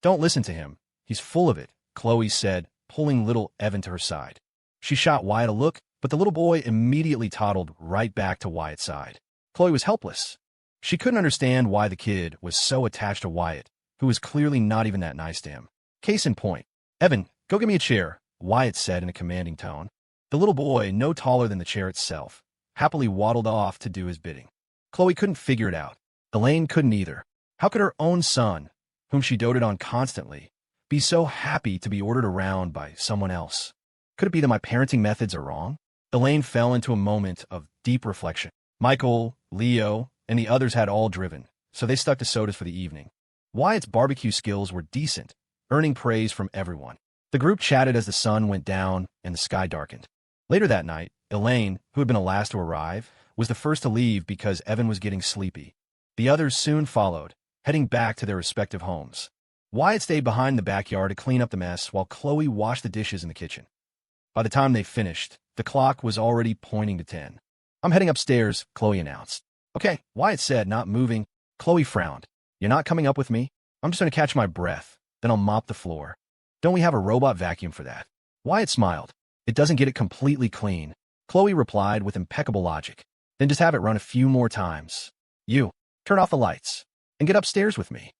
Don't listen to him. He's full of it, Chloe said, pulling little Evan to her side. She shot Wyatt a look, but the little boy immediately toddled right back to Wyatt's side. Chloe was helpless. She couldn't understand why the kid was so attached to Wyatt, who was clearly not even that nice to him. Case in point. Evan, go get me a chair, Wyatt said in a commanding tone. The little boy, no taller than the chair itself, happily waddled off to do his bidding. Chloe couldn't figure it out. Elaine couldn't either. How could her own son, whom she doted on constantly, be so happy to be ordered around by someone else? Could it be that my parenting methods are wrong? Elaine fell into a moment of deep reflection. Michael, Leo, and the others had all driven, so they stuck to sodas for the evening. Wyatt's barbecue skills were decent, earning praise from everyone. The group chatted as the sun went down and the sky darkened. Later that night, Elaine, who had been the last to arrive, was the first to leave because Evan was getting sleepy. The others soon followed, heading back to their respective homes. Wyatt stayed behind in the backyard to clean up the mess while Chloe washed the dishes in the kitchen. By the time they finished, the clock was already pointing to 10. I'm heading upstairs, Chloe announced. Okay, Wyatt said, not moving. Chloe frowned. You're not coming up with me? I'm just going to catch my breath, then I'll mop the floor. Don't we have a robot vacuum for that? Wyatt smiled. It doesn't get it completely clean. Chloe replied with impeccable logic. Then just have it run a few more times. You, turn off the lights, and get upstairs with me.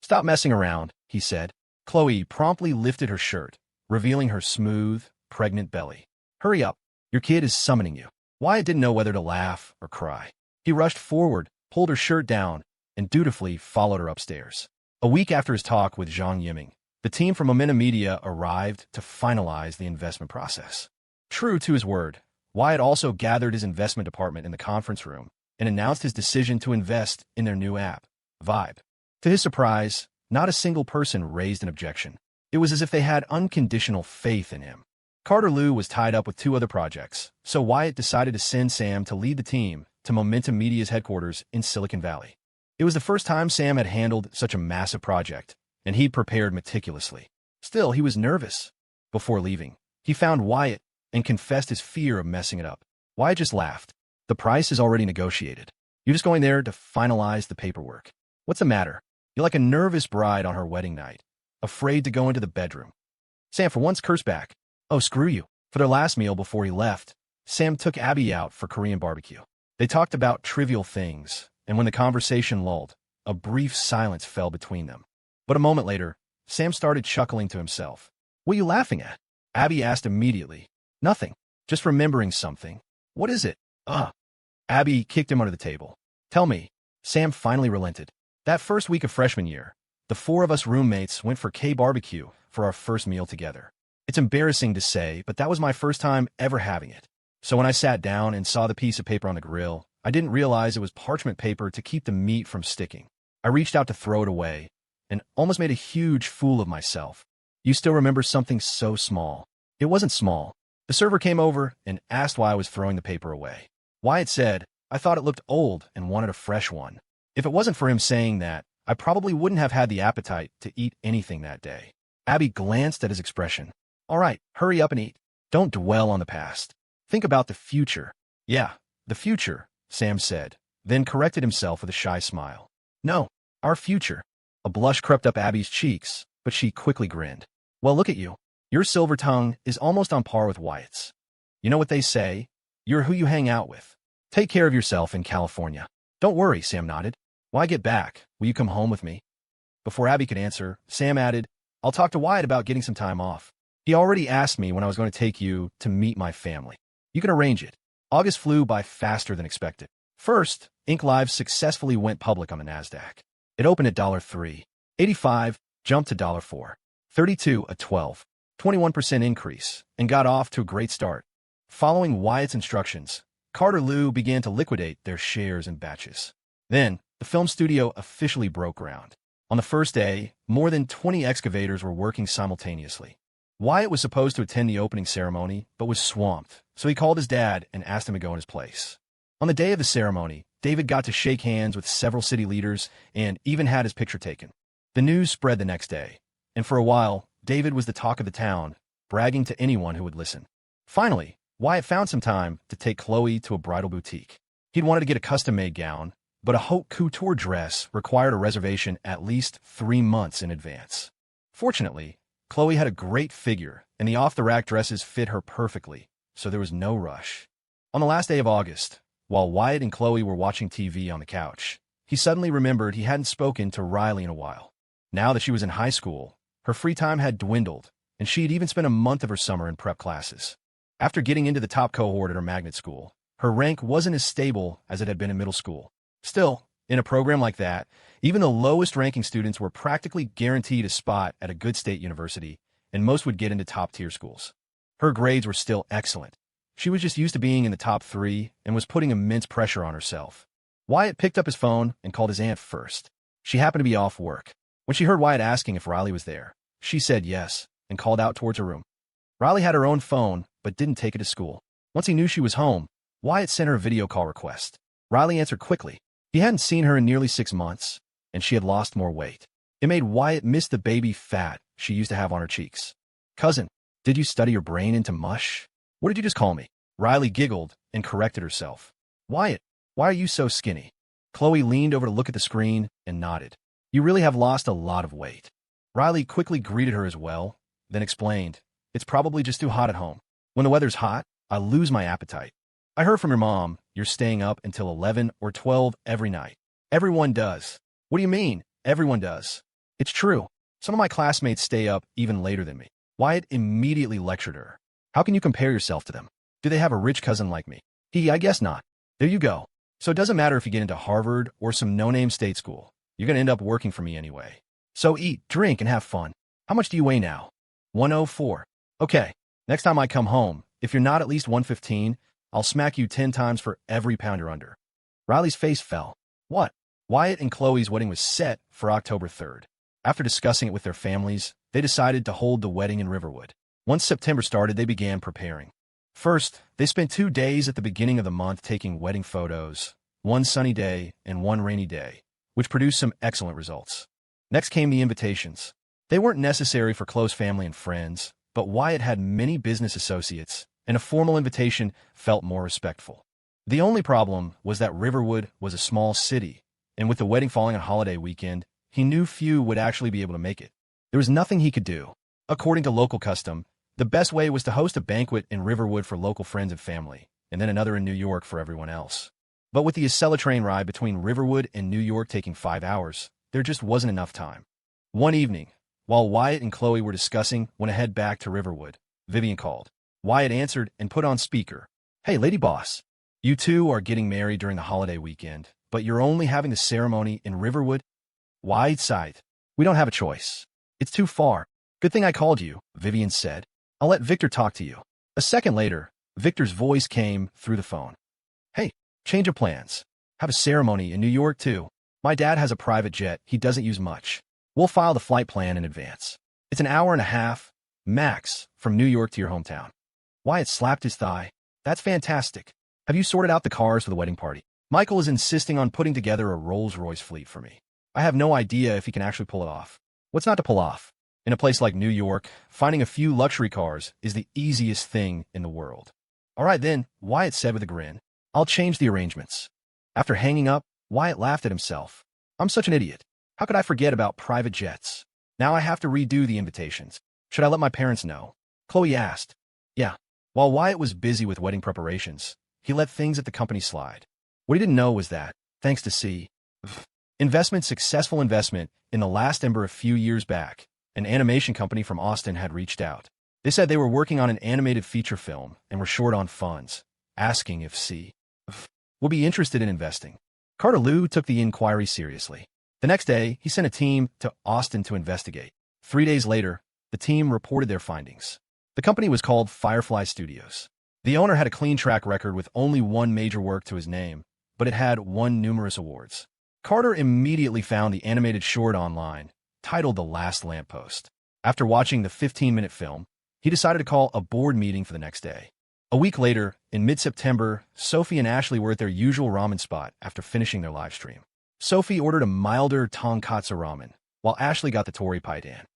Stop messing around, he said. Chloe promptly lifted her shirt, revealing her smooth, pregnant belly. Hurry up, your kid is summoning you. Wyatt didn't know whether to laugh or cry. He rushed forward, pulled her shirt down, and dutifully followed her upstairs. A week after his talk with Zhang Yiming, the team from Momentum Media arrived to finalize the investment process. True to his word, Wyatt also gathered his investment department in the conference room and announced his decision to invest in their new app, Vibe. To his surprise, not a single person raised an objection. It was as if they had unconditional faith in him. Carter Liu was tied up with 2 other projects, so Wyatt decided to send Sam to lead the team to Momentum Media's headquarters in Silicon Valley. It was the first time Sam had handled such a massive project, and he'd prepared meticulously. Still, he was nervous. Before leaving, he found Wyatt and confessed his fear of messing it up. Wyatt just laughed. The price is already negotiated. You're just going there to finalize the paperwork. What's the matter? You're like a nervous bride on her wedding night, afraid to go into the bedroom. Sam for once cursed back. Oh, screw you. For their last meal before he left, Sam took Abby out for Korean barbecue. They talked about trivial things, and when the conversation lulled, a brief silence fell between them. But a moment later, Sam started chuckling to himself. What are you laughing at? Abby asked immediately. Nothing. Just remembering something. What is it? Abby kicked him under the table. Tell me. Sam finally relented. That first week of freshman year, the 4 of us roommates went for K-barbecue for our first meal together. It's embarrassing to say, but that was my first time ever having it. So when I sat down and saw the piece of paper on the grill, I didn't realize it was parchment paper to keep the meat from sticking. I reached out to throw it away and almost made a huge fool of myself. You still remember something so small. It wasn't small. The server came over and asked why I was throwing the paper away. Wyatt said, I thought it looked old and wanted a fresh one. If it wasn't for him saying that, I probably wouldn't have had the appetite to eat anything that day. Abby glanced at his expression. All right, hurry up and eat. Don't dwell on the past. Think about the future. Yeah, the future, Sam said, then corrected himself with a shy smile. No, our future. A blush crept up Abby's cheeks, but she quickly grinned. Well, look at you. Your silver tongue is almost on par with Wyatt's. You know what they say? You're who you hang out with. Take care of yourself in California. Don't worry, Sam nodded. When I get back, will you come home with me? Before Abby could answer, Sam added, I'll talk to Wyatt about getting some time off. He already asked me when I was going to take you to meet my family. You can arrange it. August flew by faster than expected. First, Inc. Live successfully went public on the NASDAQ. It opened at $3.85, jumped to $4.32, a 21% increase, and got off to a great start. Following Wyatt's instructions, Carter Liu began to liquidate their shares in batches. Then, the film studio officially broke ground. On the first day, more than 20 excavators were working simultaneously. Wyatt was supposed to attend the opening ceremony, but was swamped, so he called his dad and asked him to go in his place. On the day of the ceremony, David got to shake hands with several city leaders and even had his picture taken. The news spread the next day, and for a while, David was the talk of the town, bragging to anyone who would listen. Finally, Wyatt found some time to take Chloe to a bridal boutique. He'd wanted to get a custom-made gown, but a haute couture dress required a reservation at least 3 months in advance. Fortunately, Chloe had a great figure, and the off-the-rack dresses fit her perfectly, so there was no rush. On the last day of August, while Wyatt and Chloe were watching TV on the couch, he suddenly remembered he hadn't spoken to Riley in a while. Now that she was in high school, her free time had dwindled, and she had even spent a month of her summer in prep classes. After getting into the top cohort at her magnet school, her rank wasn't as stable as it had been in middle school. Still, in a program like that, even the lowest-ranking students were practically guaranteed a spot at a good state university, and most would get into top-tier schools. Her grades were still excellent. She was just used to being in the top 3 and was putting immense pressure on herself. Wyatt picked up his phone and called his aunt first. She happened to be off work. When she heard Wyatt asking if Riley was there, she said yes and called out towards her room. Riley had her own phone, but didn't take it to school. Once he knew she was home, Wyatt sent her a video call request. Riley answered quickly. He hadn't seen her in nearly 6 months, and she had lost more weight. It made Wyatt miss the baby fat she used to have on her cheeks. "Cousin, did you study your brain into mush? What did you just call me?" Riley giggled and corrected herself. "Wyatt, why are you so skinny?" Chloe leaned over to look at the screen and nodded. "You really have lost a lot of weight." Riley quickly greeted her as well, then explained, "It's probably just too hot at home. When the weather's hot, I lose my appetite. I heard from your mom you're staying up until 11 or 12 every night." "Everyone does." "What do you mean, everyone does?" "It's true. Some of my classmates stay up even later than me." Wyatt immediately lectured her. "How can you compare yourself to them? Do they have a rich cousin like me?" "I guess not." "There you go. So it doesn't matter if you get into Harvard or some no-name state school. You're going to end up working for me anyway. So eat, drink, and have fun. How much do you weigh now?" 104. "Okay, next time I come home, if you're not at least 115, I'll smack you 10 times for every pound you're under." Riley's face fell. What? Wyatt and Chloe's wedding was set for October 3rd. After discussing it with their families, they decided to hold the wedding in Riverwood. Once September started, they began preparing. First, they spent 2 days at the beginning of the month taking wedding photos, one sunny day and one rainy day, which produced some excellent results. Next came the invitations. They weren't necessary for close family and friends, but Wyatt had many business associates, and a formal invitation felt more respectful. The only problem was that Riverwood was a small city, and with the wedding falling on holiday weekend, he knew few would actually be able to make it. There was nothing he could do. According to local custom, the best way was to host a banquet in Riverwood for local friends and family, and then another in New York for everyone else. But with the Acela train ride between Riverwood and New York taking 5 hours, there just wasn't enough time. One evening, while Wyatt and Chloe were discussing when to head back to Riverwood, Vivian called. Wyatt answered and put on speaker. "Hey, lady boss. You two are getting married during the holiday weekend, but you're only having the ceremony in Riverwood?" Wyatt sighed. "We don't have a choice. It's too far." "Good thing I called you," Vivian said. "I'll let Victor talk to you." A second later, Victor's voice came through the phone. "Hey, change of plans. Have a ceremony in New York, too. My dad has a private jet he doesn't use much. We'll file the flight plan in advance. It's an hour and a half, max, from New York to your hometown." Wyatt slapped his thigh. "That's fantastic. Have you sorted out the cars for the wedding party? Michael is insisting on putting together a Rolls-Royce fleet for me. I have no idea if he can actually pull it off." "What's not to pull off? In a place like New York, finding a few luxury cars is the easiest thing in the world." "All right then," Wyatt said with a grin. "I'll change the arrangements." After hanging up, Wyatt laughed at himself. "I'm such an idiot. How could I forget about private jets? Now I have to redo the invitations. Should I let my parents know?" Chloe asked. "Yeah." While Wyatt was busy with wedding preparations, he let things at the company slide. What he didn't know was that, thanks to successful investment in The Last Ember a few years back, an animation company from Austin had reached out. They said they were working on an animated feature film and were short on funds, asking if would be interested in investing. Carter Liu took the inquiry seriously. The next day, he sent a team to Austin to investigate. 3 days later, the team reported their findings. The company was called Firefly Studios. The owner had a clean track record with only one major work to his name, but it had won numerous awards. Carter immediately found the animated short online, titled The Last Lamppost. After watching the 15-minute film, he decided to call a board meeting for the next day. A week later, in mid-September, Sophie and Ashley were at their usual ramen spot after finishing their live stream. Sophie ordered a milder tonkatsu ramen, while Ashley got the tori paidan.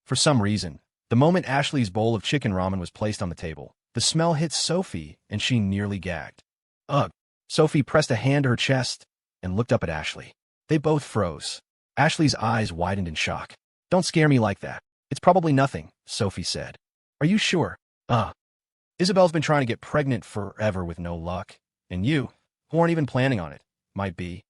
For some reason, the moment Ashley's bowl of chicken ramen was placed on the table, the smell hit Sophie and she nearly gagged. "Ugh." Sophie pressed a hand to her chest and looked up at Ashley. They both froze. Ashley's eyes widened in shock. "Don't scare me like that. It's probably nothing, Sophie said. Are you sure? Isabel's been trying to get pregnant forever with no luck. And you, who aren't even planning on it, might be.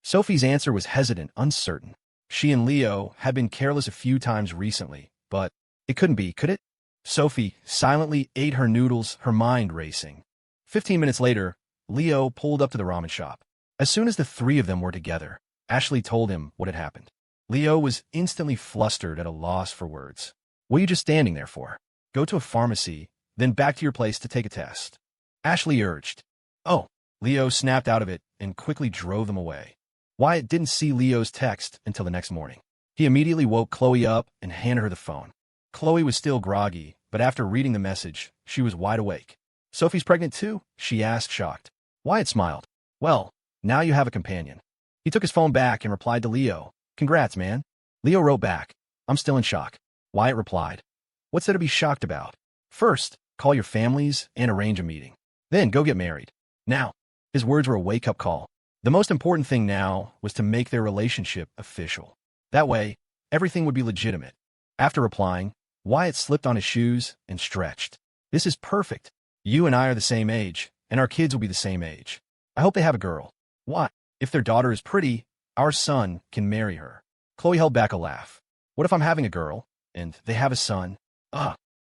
Sophie's answer was hesitant, uncertain. She and Leo had been careless a few times recently, but it couldn't be, could it? Sophie silently ate her noodles, her mind racing. 15 minutes later, Leo pulled up to the ramen shop. As soon as the three of them were together, Ashley told him what had happened. Leo was instantly flustered at a loss for words. What are you just standing there for? Go to a pharmacy, then back to your place to take a test. Ashley urged. Oh, Leo snapped out of it and quickly drove them away. Wyatt didn't see Leo's text until the next morning. He immediately woke Chloe up and handed her the phone. Chloe was still groggy, but after reading the message, she was wide awake. Sophie's pregnant too? She asked, shocked. Wyatt smiled. Well, now you have a companion. He took his phone back and replied to Leo. Congrats, man. Leo wrote back. I'm still in shock. Wyatt replied. What's there to be shocked about? First, call your families and arrange a meeting. Then go get married. Now, his words were a wake-up call. The most important thing now was to make their relationship official. That way, everything would be legitimate. After replying, Wyatt slipped on his shoes and stretched. This is perfect. You and I are the same age, and our kids will be the same age. I hope they have a girl. Why? If their daughter is pretty, our son can marry her. Chloe held back a laugh. What if I'm having a girl, and they have a son?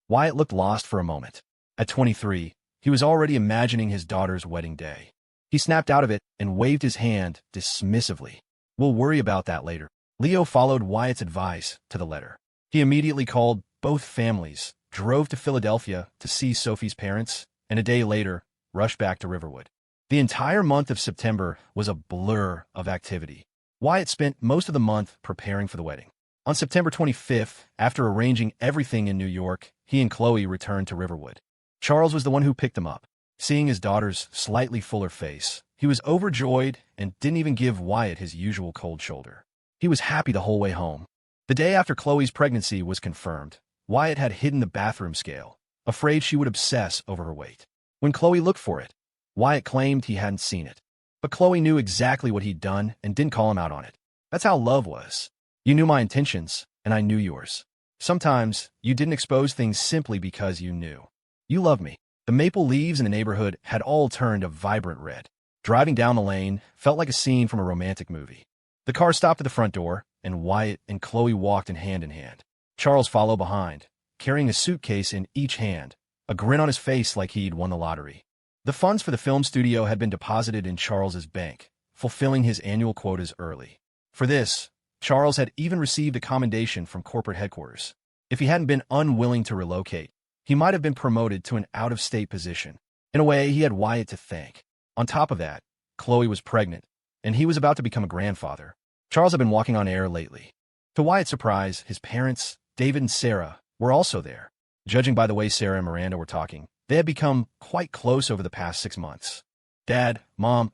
Wyatt looked lost for a moment. At 23, he was already imagining his daughter's wedding day. He snapped out of it and waved his hand dismissively. We'll worry about that later. Leo followed Wyatt's advice to the letter. He immediately called both families, drove to Philadelphia to see Sophie's parents, and a day later, rushed back to Riverwood. The entire month of September was a blur of activity. Wyatt spent most of the month preparing for the wedding. On September 25th, after arranging everything in New York, he and Chloe returned to Riverwood. Charles was the one who picked them up. Seeing his daughter's slightly fuller face, he was overjoyed and didn't even give Wyatt his usual cold shoulder. He was happy the whole way home. The day after Chloe's pregnancy was confirmed, Wyatt had hidden the bathroom scale, afraid she would obsess over her weight. When Chloe looked for it, Wyatt claimed he hadn't seen it. But Chloe knew exactly what he'd done and didn't call him out on it. That's how love was. You knew my intentions, and I knew yours. Sometimes, you didn't expose things simply because you knew. You loved me. The maple leaves in the neighborhood had all turned a vibrant red. Driving down the lane felt like a scene from a romantic movie. The car stopped at the front door, and Wyatt and Chloe walked in hand. Charles followed behind, carrying a suitcase in each hand, a grin on his face like he'd won the lottery. The funds for the film studio had been deposited in Charles's bank, fulfilling his annual quotas early. For this, Charles had even received a commendation from corporate headquarters. If he hadn't been unwilling to relocate, he might have been promoted to an out-of-state position. In a way, he had Wyatt to thank. On top of that, Chloe was pregnant, and he was about to become a grandfather. Charles had been walking on air lately. To Wyatt's surprise, his parents, David and Sarah, were also there. Judging by the way Sarah and Miranda were talking, they had become quite close over the past 6 months. Dad, Mom,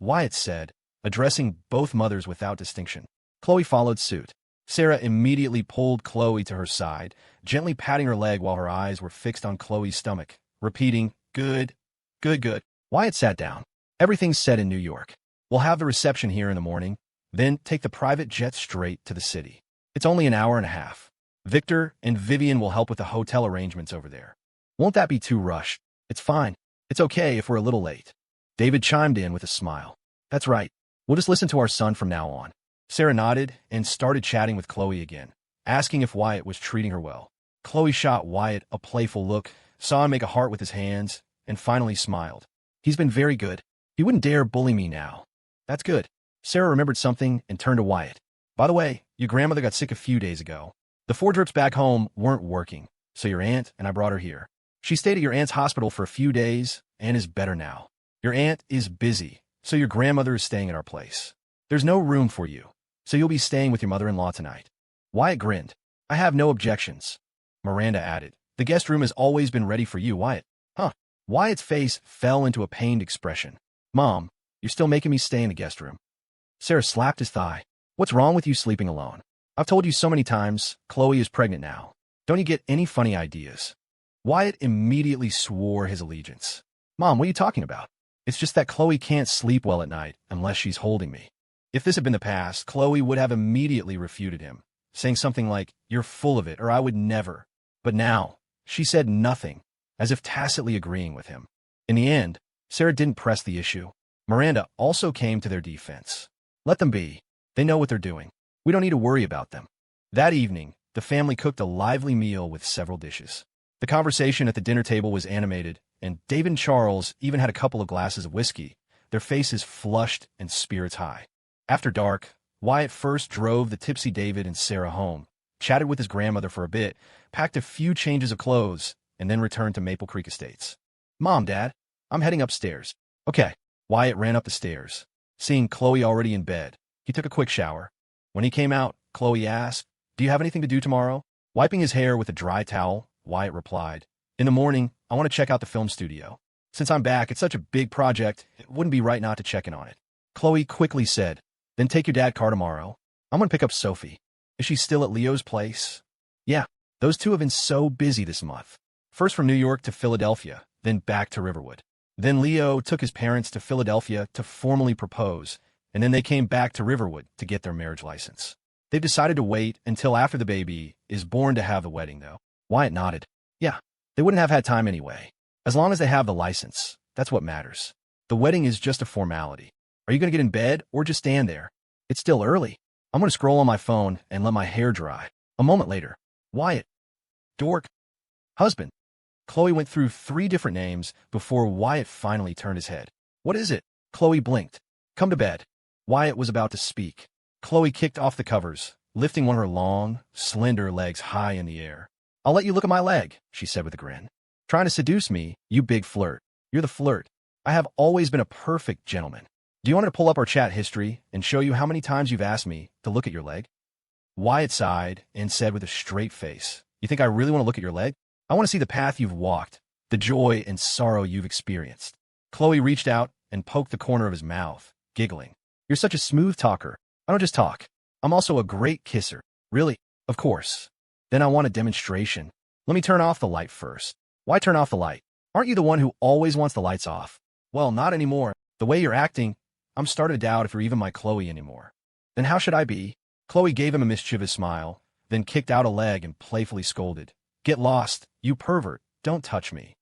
Wyatt said, addressing both mothers without distinction. Chloe followed suit. Sarah immediately pulled Chloe to her side, gently patting her leg while her eyes were fixed on Chloe's stomach, repeating, good. Wyatt sat down. Everything's set in New York. We'll have the reception here in the morning, then take the private jet straight to the city. It's only an hour and a half. Victor and Vivian will help with the hotel arrangements over there. Won't that be too rushed? It's fine. It's okay if we're a little late. David chimed in with a smile. That's right. We'll just listen to our son from now on. Sarah nodded and started chatting with Chloe again, asking if Wyatt was treating her well. Chloe shot Wyatt a playful look, saw him make a heart with his hands, and finally smiled. He's been very good. He wouldn't dare bully me now. That's good. Sarah remembered something and turned to Wyatt. By the way, your grandmother got sick a few days ago. The 4 drips back home weren't working, so your aunt and I brought her here. She stayed at your aunt's hospital for a few days and is better now. Your aunt is busy, so your grandmother is staying at our place. There's no room for you, so you'll be staying with your mother-in-law tonight. Wyatt grinned. I have no objections. Miranda added. The guest room has always been ready for you, Wyatt. Huh. Wyatt's face fell into a pained expression. Mom, you're still making me stay in the guest room. Sarah slapped his thigh. What's wrong with you sleeping alone? I've told you so many times, Chloe is pregnant now. Don't you get any funny ideas? Wyatt immediately swore his allegiance. Mom, what are you talking about? It's just that Chloe can't sleep well at night unless she's holding me. If this had been the past, Chloe would have immediately refuted him, saying something like, "You're full of it," or "I would never." But now, she said nothing, as if tacitly agreeing with him. In the end, Sarah didn't press the issue. Miranda also came to their defense. "Let them be. They know what they're doing. We don't need to worry about them." That evening, the family cooked a lively meal with several dishes. The conversation at the dinner table was animated, and David and Charles even had a couple of glasses of whiskey, their faces flushed and spirits high. After dark, Wyatt first drove the tipsy David and Sarah home, chatted with his grandmother for a bit, packed a few changes of clothes, and then returned to Maple Creek Estates. "Mom, Dad, I'm heading upstairs." "Okay." Wyatt ran up the stairs. Seeing Chloe already in bed, he took a quick shower. When he came out, Chloe asked, "Do you have anything to do tomorrow?" Wiping his hair with a dry towel, Wyatt replied, "In the morning, I want to check out the film studio. Since I'm back, it's such a big project, it wouldn't be right not to check in on it." Chloe quickly said, "Then take your dad car tomorrow. I'm going to pick up Sophie. Is she still at Leo's place?" "Yeah, those two have been so busy this month. First from New York to Philadelphia, then back to Riverwood. Then Leo took his parents to Philadelphia to formally propose, and then they came back to Riverwood to get their marriage license. They've decided to wait until after the baby is born to have the wedding, though." Wyatt nodded. "Yeah, they wouldn't have had time anyway. As long as they have the license, that's what matters. The wedding is just a formality. Are you going to get in bed or just stand there?" "It's still early. I'm going to scroll on my phone and let my hair dry." A moment later, "Wyatt. Dork. Husband." Chloe went through 3 different names before Wyatt finally turned his head. "What is it?" Chloe blinked. "Come to bed." Wyatt was about to speak. Chloe kicked off the covers, lifting one of her long, slender legs high in the air. "I'll let you look at my leg," she said with a grin. "Trying to seduce me, you big flirt. You're the flirt. I have always been a perfect gentleman. Do you want me to pull up our chat history and show you how many times you've asked me to look at your leg?" Wyatt sighed and said with a straight face, "You think I really want to look at your leg? I want to see the path you've walked, the joy and sorrow you've experienced." Chloe reached out and poked the corner of his mouth, giggling. "You're such a smooth talker. I don't just talk. I'm also a great kisser." "Really?" "Of course." "Then I want a demonstration. Let me turn off the light first." "Why turn off the light? Aren't you the one who always wants the lights off?" "Well, not anymore. The way you're acting, I'm starting to doubt if you're even my Chloe anymore." "Then how should I be?" Chloe gave him a mischievous smile, then kicked out a leg and playfully scolded, "Get lost, you pervert. Don't touch me."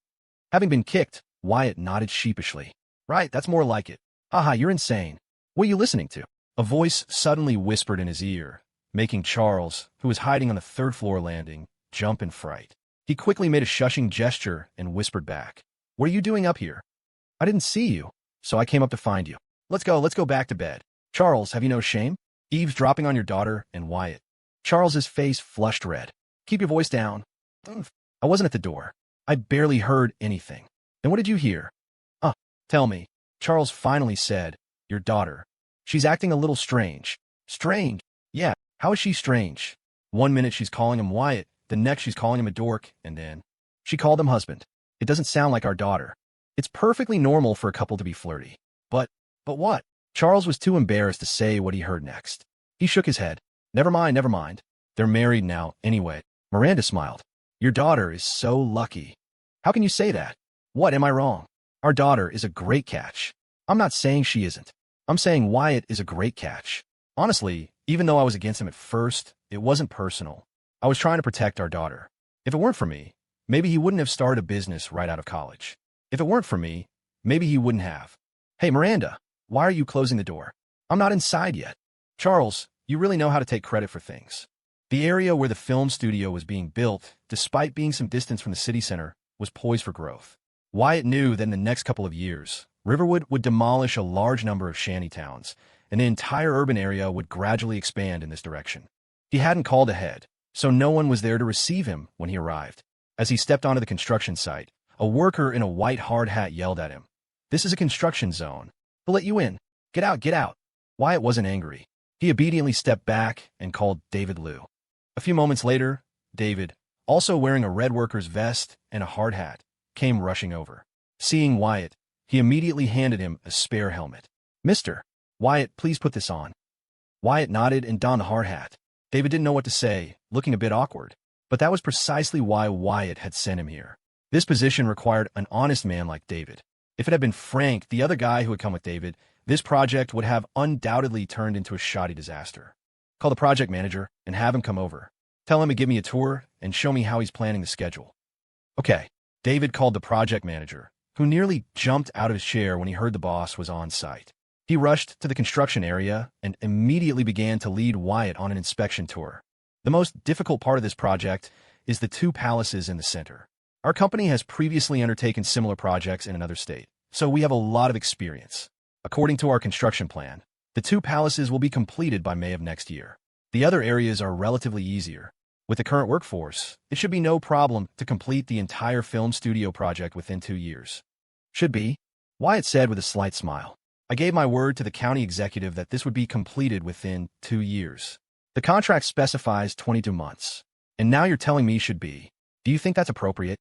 Having been kicked, Wyatt nodded sheepishly. "Right, that's more like it. Haha, you're insane. What are you listening to?" A voice suddenly whispered in his ear, making Charles, who was hiding on the 3rd-floor landing, jump in fright. He quickly made a shushing gesture and whispered back, "What are you doing up here?" "I didn't see you, so I came up to find you. Let's go back to bed." "Charles, have you no shame? Eavesdropping on your daughter and Wyatt." Charles's face flushed red. "Keep your voice down." "I wasn't at the door. I barely heard anything." "Then what did you hear?" Tell me." Charles finally said, "Your daughter. She's acting a little strange." "Strange?" "Yeah, how is she strange? One minute she's calling him Wyatt, the next she's calling him a dork, and then she called him husband. It doesn't sound like our daughter. It's perfectly normal for a couple to be flirty." But what?" Charles was too embarrassed to say what he heard next. He shook his head. Never mind. They're married now, anyway." Miranda smiled. "Your daughter is so lucky." "How can you say that?" "What, am I wrong? Our daughter is a great catch." "I'm not saying she isn't. I'm saying Wyatt is a great catch. Honestly, even though I was against him at first, it wasn't personal. I was trying to protect our daughter. If it weren't for me, maybe he wouldn't have started a business right out of college. If it weren't for me, maybe he wouldn't have." "Hey, Miranda, why are you closing the door?" "I'm not inside yet." "Charles, you really know how to take credit for things." The area where the film studio was being built, despite being some distance from the city center, was poised for growth. Wyatt knew that in the next couple of years, Riverwood would demolish a large number of shanty towns, and the entire urban area would gradually expand in this direction. He hadn't called ahead, so no one was there to receive him when he arrived. As he stepped onto the construction site, a worker in a white hard hat yelled at him, "This is a construction zone. We'll let you in. Get out, get out." Wyatt wasn't angry. He obediently stepped back and called David Liu. A few moments later, David, also wearing a red worker's vest and a hard hat, came rushing over. Seeing Wyatt, he immediately handed him a spare helmet. "Mister Wyatt, please put this on." Wyatt nodded and donned the hard hat. David didn't know what to say, looking a bit awkward. But that was precisely why Wyatt had sent him here. This position required an honest man like David. If it had been Frank, the other guy who had come with David, this project would have undoubtedly turned into a shoddy disaster. Call the project manager and have him come over. Tell him to give me a tour and show me how he's planning the schedule. Okay. David called the project manager, who nearly jumped out of his chair when he heard the boss was on site. He rushed to the construction area and immediately began to lead Wyatt on an inspection tour. The most difficult part of this project is the two palaces in the center. Our company has previously undertaken similar projects in another state, so we have a lot of experience. According to our construction plan, the two palaces will be completed by May of next year. The other areas are relatively easier. With the current workforce, it should be no problem to complete the entire film studio project within 2 years. Should be, Wyatt said with a slight smile. I gave my word to the county executive that this would be completed within 2 years. The contract specifies 22 months, and now you're telling me should be. Do you think that's appropriate?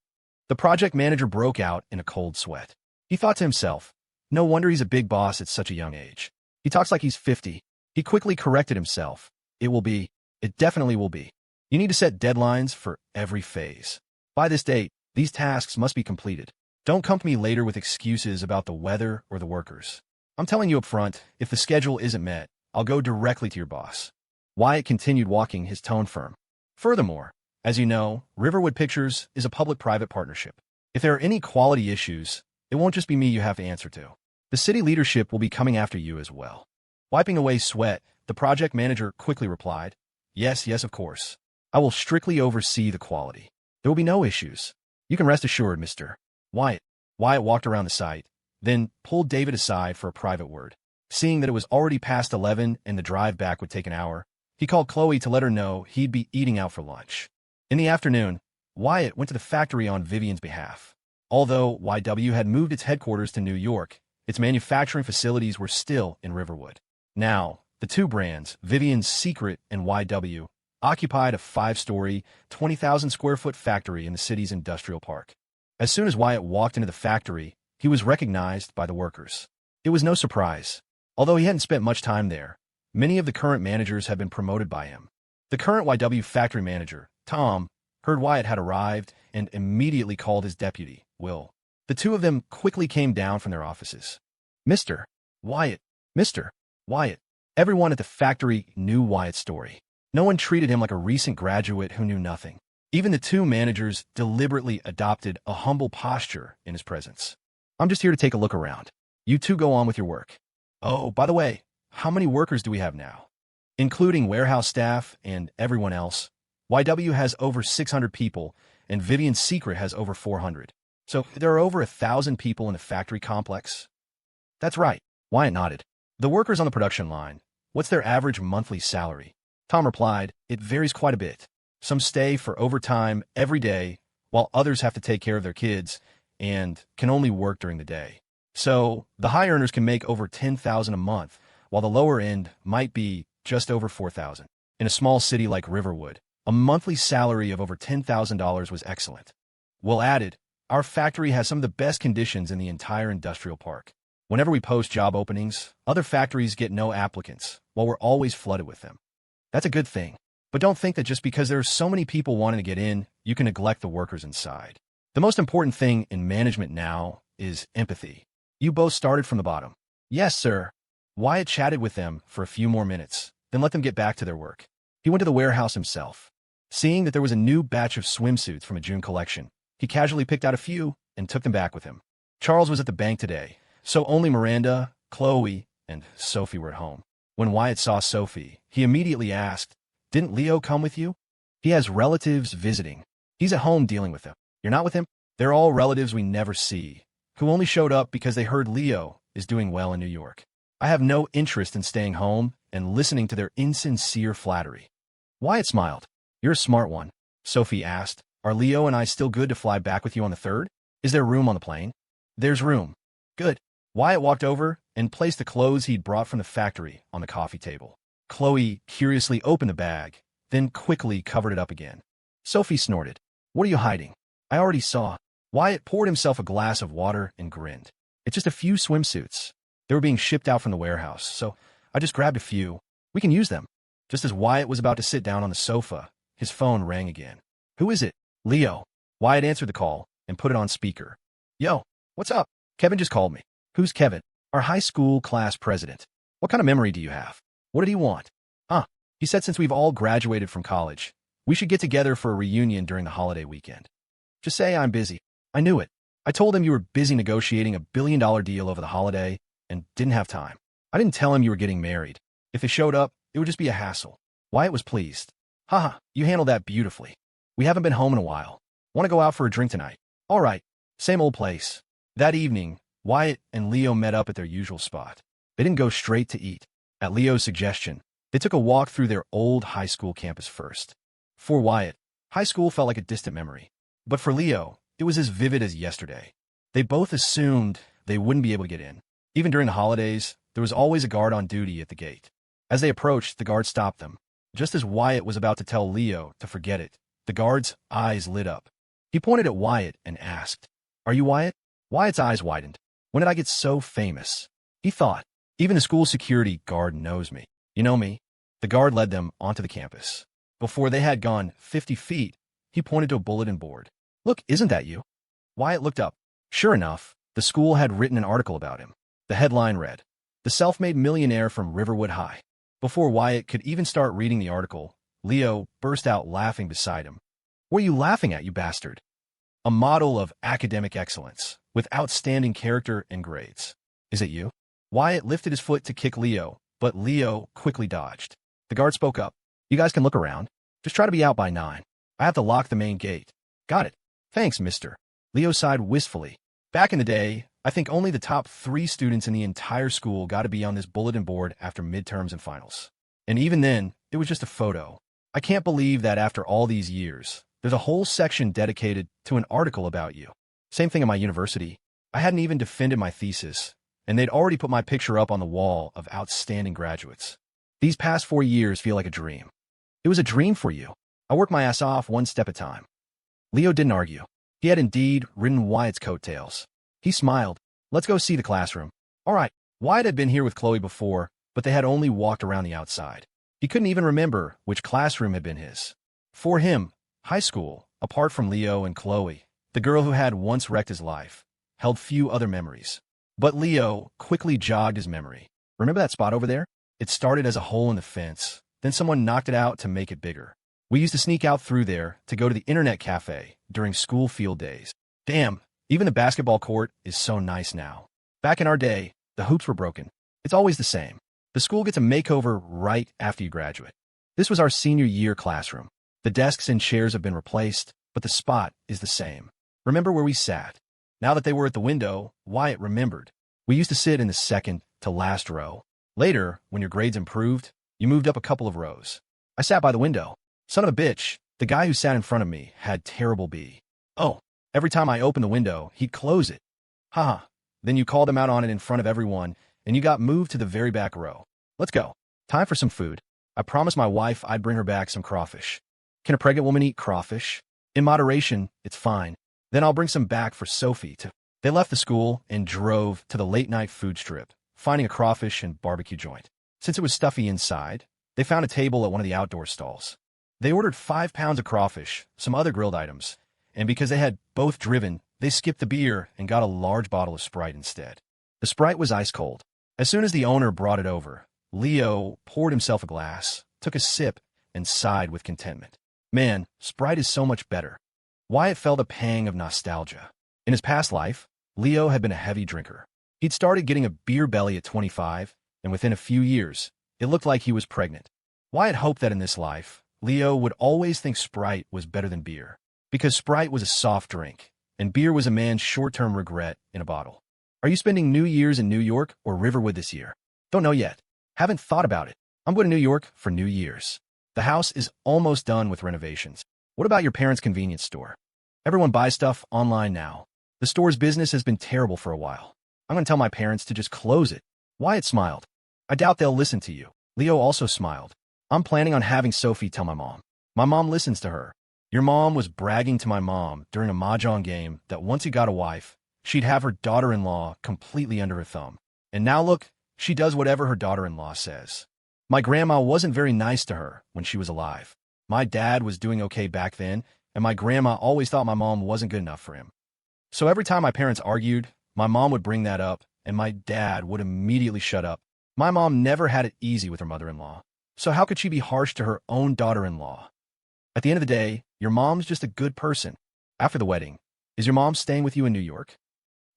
The project manager broke out in a cold sweat. He thought to himself, no wonder he's a big boss at such a young age. He talks like he's 50. He quickly corrected himself. It will be. It definitely will be. You need to set deadlines for every phase. By this date, these tasks must be completed. Don't come to me later with excuses about the weather or the workers. I'm telling you up front, if the schedule isn't met, I'll go directly to your boss. Wyatt continued walking, his tone firm. Furthermore, as you know, Riverwood Pictures is a public-private partnership. If there are any quality issues, it won't just be me you have to answer to. The city leadership will be coming after you as well. Wiping away sweat, the project manager quickly replied, Yes, of course. I will strictly oversee the quality. There will be no issues. You can rest assured, Mr. Wyatt. Wyatt walked around the site, then pulled David aside for a private word. Seeing that it was already past 11 and the drive back would take an hour, he called Chloe to let her know he'd be eating out for lunch. In the afternoon, Wyatt went to the factory on Vivian's behalf. Although YW had moved its headquarters to New York, its manufacturing facilities were still in Riverwood. Now, the two brands, Vivian's Secret and YW, occupied a 5-story, 20,000-square-foot factory in the city's industrial park. As soon as Wyatt walked into the factory, he was recognized by the workers. It was no surprise. Although he hadn't spent much time there, many of the current managers had been promoted by him. The current YW factory manager, Tom, heard Wyatt had arrived and immediately called his deputy, Will. The two of them quickly came down from their offices. Mr. Wyatt, Mr. Wyatt. Everyone at the factory knew Wyatt's story. No one treated him like a recent graduate who knew nothing. Even the two managers deliberately adopted a humble posture in his presence. I'm just here to take a look around. You two go on with your work. Oh, by the way, how many workers do we have now? Including warehouse staff and everyone else, YW has over 600 people, and Vivian's Secret has over 400. So there are over 1,000 people in the factory complex? That's right, Wyatt nodded. The workers on the production line, what's their average monthly salary? Tom replied, it varies quite a bit. Some stay for overtime every day, while others have to take care of their kids and can only work during the day. So the high earners can make over $10,000 a month, while the lower end might be just over $4,000. In a small city like Riverwood, a monthly salary of over $10,000 was excellent. Will added, our factory has some of the best conditions in the entire industrial park. Whenever we post job openings, other factories get no applicants, while we're always flooded with them. That's a good thing. But don't think that just because there are so many people wanting to get in, you can neglect the workers inside. The most important thing in management now is empathy. You both started from the bottom. Yes, sir. Wyatt chatted with them for a few more minutes, then let them get back to their work. He went to the warehouse himself. Seeing that there was a new batch of swimsuits from a June collection, he casually picked out a few and took them back with him. Charles was at the bank today, so only Miranda, Chloe, and Sophie were at home. When Wyatt saw Sophie, he immediately asked, Didn't Leo come with you? He has relatives visiting. He's at home dealing with them. You're not with him? They're all relatives we never see, who only showed up because they heard Leo is doing well in New York. I have no interest in staying home and listening to their insincere flattery. Wyatt smiled. You're a smart one. Sophie asked, Are Leo and I still good to fly back with you on the 3rd? Is there room on the plane? There's room. Good. Wyatt walked over and placed the clothes he'd brought from the factory on the coffee table. Chloe curiously opened the bag, then quickly covered it up again. Sophie snorted. What are you hiding? I already saw. Wyatt poured himself a glass of water and grinned. It's just a few swimsuits. They were being shipped out from the warehouse, so I just grabbed a few. We can use them. Just as Wyatt was about to sit down on the sofa, his phone rang again. Who is it? Leo. Wyatt answered the call and put it on speaker. Yo, what's up? Kevin just called me. Who's Kevin? Our high school class president. What kind of memory do you have? What did he want? He said since we've all graduated from college, we should get together for a reunion during the holiday weekend. Just say I'm busy. I knew it. I told him you were busy negotiating $1 billion deal over the holiday and didn't have time. I didn't tell him you were getting married. If they showed up, it would just be a hassle. Wyatt was pleased. Haha, you handled that beautifully. We haven't been home in a while. Want to go out for a drink tonight? All right, same old place. That evening, Wyatt and Leo met up at their usual spot. They didn't go straight to eat. At Leo's suggestion, they took a walk through their old high school campus first. For Wyatt, high school felt like a distant memory. But for Leo, it was as vivid as yesterday. They both assumed they wouldn't be able to get in. Even during the holidays, there was always a guard on duty at the gate. As they approached, the guard stopped them. Just as Wyatt was about to tell Leo to forget it, the guard's eyes lit up. He pointed at Wyatt and asked, "Are you Wyatt?" Wyatt's eyes widened. When did I get so famous? He thought, even the school security guard knows me. You know me? The guard led them onto the campus. Before they had gone 50 feet, he pointed to a bulletin board. Look, isn't that you? Wyatt looked up. Sure enough, the school had written an article about him. The headline read, "The self-made millionaire from Riverwood High." Before Wyatt could even start reading the article, Leo burst out laughing beside him. "What are you laughing at, you bastard?" A model of academic excellence, with outstanding character and grades. Is it you? Wyatt lifted his foot to kick Leo, but Leo quickly dodged. The guard spoke up. "You guys can look around. Just try to be out by 9. I have to lock the main gate." "Got it. Thanks, mister." Leo sighed wistfully. Back in the day, I think only the top 3 students in the entire school got to be on this bulletin board after midterms and finals. And even then, it was just a photo. I can't believe that after all these years, there's a whole section dedicated to an article about you. Same thing at my university. I hadn't even defended my thesis, and they'd already put my picture up on the wall of outstanding graduates. These past 4 years feel like a dream. It was a dream for you. I worked my ass off one step at a time. Leo didn't argue. He had indeed ridden Wyatt's coattails. He smiled. "Let's go see the classroom." All right. Wyatt had been here with Chloe before, but they had only walked around the outside. He couldn't even remember which classroom had been his. For him, high school, apart from Leo and Chloe, the girl who had once wrecked his life, held few other memories. But Leo quickly jogged his memory. "Remember that spot over there? It started as a hole in the fence. Then someone knocked it out to make it bigger. We used to sneak out through there to go to the internet cafe during school field days. Damn, even the basketball court is so nice now. Back in our day, the hoops were broken. It's always the same. The school gets a makeover right after you graduate. This was our senior year classroom. The desks and chairs have been replaced, but the spot is the same. Remember where we sat?" Now that they were at the window, Wyatt remembered. "We used to sit in the second to last row. Later, when your grades improved, you moved up a couple of rows. I sat by the window. Son of a bitch, the guy who sat in front of me had terrible B. Oh, every time I opened the window, he'd close it. Haha. Then you called him out on it in front of everyone, and you got moved to the very back row. Let's go. Time for some food. I promised my wife I'd bring her back some crawfish. Can a pregnant woman eat crawfish? In moderation, it's fine. Then I'll bring some back for Sophie too." They left the school and drove to the late-night food strip, finding a crawfish and barbecue joint. Since it was stuffy inside, they found a table at one of the outdoor stalls. They ordered 5 pounds of crawfish, some other grilled items, and because they had both driven, they skipped the beer and got a large bottle of Sprite instead. The Sprite was ice cold. As soon as the owner brought it over, Leo poured himself a glass, took a sip, and sighed with contentment. Man, Sprite is so much better. Wyatt felt a pang of nostalgia. In his past life, Leo had been a heavy drinker. He'd started getting a beer belly at 25, and within a few years, it looked like he was pregnant. Wyatt hoped that in this life, Leo would always think Sprite was better than beer, because Sprite was a soft drink, and beer was a man's short-term regret in a bottle. "Are you spending New Year's in New York or Riverwood this year?" "Don't know yet. Haven't thought about it. I'm going to New York for New Year's. The house is almost done with renovations." "What about your parents' convenience store?" "Everyone buys stuff online now. The store's business has been terrible for a while. I'm going to tell my parents to just close it." Wyatt smiled. "I doubt they'll listen to you." Leo also smiled. "I'm planning on having Sophie tell my mom. My mom listens to her. Your mom was bragging to my mom during a mahjong game that once he got a wife, she'd have her daughter-in-law completely under her thumb. And now look, she does whatever her daughter-in-law says. My grandma wasn't very nice to her when she was alive. My dad was doing okay back then, and my grandma always thought my mom wasn't good enough for him. So every time my parents argued, my mom would bring that up, and my dad would immediately shut up. My mom never had it easy with her mother-in-law. So how could she be harsh to her own daughter-in-law? At the end of the day, your mom's just a good person. After the wedding, is your mom staying with you in New York?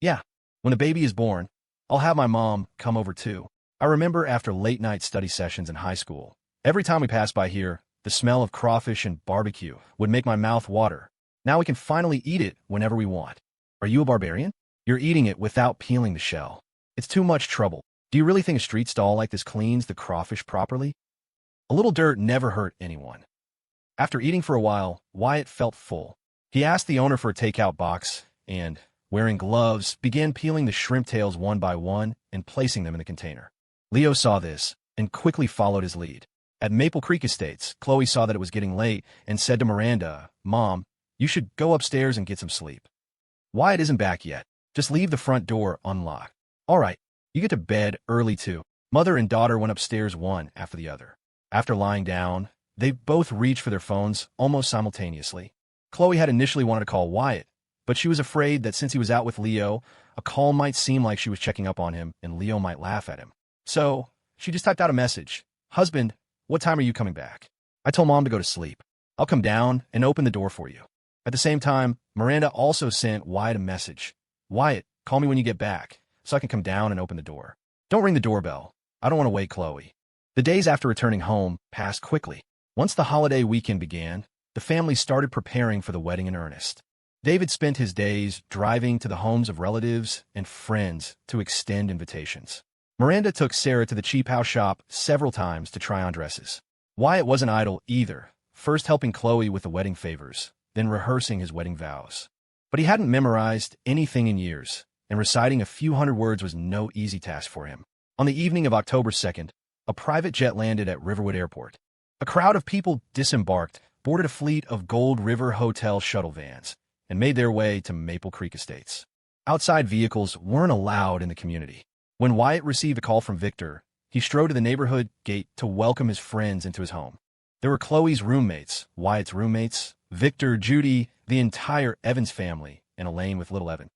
Yeah. When the baby is born, I'll have my mom come over too. I remember after late-night study sessions in high school, every time we passed by here, the smell of crawfish and barbecue would make my mouth water. Now we can finally eat it whenever we want. Are you a barbarian? You're eating it without peeling the shell. It's too much trouble. Do you really think a street stall like this cleans the crawfish properly? A little dirt never hurt anyone. After eating for a while, Wyatt felt full. He asked the owner for a takeout box and, wearing gloves, began peeling the shrimp tails one by one and placing them in the container. Leo saw this and quickly followed his lead. At Maple Creek Estates, Chloe saw that it was getting late and said to Miranda, "Mom, you should go upstairs and get some sleep. Wyatt isn't back yet. Just leave the front door unlocked." "All right, you get to bed early too." Mother and daughter went upstairs one after the other. After lying down, they both reached for their phones almost simultaneously. Chloe had initially wanted to call Wyatt, but she was afraid that since he was out with Leo, a call might seem like she was checking up on him and Leo might laugh at him. So she just typed out a message. "Husband, what time are you coming back? I told Mom to go to sleep. I'll come down and open the door for you." At the same time, Miranda also sent Wyatt a message. "Wyatt, call me when you get back, so I can come down and open the door. Don't ring the doorbell. I don't want to wake Chloe." The days after returning home passed quickly. Once the holiday weekend began, the family started preparing for the wedding in earnest. David spent his days driving to the homes of relatives and friends to extend invitations. Miranda took Sarah to the cheap house shop several times to try on dresses. Wyatt wasn't idle either, first helping Chloe with the wedding favors, then rehearsing his wedding vows. But he hadn't memorized anything in years, and reciting a few hundred words was no easy task for him. On the evening of October 2nd, a private jet landed at Riverwood Airport. A crowd of people disembarked, boarded a fleet of Gold River Hotel shuttle vans, and made their way to Maple Creek Estates. Outside vehicles weren't allowed in the community. When Wyatt received a call from Victor, he strode to the neighborhood gate to welcome his friends into his home. There were Chloe's roommates, Wyatt's roommates, Victor, Judy, the entire Evans family, and Elaine with little Evan.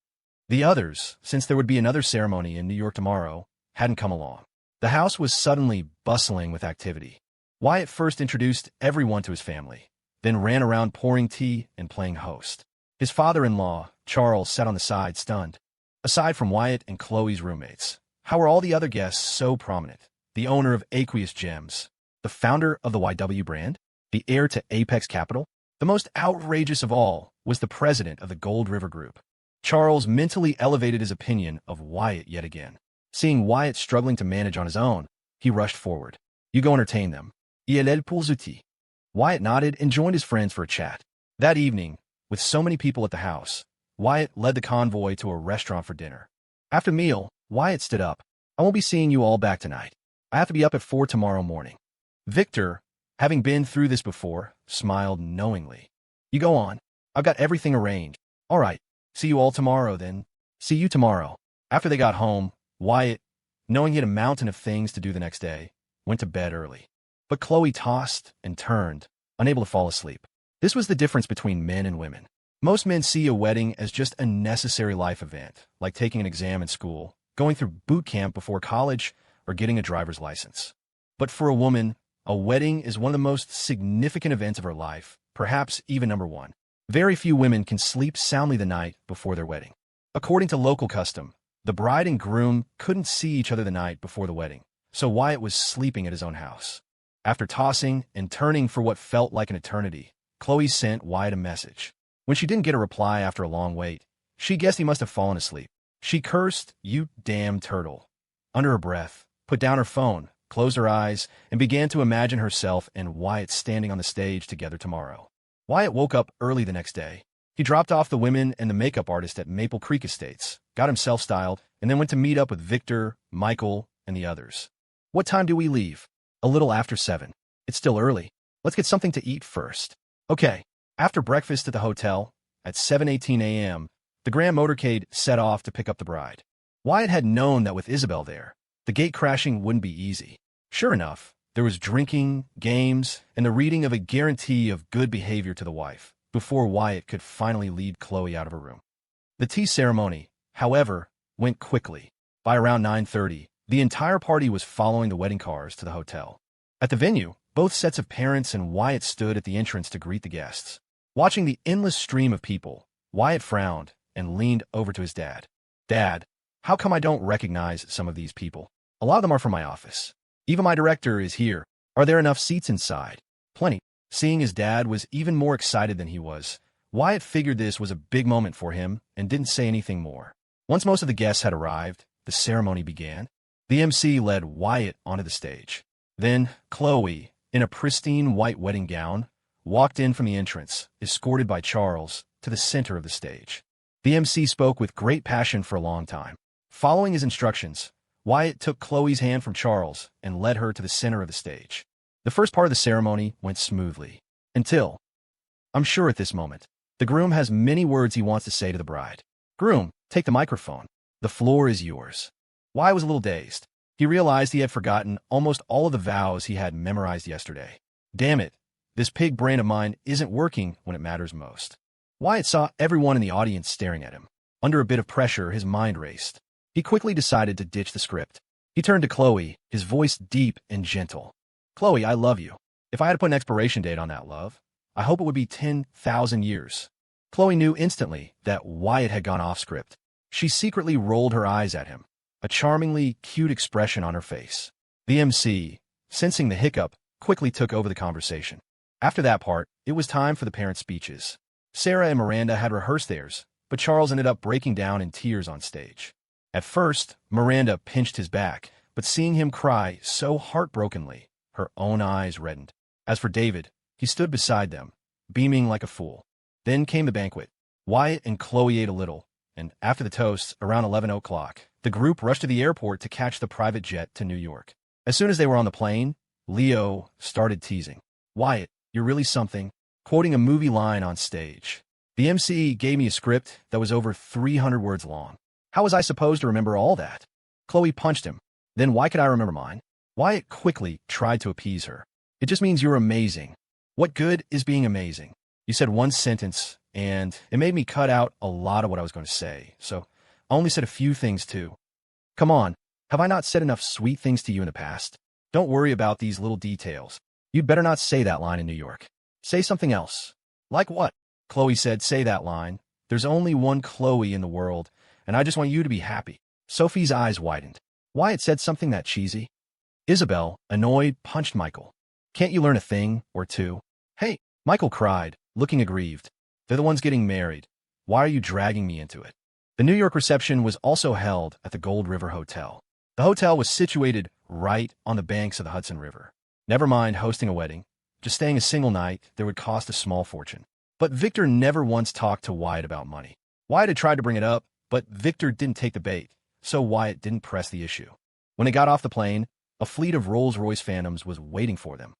The others, since there would be another ceremony in New York tomorrow, hadn't come along. The house was suddenly bustling with activity. Wyatt first introduced everyone to his family, then ran around pouring tea and playing host. His father-in-law, Charles, sat on the side, stunned. Aside from Wyatt and Chloe's roommates, how were all the other guests so prominent? The owner of Aqueous Gems, the founder of the YW brand, the heir to Apex Capital. The most outrageous of all was the president of the Gold River Group. Charles mentally elevated his opinion of Wyatt yet again. Seeing Wyatt struggling to manage on his own, he rushed forward. "You go entertain them. Il est pour zouti." Wyatt nodded and joined his friends for a chat. That evening, with so many people at the house, Wyatt led the convoy to a restaurant for dinner. After the meal, Wyatt stood up. "I won't be seeing you all back tonight. I have to be up at 4 tomorrow morning." Victor, having been through this before, smiled knowingly. "You go on. I've got everything arranged." "All right. See you all tomorrow, then." "See you tomorrow." After they got home, Wyatt, knowing he had a mountain of things to do the next day, went to bed early. But Chloe tossed and turned, unable to fall asleep. This was the difference between men and women. Most men see a wedding as just a necessary life event, like taking an exam in school, going through boot camp before college, or getting a driver's license. But for a woman, a wedding is one of the most significant events of her life, perhaps even number one. Very few women can sleep soundly the night before their wedding. According to local custom, the bride and groom couldn't see each other the night before the wedding, so Wyatt was sleeping at his own house. After tossing and turning for what felt like an eternity, Chloe sent Wyatt a message. When she didn't get a reply after a long wait, she guessed he must have fallen asleep. She cursed, "You damn turtle," under her breath, put down her phone, closed her eyes, and began to imagine herself and Wyatt standing on the stage together tomorrow. Wyatt woke up early the next day. He dropped off the women and the makeup artist at Maple Creek Estates, got himself styled, and then went to meet up with Victor, Michael, and the others. "What time do we leave?" "A little after 7. It's still early. Let's get something to eat first." "Okay." After breakfast at the hotel, at 7:18 a.m., the grand motorcade set off to pick up the bride. Wyatt had known that with Isabel there, the gate crashing wouldn't be easy. Sure enough, there was drinking, games, and the reading of a guarantee of good behavior to the wife, before Wyatt could finally lead Chloe out of her room. The tea ceremony, however, went quickly. By around 9:30, the entire party was following the wedding cars to the hotel. At the venue, both sets of parents and Wyatt stood at the entrance to greet the guests. Watching the endless stream of people, Wyatt frowned and leaned over to his dad. Dad, how come I don't recognize some of these people? A lot of them are from my office. Even my director is here. Are there enough seats inside? Plenty. Seeing his dad was even more excited than he was, Wyatt figured this was a big moment for him and didn't say anything more. Once most of the guests had arrived, the ceremony began. The MC led Wyatt onto the stage. Then Chloe, in a pristine white wedding gown, walked in from the entrance, escorted by Charles, to the center of the stage. The MC spoke with great passion for a long time. Following his instructions, Wyatt took Chloe's hand from Charles and led her to the center of the stage. The first part of the ceremony went smoothly. Until, I'm sure at this moment, the groom has many words he wants to say to the bride. Groom, take the microphone. The floor is yours. Wyatt was a little dazed. He realized he had forgotten almost all of the vows he had memorized yesterday. Damn it, this pig brain of mine isn't working when it matters most. Wyatt saw everyone in the audience staring at him. Under a bit of pressure, his mind raced. He quickly decided to ditch the script. He turned to Chloe, his voice deep and gentle. Chloe, I love you. If I had to put an expiration date on that love, I hope it would be 10,000 years. Chloe knew instantly that Wyatt had gone off script. She secretly rolled her eyes at him, a charmingly cute expression on her face. The MC, sensing the hiccup, quickly took over the conversation. After that part, it was time for the parent speeches. Sarah and Miranda had rehearsed theirs, but Charles ended up breaking down in tears on stage. At first, Miranda pinched his back, but seeing him cry so heartbrokenly, her own eyes reddened. As for David, he stood beside them, beaming like a fool. Then came the banquet. Wyatt and Chloe ate a little, and after the toast, around 11 o'clock, the group rushed to the airport to catch the private jet to New York. As soon as they were on the plane, Leo started teasing. Wyatt, you're really something, quoting a movie line on stage. The MC gave me a script that was over 300 words long. How was I supposed to remember all that? Chloe punched him. Then why could I remember mine? Wyatt quickly tried to appease her. It just means you're amazing. What good is being amazing? You said one sentence, and it made me cut out a lot of what I was going to say, so I only said a few things too. Come on, have I not said enough sweet things to you in the past? Don't worry about these little details. You'd better not say that line in New York. Say something else. Like what? Chloe said, say that line. There's only one Chloe in the world, and I just want you to be happy. Sophie's eyes widened. Wyatt said something that cheesy. Isabel, annoyed, punched Michael. Can't you learn a thing or two? Hey, Michael cried, looking aggrieved. They're the ones getting married. Why are you dragging me into it? The New York reception was also held at the Gold River Hotel. The hotel was situated right on the banks of the Hudson River. Never mind hosting a wedding. Just staying a single night, there would cost a small fortune. But Victor never once talked to Wyatt about money. Wyatt had tried to bring it up, but Victor didn't take the bait, so Wyatt didn't press the issue. When they got off the plane, a fleet of Rolls-Royce Phantoms was waiting for them.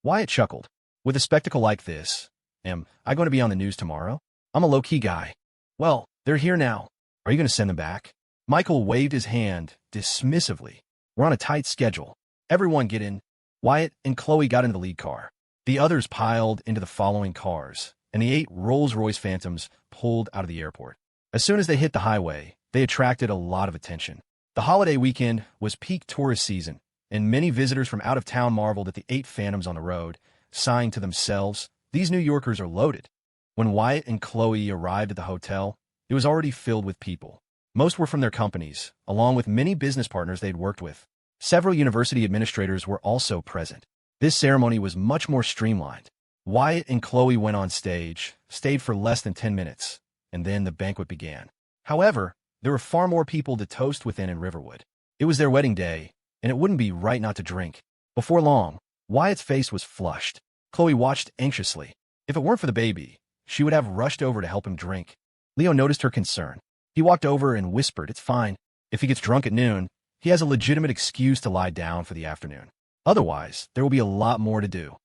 Wyatt chuckled. With a spectacle like this, am I going to be on the news tomorrow? I'm a low-key guy. Well, they're here now. Are you going to send them back? Michael waved his hand dismissively. We're on a tight schedule. Everyone get in. Wyatt and Chloe got into the lead car. The others piled into the following cars, and the 8 Rolls-Royce Phantoms pulled out of the airport. As soon as they hit the highway, they attracted a lot of attention. The holiday weekend was peak tourist season, and many visitors from out of town marveled at the 8 Phantoms on the road, sighing to themselves, these New Yorkers are loaded. When Wyatt and Chloe arrived at the hotel, it was already filled with people. Most were from their companies, along with many business partners they'd worked with. Several university administrators were also present. This ceremony was much more streamlined. Wyatt and Chloe went on stage, stayed for less than 10 minutes, and then the banquet began. However, there were far more people to toast within in Riverwood. It was their wedding day, and it wouldn't be right not to drink. Before long, Wyatt's face was flushed. Chloe watched anxiously. If it weren't for the baby, she would have rushed over to help him drink. Leo noticed her concern. He walked over and whispered, it's fine. If he gets drunk at noon, he has a legitimate excuse to lie down for the afternoon. Otherwise, there will be a lot more to do.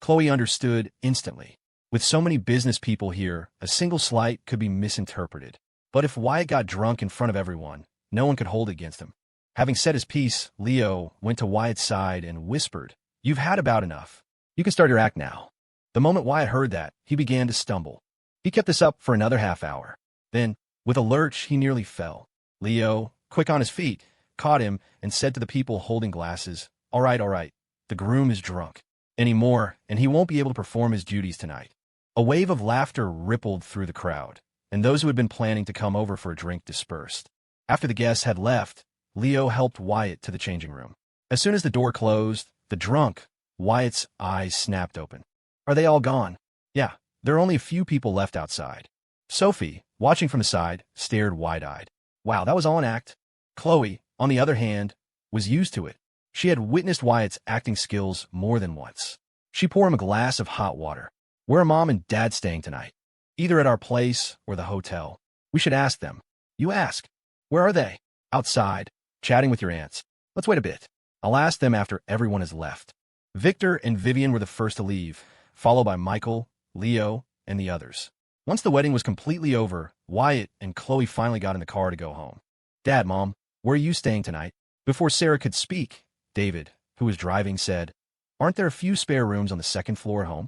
Chloe understood instantly. With so many business people here, a single slight could be misinterpreted. But if Wyatt got drunk in front of everyone, no one could hold it against him. Having said his piece, Leo went to Wyatt's side and whispered, you've had about enough. You can start your act now. The moment Wyatt heard that, he began to stumble. He kept this up for another half hour. Then, with a lurch, he nearly fell. Leo, quick on his feet, caught him and said to the people holding glasses, all right, The groom is drunk anymore, and he won't be able to perform his duties tonight. A wave of laughter rippled through the crowd, and those who had been planning to come over for a drink dispersed. After the guests had left, Leo helped Wyatt to the changing room. As soon as the door closed, the drunk, Wyatt's eyes snapped open. Are they all gone? Yeah, there are only a few people left outside. Sophie, watching from the side, stared wide-eyed. Wow, that was all an act. Chloe, on the other hand, was used to it. She had witnessed Wyatt's acting skills more than once. She poured him a glass of hot water. Where are Mom and Dad staying tonight? Either at our place or the hotel. We should ask them. You ask. Where are they? Outside, chatting with your aunts. Let's wait a bit. I'll ask them after everyone has left. Victor and Vivian were the first to leave, followed by Michael, Leo, and the others. Once the wedding was completely over, Wyatt and Chloe finally got in the car to go home. Dad, Mom, where are you staying tonight? Before Sarah could speak, David, who was driving, said, Aren't there a few spare rooms on the second floor at home?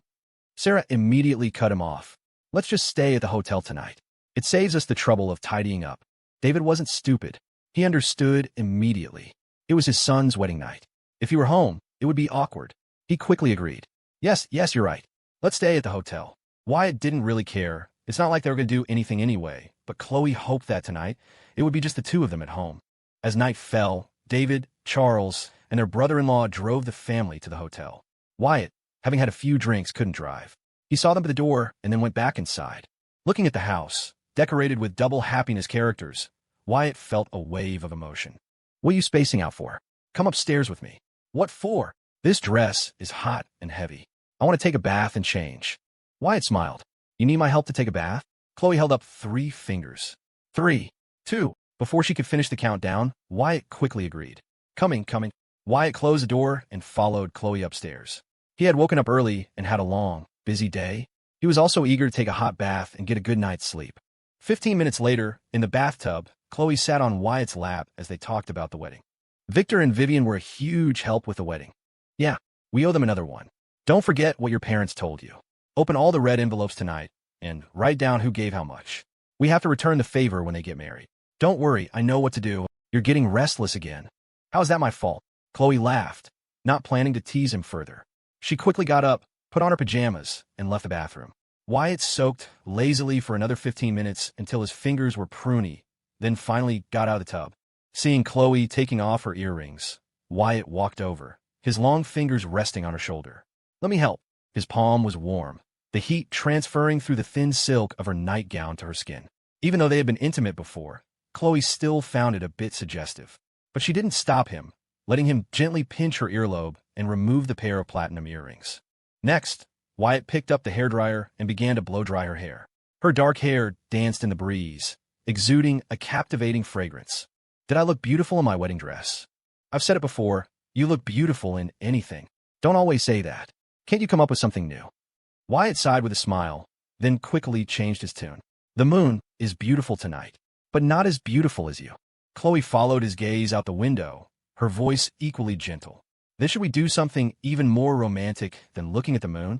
Sarah immediately cut him off. Let's just stay at the hotel tonight. It saves us the trouble of tidying up. David wasn't stupid. He understood immediately. It was his son's wedding night. If he were home, it would be awkward. He quickly agreed. Yes, you're right. Let's stay at the hotel. Wyatt didn't really care. It's not like they were going to do anything anyway, but Chloe hoped that tonight it would be just the two of them at home. As night fell, David, Charles, and their brother-in-law drove the family to the hotel. Wyatt, having had a few drinks, couldn't drive. He saw them at the door and then went back inside. Looking at the house, decorated with double happiness characters, Wyatt felt a wave of emotion. What are you spacing out for? Come upstairs with me. What for? This dress is hot and heavy. I want to take a bath and change. Wyatt smiled. You need my help to take a bath? Chloe held up 3 fingers. 3, 2. Before she could finish the countdown, Wyatt quickly agreed. Coming. Wyatt closed the door and followed Chloe upstairs. He had woken up early and had a long, busy day. He was also eager to take a hot bath and get a good night's sleep. 15 minutes later, in the bathtub, Chloe sat on Wyatt's lap as they talked about the wedding. Victor and Vivian were a huge help with the wedding. Yeah, we owe them another one. Don't forget what your parents told you. Open all the red envelopes tonight and write down who gave how much. We have to return the favor when they get married. Don't worry, I know what to do. You're getting restless again. How is that my fault? Chloe laughed, not planning to tease him further. She quickly got up, put on her pajamas, and left the bathroom. Wyatt soaked lazily for another 15 minutes until his fingers were pruny, then finally got out of the tub. Seeing Chloe taking off her earrings, Wyatt walked over, his long fingers resting on her shoulder. Let me help. His palm was warm, the heat transferring through the thin silk of her nightgown to her skin. Even though they had been intimate before, Chloe still found it a bit suggestive. But she didn't stop him, letting him gently pinch her earlobe and remove the pair of platinum earrings. Next, Wyatt picked up the hairdryer and began to blow-dry her hair. Her dark hair danced in the breeze, exuding a captivating fragrance. Did I look beautiful in my wedding dress? I've said it before, you look beautiful in anything. Don't always say that. Can't you come up with something new? Wyatt sighed with a smile, then quickly changed his tune. The moon is beautiful tonight, but not as beautiful as you. Chloe followed his gaze out the window, her voice equally gentle. Then should we do something even more romantic than looking at the moon?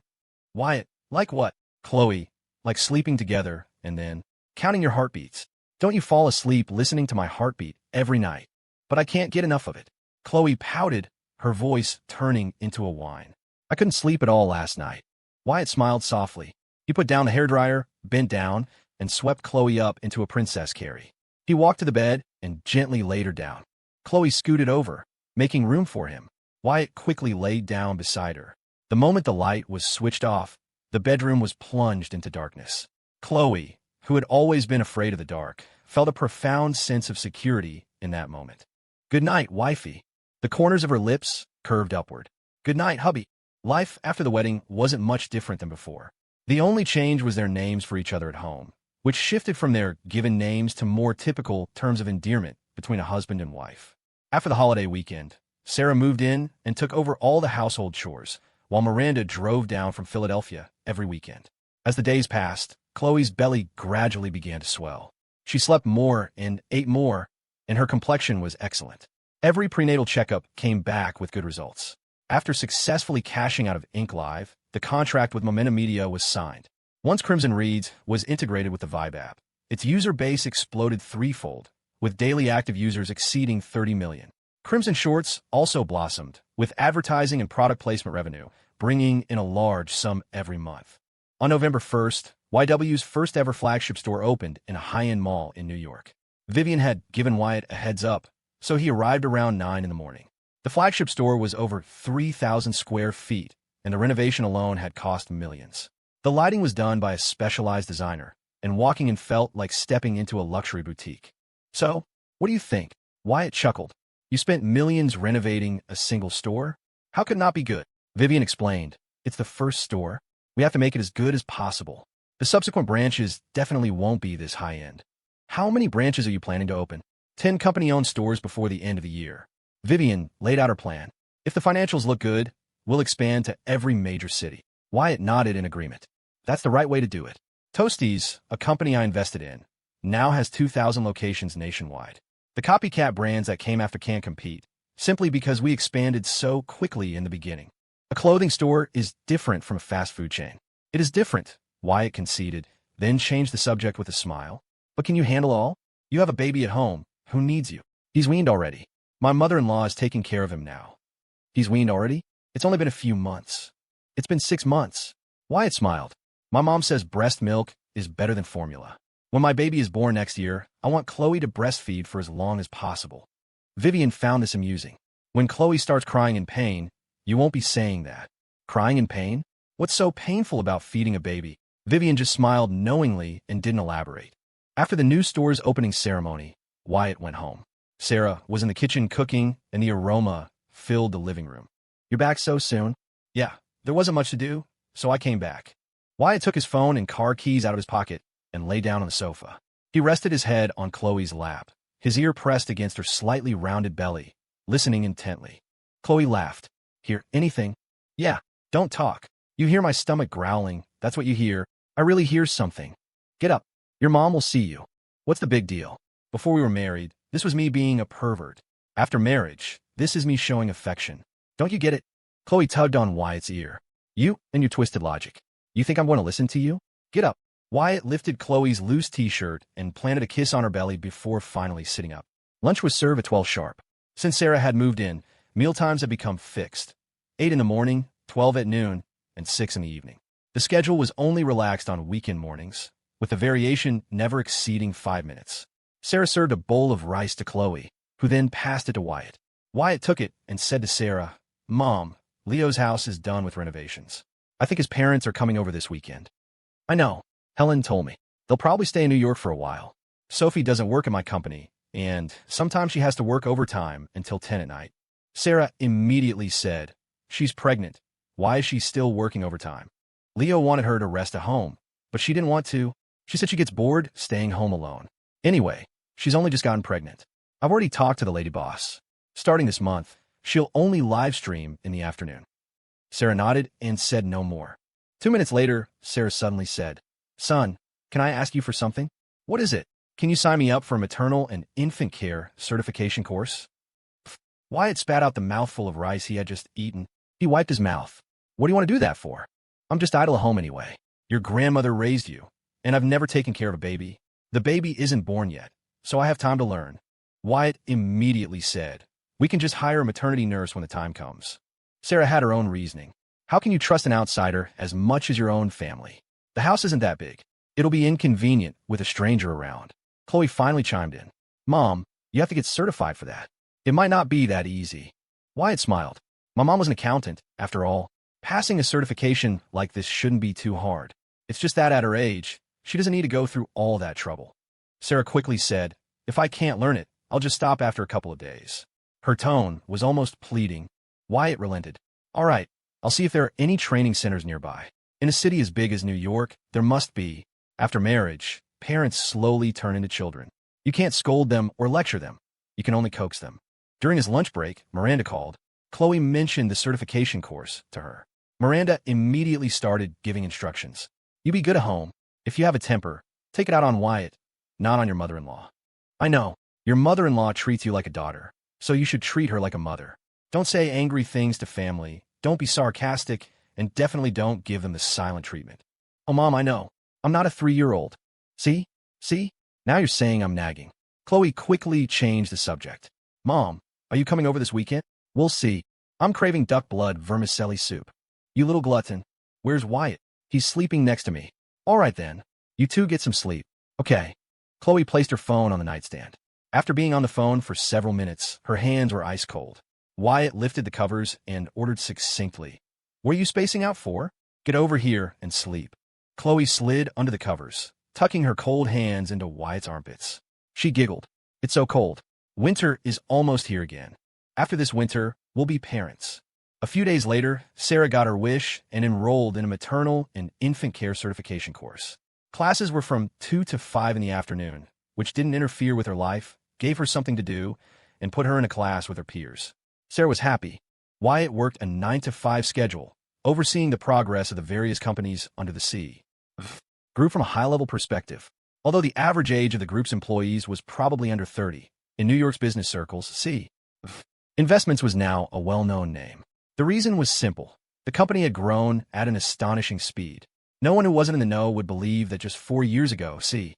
Wyatt, like what? Chloe, like sleeping together and then counting your heartbeats. Don't you fall asleep listening to my heartbeat every night? But I can't get enough of it. Chloe pouted, her voice turning into a whine. I couldn't sleep at all last night. Wyatt smiled softly. He put down the hairdryer, bent down, and swept Chloe up into a princess carry. He walked to the bed and gently laid her down. Chloe scooted over, making room for him. Wyatt quickly laid down beside her. The moment the light was switched off, the bedroom was plunged into darkness. Chloe, who had always been afraid of the dark, felt a profound sense of security in that moment. Good night, wifey. The corners of her lips curved upward. Good night, hubby. Life after the wedding wasn't much different than before. The only change was their names for each other at home, which shifted from their given names to more typical terms of endearment between a husband and wife. After the holiday weekend, Sarah moved in and took over all the household chores, while Miranda drove down from Philadelphia every weekend. As the days passed, Chloe's belly gradually began to swell. She slept more and ate more, and her complexion was excellent. Every prenatal checkup came back with good results. After successfully cashing out of Ink Live, the contract with Momentum Media was signed. Once Crimson Reads was integrated with the Vibe app, its user base exploded threefold, with daily active users exceeding 30 million. Crimson Shorts also blossomed, with advertising and product placement revenue bringing in a large sum every month. On November 1st, YW's first-ever flagship store opened in a high-end mall in New York. Vivian had given Wyatt a heads up, so he arrived around 9 in the morning. The flagship store was over 3,000 square feet, and the renovation alone had cost millions. The lighting was done by a specialized designer, and walking in felt like stepping into a luxury boutique. So, what do you think? Wyatt chuckled. You spent millions renovating a single store? How could it not be good? Vivian explained. It's the first store. We have to make it as good as possible. The subsequent branches definitely won't be this high-end. How many branches are you planning to open? 10 company-owned stores before the end of the year. Vivian laid out her plan. If the financials look good, we'll expand to every major city. Wyatt nodded in agreement. That's the right way to do it. Toasties, a company I invested in, now has 2,000 locations nationwide. The copycat brands that came after can't compete, simply because we expanded so quickly in the beginning. A clothing store is different from a fast food chain. It is different, Wyatt conceded, then changed the subject with a smile. But can you handle all? You have a baby at home. Who needs you? He's weaned already. My mother-in-law is taking care of him now. He's weaned already? It's only been a few months. It's been 6 months. Wyatt smiled. My mom says breast milk is better than formula. When my baby is born next year, I want Chloe to breastfeed for as long as possible. Vivian found this amusing. When Chloe starts crying in pain, you won't be saying that. Crying in pain? What's so painful about feeding a baby? Vivian just smiled knowingly and didn't elaborate. After the new store's opening ceremony, Wyatt went home. Sarah was in the kitchen cooking, and the aroma filled the living room. You're back so soon? Yeah, there wasn't much to do, so I came back. Wyatt took his phone and car keys out of his pocket and lay down on the sofa. He rested his head on Chloe's lap, his ear pressed against her slightly rounded belly, listening intently. Chloe laughed. Hear anything? Yeah, don't talk. You hear my stomach growling, that's what you hear. I really hear something. Get up. Your mom will see you. What's the big deal? Before we were married, this was me being a pervert. After marriage, this is me showing affection. Don't you get it? Chloe tugged on Wyatt's ear. You and your twisted logic. You think I'm going to listen to you? Get up. Wyatt lifted Chloe's loose t-shirt and planted a kiss on her belly before finally sitting up. Lunch was served at 12 sharp. Since Sarah had moved in, mealtimes had become fixed. 8 in the morning, 12 at noon, and 6 in the evening. The schedule was only relaxed on weekend mornings, with the variation never exceeding 5 minutes. Sarah served a bowl of rice to Chloe, who then passed it to Wyatt. Wyatt took it and said to Sarah, Mom, Leo's house is done with renovations. I think his parents are coming over this weekend. I know. Helen told me. They'll probably stay in New York for a while. Sophie doesn't work in my company, and sometimes she has to work overtime until 10 at night. Sarah immediately said, She's pregnant. Why is she still working overtime? Leo wanted her to rest at home, but she didn't want to. She said she gets bored staying home alone. Anyway, she's only just gotten pregnant. I've already talked to the lady boss. Starting this month, she'll only live stream in the afternoon. Sarah nodded and said no more. 2 minutes later, Sarah suddenly said, Son, can I ask you for something? What is it? Can you sign me up for a maternal and infant care certification course? Wyatt spat out the mouthful of rice he had just eaten. He wiped his mouth. What do you want to do that for? I'm just idle at home anyway. Your grandmother raised you, and I've never taken care of a baby. The baby isn't born yet, so I have time to learn. Wyatt immediately said, We can just hire a maternity nurse when the time comes. Sarah had her own reasoning. How can you trust an outsider as much as your own family? The house isn't that big. It'll be inconvenient with a stranger around. Chloe finally chimed in. Mom, you have to get certified for that. It might not be that easy. Wyatt smiled. My mom was an accountant, after all. Passing a certification like this shouldn't be too hard. It's just that at her age, she doesn't need to go through all that trouble. Sarah quickly said, If I can't learn it, I'll just stop after a couple of days. Her tone was almost pleading. Wyatt relented. All right, I'll see if there are any training centers nearby. In a city as big as New York, there must be. After marriage, parents slowly turn into children. You can't scold them or lecture them. You can only coax them. During his lunch break, Miranda called. Chloe mentioned the certification course to her. Miranda immediately started giving instructions. You be good at home. If you have a temper, take it out on Wyatt, not on your mother-in-law. I know, your mother-in-law treats you like a daughter, so you should treat her like a mother. Don't say angry things to family, don't be sarcastic, and definitely don't give them the silent treatment. Oh, Mom, I know. I'm not a 3-year-old. See? Now you're saying I'm nagging. Chloe quickly changed the subject. Mom, Are you coming over this weekend? We'll see. I'm craving duck blood vermicelli soup. You little glutton. Where's Wyatt? He's sleeping next to me. All right then. You two get some sleep. Okay. Chloe placed her phone on the nightstand. After being on the phone for several minutes, her hands were ice cold. Wyatt lifted the covers and ordered succinctly, "What are you spacing out for? Get over here and sleep." Chloe slid under the covers, tucking her cold hands into Wyatt's armpits. She giggled. "It's so cold. Winter is almost here again. After this winter, we'll be parents." A few days later, Sarah got her wish and enrolled in a maternal and infant care certification course. Classes were from 2 to 5 in the afternoon, which didn't interfere with her life, gave her something to do, and put her in a class with her peers. Sarah was happy. Wyatt worked a 9 to 5 schedule, overseeing the progress of the various companies under the sea. Grew from a high-level perspective. Although the average age of the group's employees was probably under 30, in New York's business circles, C. Investments was now a well-known name. The reason was simple. The company had grown at an astonishing speed. No one who wasn't in the know would believe that just 4 years ago, C.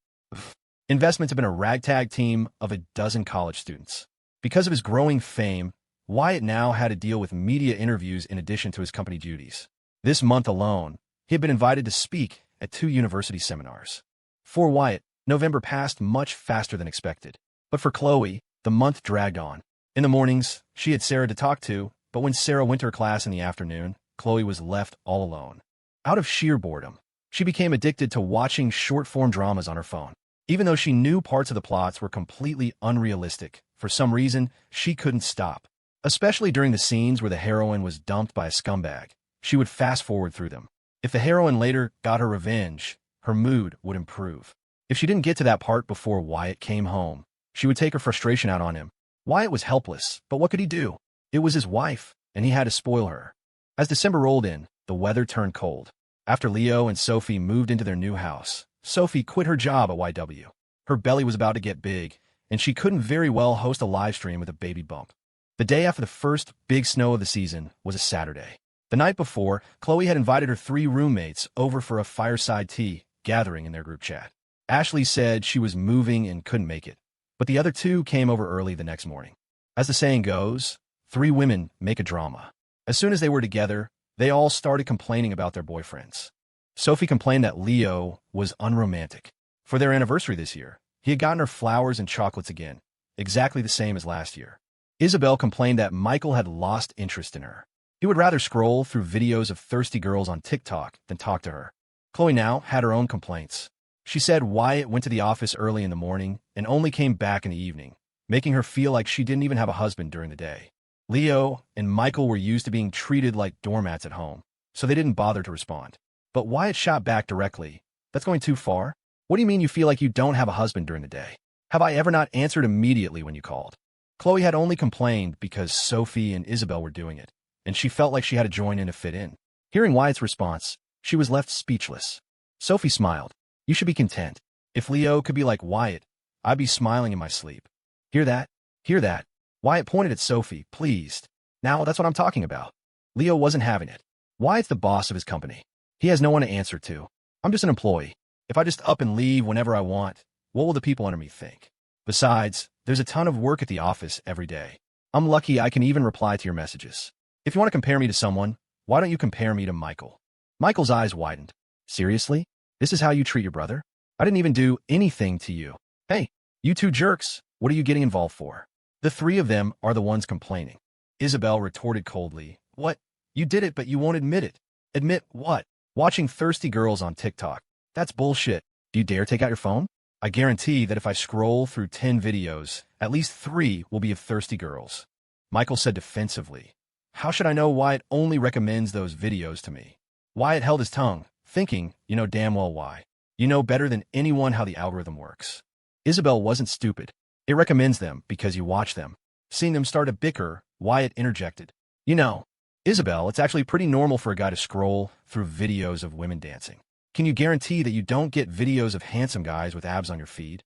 Investments had been a ragtag team of a dozen college students. Because of his growing fame, Wyatt now had to deal with media interviews in addition to his company duties. This month alone, he had been invited to speak at 2 university seminars. For Wyatt, November passed much faster than expected. But for Chloe, the month dragged on. In the mornings, she had Sarah to talk to, but when Sarah went to her class in the afternoon, Chloe was left all alone. Out of sheer boredom, she became addicted to watching short-form dramas on her phone. Even though she knew parts of the plots were completely unrealistic, for some reason, she couldn't stop. Especially during the scenes where the heroine was dumped by a scumbag, she would fast-forward through them. If the heroine later got her revenge, her mood would improve. If she didn't get to that part before Wyatt came home, she would take her frustration out on him. Wyatt was helpless, but what could he do? It was his wife, and he had to spoil her. As December rolled in, the weather turned cold. After Leo and Sophie moved into their new house, Sophie quit her job at YW. Her belly was about to get big, and she couldn't very well host a live stream with a baby bump. The day after the first big snow of the season was a Saturday. The night before, Chloe had invited her 3 roommates over for a fireside tea gathering in their group chat. Ashley said she was moving and couldn't make it, but the other 2 came over early the next morning. As the saying goes, 3 women make a drama. As soon as they were together, they all started complaining about their boyfriends. Sophie complained that Leo was unromantic. For their anniversary this year, he had gotten her flowers and chocolates again, exactly the same as last year. Isabel complained that Michael had lost interest in her. He would rather scroll through videos of thirsty girls on TikTok than talk to her. Chloe now had her own complaints. She said Wyatt went to the office early in the morning and only came back in the evening, making her feel like she didn't even have a husband during the day. Leo and Michael were used to being treated like doormats at home, so they didn't bother to respond. But Wyatt shot back directly. "That's going too far. What do you mean you feel like you don't have a husband during the day? Have I ever not answered immediately when you called?" Chloe had only complained because Sophie and Isabel were doing it, and she felt like she had to join in to fit in. Hearing Wyatt's response, she was left speechless. Sophie smiled. "You should be content. If Leo could be like Wyatt, I'd be smiling in my sleep." "Hear that? Hear that?" Wyatt pointed at Sophie, pleased. "Now that's what I'm talking about." Leo wasn't having it. Wyatt's the boss of his company. He has no one to answer to. I'm just an employee. If I just up and leave whenever I want, what will the people under me think? Besides, there's a ton of work at the office every day. I'm lucky I can even reply to your messages. If you want to compare me to someone, why don't you compare me to Michael?" Michael's eyes widened. "Seriously? This is how you treat your brother? I didn't even do anything to you. Hey, you 2 jerks, what are you getting involved for?" The 3 of them are the ones complaining. Isabel retorted coldly, "What? You did it, but you won't admit it." "Admit what?" "Watching thirsty girls on TikTok. That's bullshit. Do you dare take out your phone? I guarantee that if I scroll through 10 videos, at least 3 will be of thirsty girls." Michael said defensively, "How should I know Wyatt only recommends those videos to me?" Wyatt held his tongue, thinking, "You know damn well why. You know better than anyone how the algorithm works." Isabel wasn't stupid. "It recommends them because you watch them." Seeing them start to bicker, Wyatt interjected, "You know, Isabel, it's actually pretty normal for a guy to scroll through videos of women dancing. Can you guarantee that you don't get videos of handsome guys with abs on your feed?"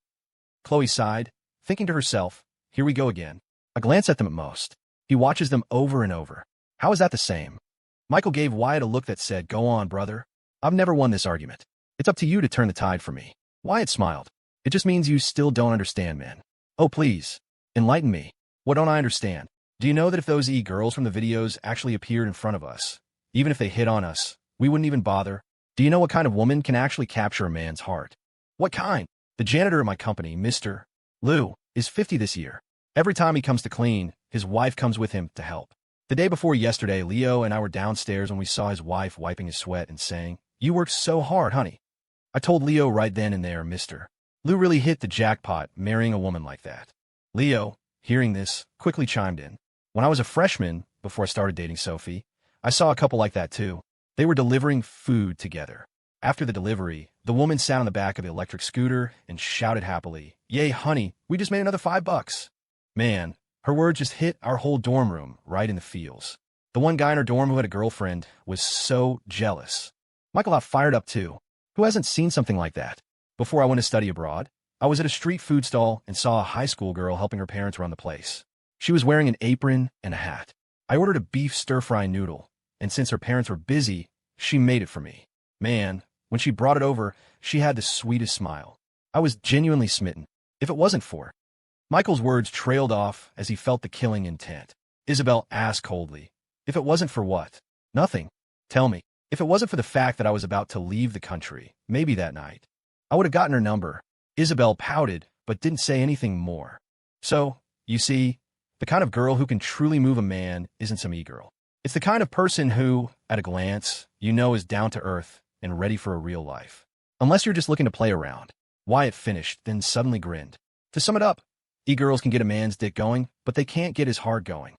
Chloe sighed, thinking to herself, "Here we go again. I glance at them at most. He watches them over and over. How is that the same?" Michael gave Wyatt a look that said, "Go on, brother. I've never won this argument. It's up to you to turn the tide for me." Wyatt smiled. "It just means you still don't understand, man." "Oh, please. Enlighten me. What don't I understand?" Do you know that if those girls from the videos actually appeared in front of us, even if they hit on us, we wouldn't even bother? Do you know what kind of woman can actually capture a man's heart? What kind? The janitor at my company, Mr. Lou, is 50 this year. Every time he comes to clean, his wife comes with him to help. The day before yesterday, Leo and I were downstairs when we saw his wife wiping his sweat and saying, "You work so hard, honey." I told Leo right then and there, Mr. Lou really hit the jackpot marrying a woman like that. Leo, hearing this, quickly chimed in. When I was a freshman, before I started dating Sophie, I saw a couple like that too. They were delivering food together. After the delivery, the woman sat on the back of the electric scooter and shouted happily, "Yay, honey, we just made another $5. Man, her words just hit our whole dorm room right in the feels. The one guy in our dorm who had a girlfriend was so jealous. Michael got fired up too. Who hasn't seen something like that? Before I went to study abroad, I was at a street food stall and saw a high school girl helping her parents run the place. She was wearing an apron and a hat. I ordered a beef stir-fry noodle, and since her parents were busy, she made it for me. Man, when she brought it over, she had the sweetest smile. I was genuinely smitten. If it wasn't for... Michael's words trailed off as he felt the killing intent. Isabel asked coldly, "If it wasn't for what?" "Nothing. Tell me. If it wasn't for the fact that I was about to leave the country, maybe that night, I would have gotten her number." Isabel pouted, but didn't say anything more. So, you see, the kind of girl who can truly move a man isn't some e-girl. It's the kind of person who, at a glance, you know is down to earth and ready for a real life. Unless you're just looking to play around. Wyatt finished, then suddenly grinned. To sum it up, e-girls can get a man's dick going, but they can't get his heart going.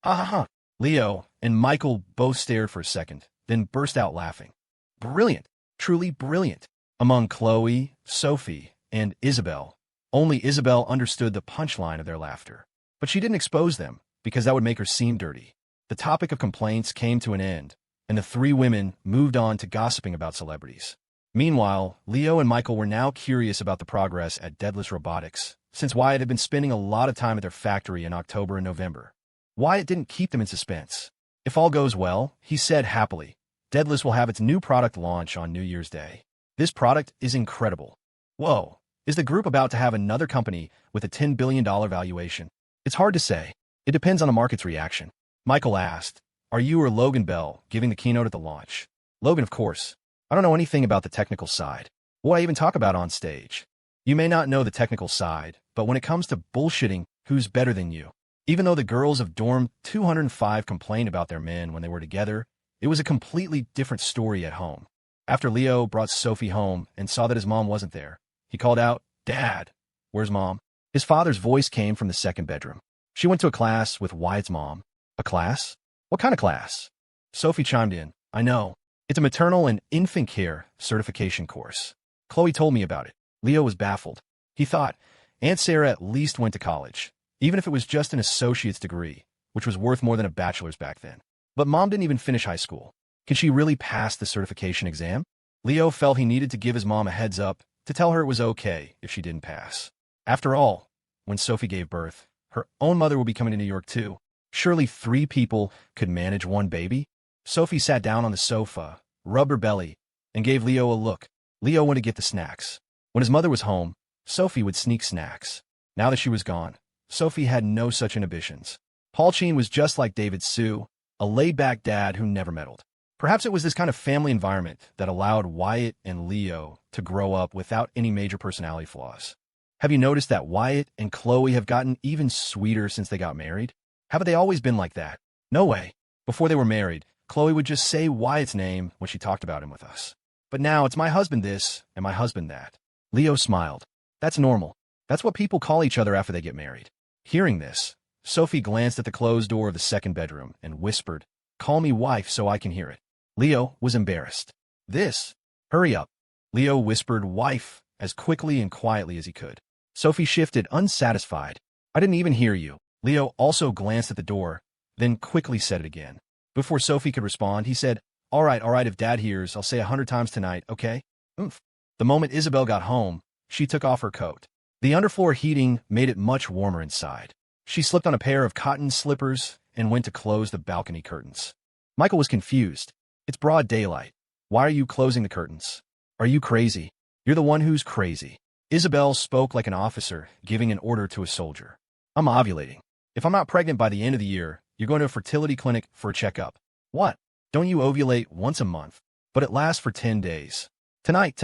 Ha ha ha. Leo and Michael both stared for a second, then burst out laughing. Brilliant. Truly brilliant. Among Chloe, Sophie, and Isabel, only Isabel understood the punchline of their laughter. But she didn't expose them, because that would make her seem dirty. The topic of complaints came to an end, and the three women moved on to gossiping about celebrities. Meanwhile, Leo and Michael were now curious about the progress at Deadless Robotics, since Wyatt had been spending a lot of time at their factory in October and November. Wyatt didn't keep them in suspense. If all goes well, he said happily, Deadless will have its new product launch on New Year's Day. This product is incredible. Whoa, is the group about to have another company with a $10 billion valuation? It's hard to say. It depends on the market's reaction. Michael asked, "Are you or Logan Bell giving the keynote at the launch?" Logan, of course. I don't know anything about the technical side. What would I even talk about on stage? You may not know the technical side, but when it comes to bullshitting, who's better than you? Even though the girls of Dorm 205 complained about their men when they were together, it was a completely different story at home. After Leo brought Sophie home and saw that his mom wasn't there, he called out, "Dad, where's Mom?" His father's voice came from the second bedroom. "She went to a class with Wyatt's mom." "A class? What kind of class?" Sophie chimed in. "I know. It's a maternal and infant care certification course. Chloe told me about it." Leo was baffled. He thought, Aunt Sarah at least went to college, even if it was just an associate's degree, which was worth more than a bachelor's back then. But Mom didn't even finish high school. Could she really pass the certification exam? Leo felt he needed to give his mom a heads up to tell her it was okay if she didn't pass. After all, when Sophie gave birth, her own mother would be coming to New York too. Surely 3 people could manage one baby? Sophie sat down on the sofa, rubbed her belly, and gave Leo a look. Leo went to get the snacks. When his mother was home, Sophie would sneak snacks. Now that she was gone, Sophie had no such inhibitions. Paul Sheen was just like David Sue, a laid-back dad who never meddled. Perhaps it was this kind of family environment that allowed Wyatt and Leo to grow up without any major personality flaws. Have you noticed that Wyatt and Chloe have gotten even sweeter since they got married? Haven't they always been like that? No way. Before they were married, Chloe would just say Wyatt's name when she talked about him with us. But now it's my husband this and my husband that. Leo smiled. That's normal. That's what people call each other after they get married. Hearing this, Sophie glanced at the closed door of the second bedroom and whispered, "Call me wife so I can hear it." Leo was embarrassed. "This? Hurry up." Leo whispered wife as quickly and quietly as he could. Sophie shifted, unsatisfied. "I didn't even hear you." Leo also glanced at the door, then quickly said it again. Before Sophie could respond, he said, all right, if Dad hears, I'll say 100 times tonight, okay? Oomph. The moment Isabel got home, she took off her coat. The underfloor heating made it much warmer inside. She slipped on a pair of cotton slippers and went to close the balcony curtains. Michael was confused. It's broad daylight. Why are you closing the curtains? Are you crazy? You're the one who's crazy. Isabel spoke like an officer giving an order to a soldier. I'm ovulating. If I'm not pregnant by the end of the year, you're going to a fertility clinic for a checkup. What? Don't you ovulate once a month? But it lasts for 10 days. Tonight.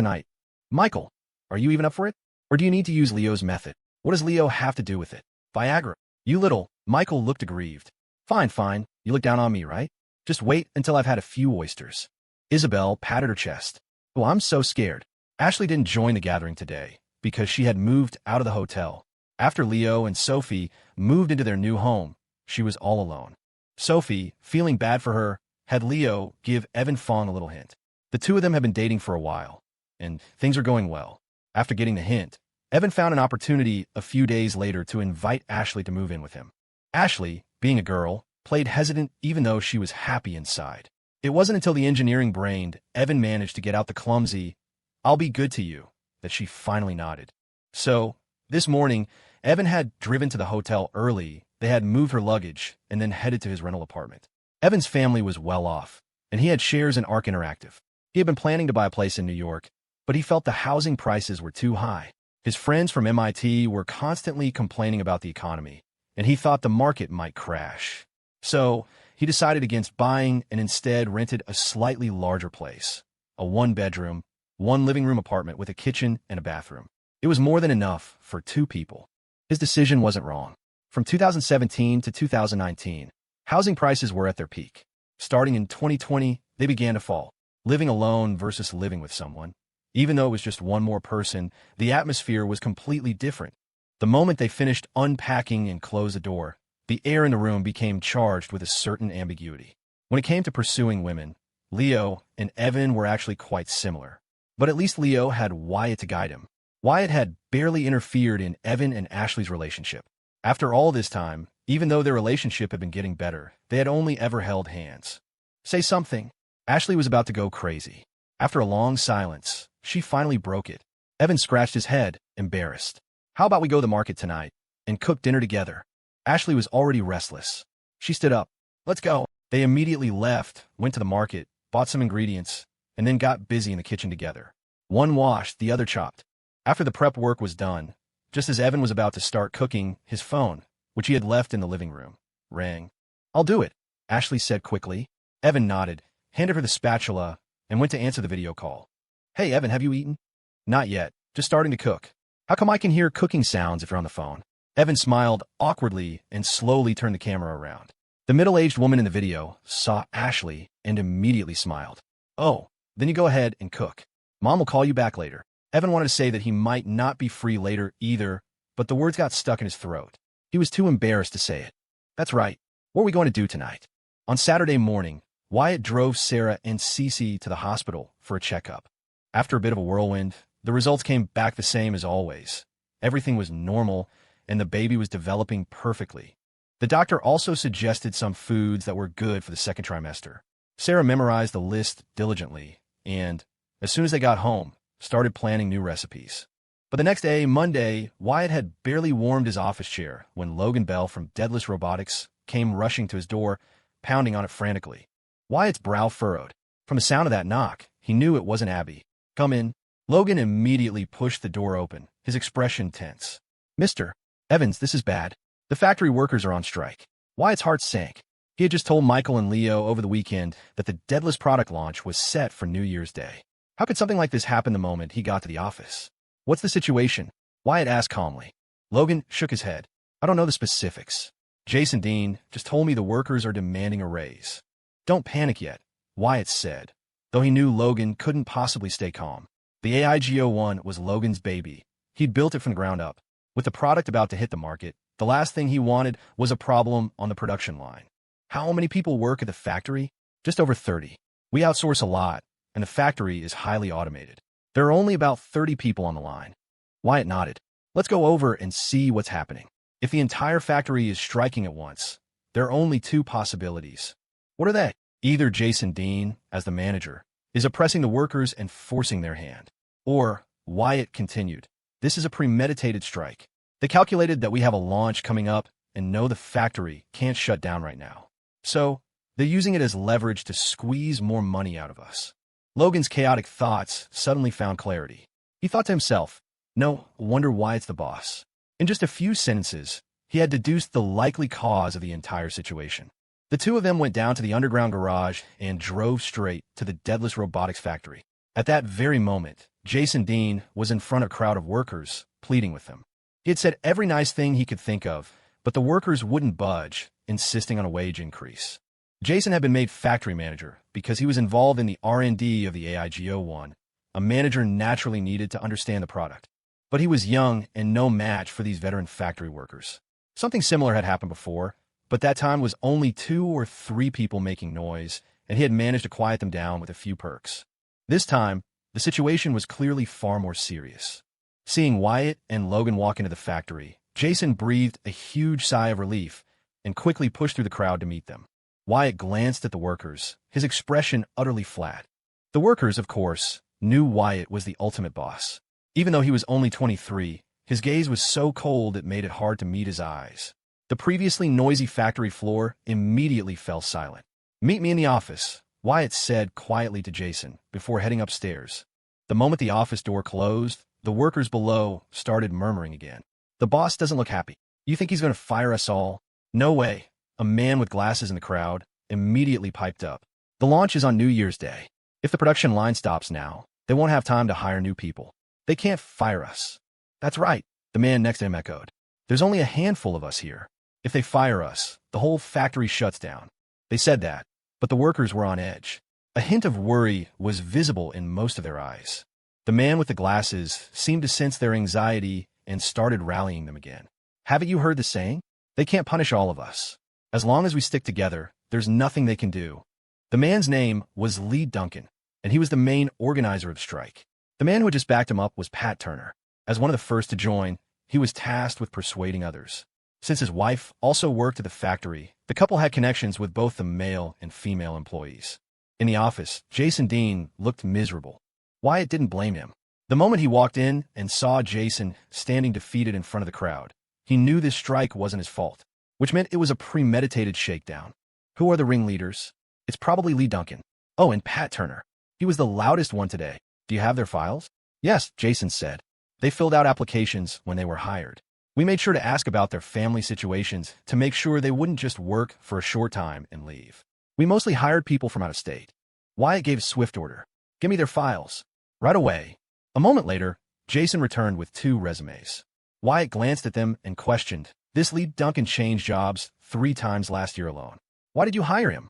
Michael, are you even up for it? Or do you need to use Leo's method? What does Leo have to do with it? Viagra. You little. Michael looked aggrieved. Fine. You look down on me, right? Just wait until I've had a few oysters. Isabel patted her chest. Oh, I'm so scared. Ashley didn't join the gathering today because she had moved out of the hotel. After Leo and Sophie moved into their new home, she was all alone. Sophie, feeling bad for her, had Leo give Evan Fong a little hint. The two of them had been dating for a while, and things are going well. After getting the hint, Evan found an opportunity a few days later to invite Ashley to move in with him. Ashley, being a girl, played hesitant even though she was happy inside. It wasn't until the engineering-brained Evan managed to get out the clumsy, "I'll be good to you," that she finally nodded. So, this morning, Evan had driven to the hotel early. They had moved her luggage and then headed to his rental apartment. Evan's family was well off, and he had shares in Arc Interactive. He had been planning to buy a place in New York, but he felt the housing prices were too high. His friends from MIT were constantly complaining about the economy, and he thought the market might crash. So, he decided against buying and instead rented a slightly larger place, a one-bedroom, one-living-room apartment with a kitchen and a bathroom. It was more than enough for two people. His decision wasn't wrong. From 2017 to 2019, housing prices were at their peak. Starting in 2020, they began to fall. Living alone versus living with someone. Even though it was just one more person, the atmosphere was completely different. The moment they finished unpacking and closed the door, the air in the room became charged with a certain ambiguity. When it came to pursuing women, Leo and Evan were actually quite similar. But at least Leo had Wyatt to guide him. Wyatt had barely interfered in Evan and Ashley's relationship. After all this time, even though their relationship had been getting better, they had only ever held hands. Say something. Ashley was about to go crazy. After a long silence, she finally broke it. Evan scratched his head, embarrassed. How about we go to the market tonight and cook dinner together? Ashley was already restless. She stood up. Let's go. They immediately left, went to the market, bought some ingredients, and then got busy in the kitchen together. One washed, the other chopped. After the prep work was done, just as Evan was about to start cooking, his phone, which he had left in the living room, rang. I'll do it, Ashley said quickly. Evan nodded, handed her the spatula, and went to answer the video call. Hey, Evan, have you eaten? Not yet, just starting to cook. How come I can hear cooking sounds if you're on the phone? Evan smiled awkwardly and slowly turned the camera around. The middle-aged woman in the video saw Ashley and immediately smiled. Oh, then you go ahead and cook. Mom will call you back later. Evan wanted to say that he might not be free later either, but the words got stuck in his throat. He was too embarrassed to say it. That's right. What are we going to do tonight? On Saturday morning, Wyatt drove Sarah and Cece to the hospital for a checkup. After a bit of a whirlwind, the results came back the same as always. Everything was normal, and the baby was developing perfectly. The doctor also suggested some foods that were good for the second trimester. Sarah memorized the list diligently, and, as soon as they got home, started planning new recipes. But the next day, Monday, Wyatt had barely warmed his office chair when Logan Bell from Deadless Robotics came rushing to his door, pounding on it frantically. Wyatt's brow furrowed. From the sound of that knock, he knew it wasn't Abby. Come in. Logan immediately pushed the door open, his expression tense. Mr. Evans, this is bad. The factory workers are on strike. Wyatt's heart sank. He had just told Michael and Leo over the weekend that the Deadless product launch was set for New Year's Day. How could something like this happen the moment he got to the office? What's the situation? Wyatt asked calmly. Logan shook his head. I don't know the specifics. Jason Dean just told me the workers are demanding a raise. Don't panic yet, Wyatt said, though he knew Logan couldn't possibly stay calm. The AIGO1 was Logan's baby. He'd built it from the ground up. With the product about to hit the market, the last thing he wanted was a problem on the production line. How many people work at the factory? Just over 30. We outsource a lot, and the factory is highly automated. There are only about 30 people on the line. Wyatt nodded. Let's go over and see what's happening. If the entire factory is striking at once, there are only two possibilities. What are they? Either Jason Dean, as the manager, is oppressing the workers and forcing their hand. Or, Wyatt continued, this is a premeditated strike. They calculated that we have a launch coming up and know the factory can't shut down right now. So, they're using it as leverage to squeeze more money out of us. Logan's chaotic thoughts suddenly found clarity. He thought to himself, no wonder Wyatt's the boss. In just a few sentences, He had deduced the likely cause of the entire situation. The two of them went down to the underground garage and drove straight to the Deadless Robotics factory. At that very moment, Jason Dean was in front of a crowd of workers, pleading with them. He had said every nice thing he could think of, but the workers wouldn't budge, insisting on a wage increase. Jason had been made factory manager because he was involved in the R&D of the AIGO-1, a manager naturally needed to understand the product. But he was young and no match for these veteran factory workers. Something similar had happened before, but that time was only 2 or 3 people making noise, and he had managed to quiet them down with a few perks. This time, the situation was clearly far more serious. Seeing Wyatt and Logan walk into the factory, Jason breathed a huge sigh of relief and quickly pushed through the crowd to meet them. Wyatt glanced at the workers, his expression utterly flat. The workers, of course, knew Wyatt was the ultimate boss. Even though he was only 23, his gaze was so cold it made it hard to meet his eyes. The previously noisy factory floor immediately fell silent. "Meet me in the office," Wyatt said quietly to Jason before heading upstairs. The moment the office door closed, the workers below started murmuring again. "The boss doesn't look happy. You think he's going to fire us all?" "No way," a man with glasses in the crowd immediately piped up. "The launch is on New Year's Day. If the production line stops now, they won't have time to hire new people. They can't fire us." "That's right," the man next to him echoed. "There's only a handful of us here. If they fire us, the whole factory shuts down." They said that, but the workers were on edge. A hint of worry was visible in most of their eyes. The man with the glasses seemed to sense their anxiety and started rallying them again. "Haven't you heard the saying? They can't punish all of us. As long as we stick together, there's nothing they can do." The man's name was Lee Duncan, and he was the main organizer of the strike. The man who had just backed him up was Pat Turner. As one of the first to join, he was tasked with persuading others. Since his wife also worked at the factory, the couple had connections with both the male and female employees. In the office, Jason Dean looked miserable. Wyatt didn't blame him. The moment he walked in and saw Jason standing defeated in front of the crowd, he knew this strike wasn't his fault, which meant it was a premeditated shakedown. Who are the ringleaders? It's probably Lee Duncan. Oh, and Pat Turner. He was the loudest one today. Do you have their files? Yes, Jason said. They filled out applications when they were hired. We made sure to ask about their family situations to make sure they wouldn't just work for a short time and leave. We mostly hired people from out of state. Wyatt gave a swift order. "Give me their files." Right away. A moment later, Jason returned with 2 resumes. Wyatt glanced at them and questioned, "This Lee Duncan changed jobs 3 times last year alone. Why did you hire him?"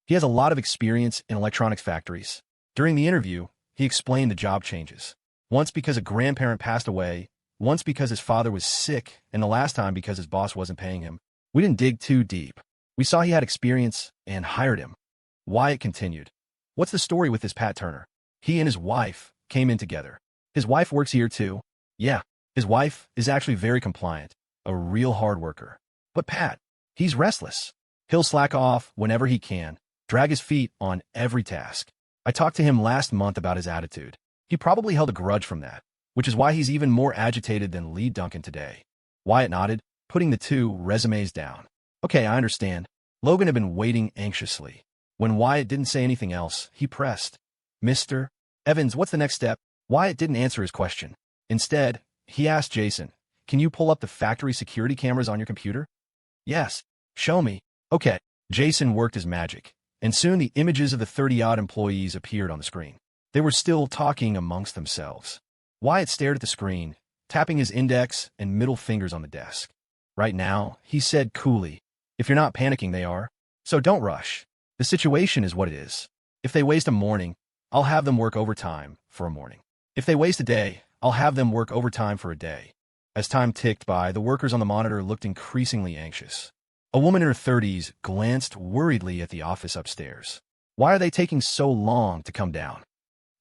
"He has a lot of experience in electronics factories." During the interview, he explained the job changes. Once because a grandparent passed away, once because his father was sick, and the last time because his boss wasn't paying him. We didn't dig too deep. We saw he had experience and hired him. Wyatt continued. "What's the story with this Pat Turner? He and his wife came in together. His wife works here too." "Yeah, his wife is actually very compliant, a real hard worker. But Pat, he's restless. He'll slack off whenever he can, drag his feet on every task. I talked to him last month about his attitude. He probably held a grudge from that, which is why he's even more agitated than Lee Duncan today." Wyatt nodded, putting the 2 resumes down. "Okay, I understand." Logan had been waiting anxiously. When Wyatt didn't say anything else, he pressed. "Mr. Evans, what's the next step?" Wyatt didn't answer his question. Instead, he asked Jason, "Can you pull up the factory security cameras on your computer?" "Yes. Show me." "Okay." Jason worked his magic, and soon the images of the 30-odd employees appeared on the screen. They were still talking amongst themselves. Wyatt stared at the screen, tapping his index and middle fingers on the desk. "Right now," he said coolly, "if you're not panicking, they are. So don't rush. The situation is what it is. If they waste a morning, I'll have them work overtime for a morning. If they waste a day, I'll have them work overtime for a day." As time ticked by, the workers on the monitor looked increasingly anxious. A woman in her 30s glanced worriedly at the office upstairs. "Why are they taking so long to come down?"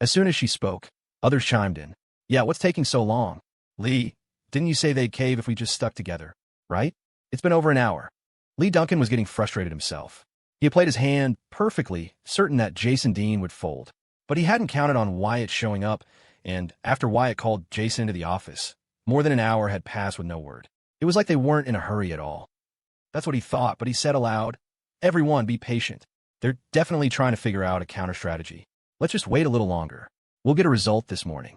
As soon as she spoke, others chimed in. "Yeah, what's taking so long? Lee, didn't you say they'd cave if we just stuck together, right? It's been over an hour." Lee Duncan was getting frustrated himself. He had played his hand perfectly, certain that Jason Dean would fold. But he hadn't counted on Wyatt showing up, and after Wyatt called Jason into the office, more than an hour had passed with no word. It was like they weren't in a hurry at all. That's what he thought, but he said aloud, "Everyone, be patient. They're definitely trying to figure out a counter strategy. Let's just wait a little longer. We'll get a result this morning."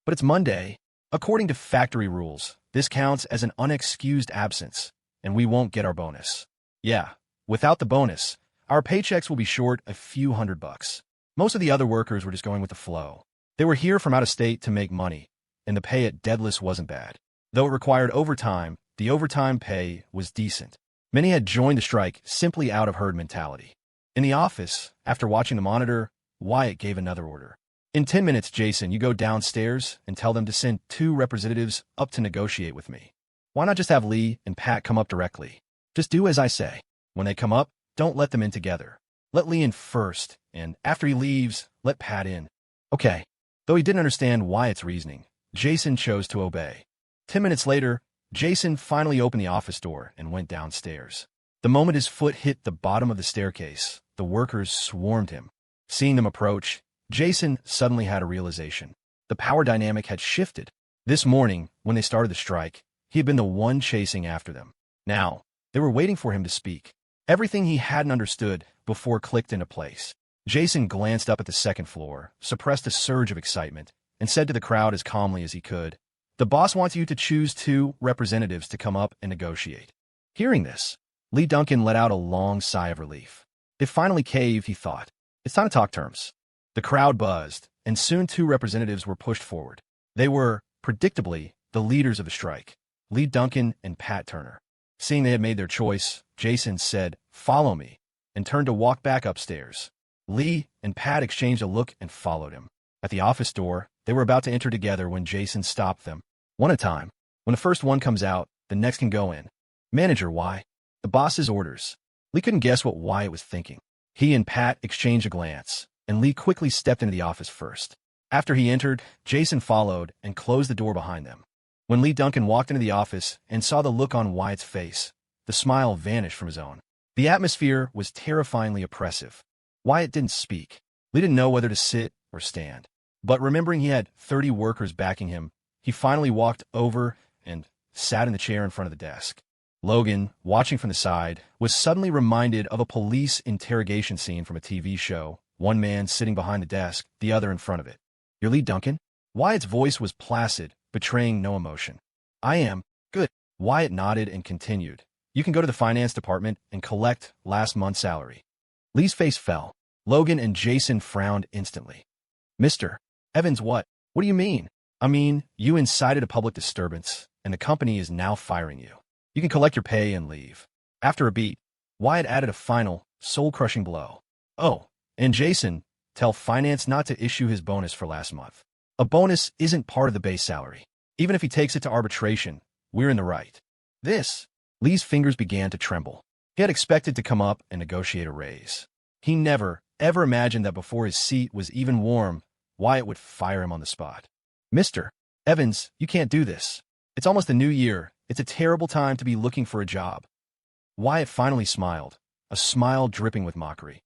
But it's Monday. According to factory rules, this counts as an unexcused absence, and we won't get our bonus. Yeah, without the bonus, our paychecks will be short a few $100. Most of the other workers were just going with the flow. They were here from out of state to make money, and the pay at Deadless wasn't bad. Though it required overtime, the overtime pay was decent. Many had joined the strike simply out of herd mentality. In the office, after watching the monitor, Wyatt gave another order. In 10 minutes, Jason, you go downstairs and tell them to send 2 representatives up to negotiate with me. Why not just have Lee and Pat come up directly? Just do as I say. When they come up, don't let them in together. Let Lee in first, and after he leaves, let Pat in. Okay. Though he didn't understand Wyatt's reasoning, Jason chose to obey. 10 minutes later, Jason finally opened the office door and went downstairs. The moment his foot hit the bottom of the staircase, the workers swarmed him. Seeing them approach, Jason suddenly had a realization. The power dynamic had shifted. This morning, when they started the strike, he had been the one chasing after them. Now, they were waiting for him to speak. Everything he hadn't understood before clicked into place. Jason glanced up at the second floor, suppressed a surge of excitement, and said to the crowd as calmly as he could, "The boss wants you to choose 2 representatives to come up and negotiate." Hearing this, Lee Duncan let out a long sigh of relief. It finally caved, he thought. It's time to talk terms. The crowd buzzed, and soon 2 representatives were pushed forward. They were, predictably, the leaders of the strike, Lee Duncan and Pat Turner. Seeing they had made their choice, Jason said, "Follow me," and turned to walk back upstairs. Lee and Pat exchanged a look and followed him. At the office door, they were about to enter together when Jason stopped them. One at a time. When the first one comes out, the next can go in. Manager, why? The boss's orders. Lee couldn't guess what Wyatt was thinking. He and Pat exchanged a glance, and Lee quickly stepped into the office first. After he entered, Jason followed and closed the door behind them. When Lee Duncan walked into the office and saw the look on Wyatt's face, the smile vanished from his own. The atmosphere was terrifyingly oppressive. Wyatt didn't speak. Lee didn't know whether to sit or stand. But remembering he had 30 workers backing him, he finally walked over and sat in the chair in front of the desk. Logan, watching from the side, was suddenly reminded of a police interrogation scene from a TV show, one man sitting behind the desk, the other in front of it. "You're Lee Duncan?" Wyatt's voice was placid, betraying no emotion. "I am. Good." Wyatt nodded and continued. "You can go to the finance department and collect last month's salary." Lee's face fell. Logan and Jason frowned instantly. "Mr. Evans, what? What do you mean?" "I mean, you incited a public disturbance, and the company is now firing you. You can collect your pay and leave." After a beat, Wyatt added a final, soul-crushing blow. "Oh, and Jason, tell finance not to issue his bonus for last month. A bonus isn't part of the base salary. Even if he takes it to arbitration, we're in the right." Lee's fingers began to tremble. He had expected to come up and negotiate a raise. He never, ever imagined that before his seat was even warm, Wyatt would fire him on the spot. "Mr. Evans, you can't do this. It's almost the new year. It's a terrible time to be looking for a job." Wyatt finally smiled, a smile dripping with mockery.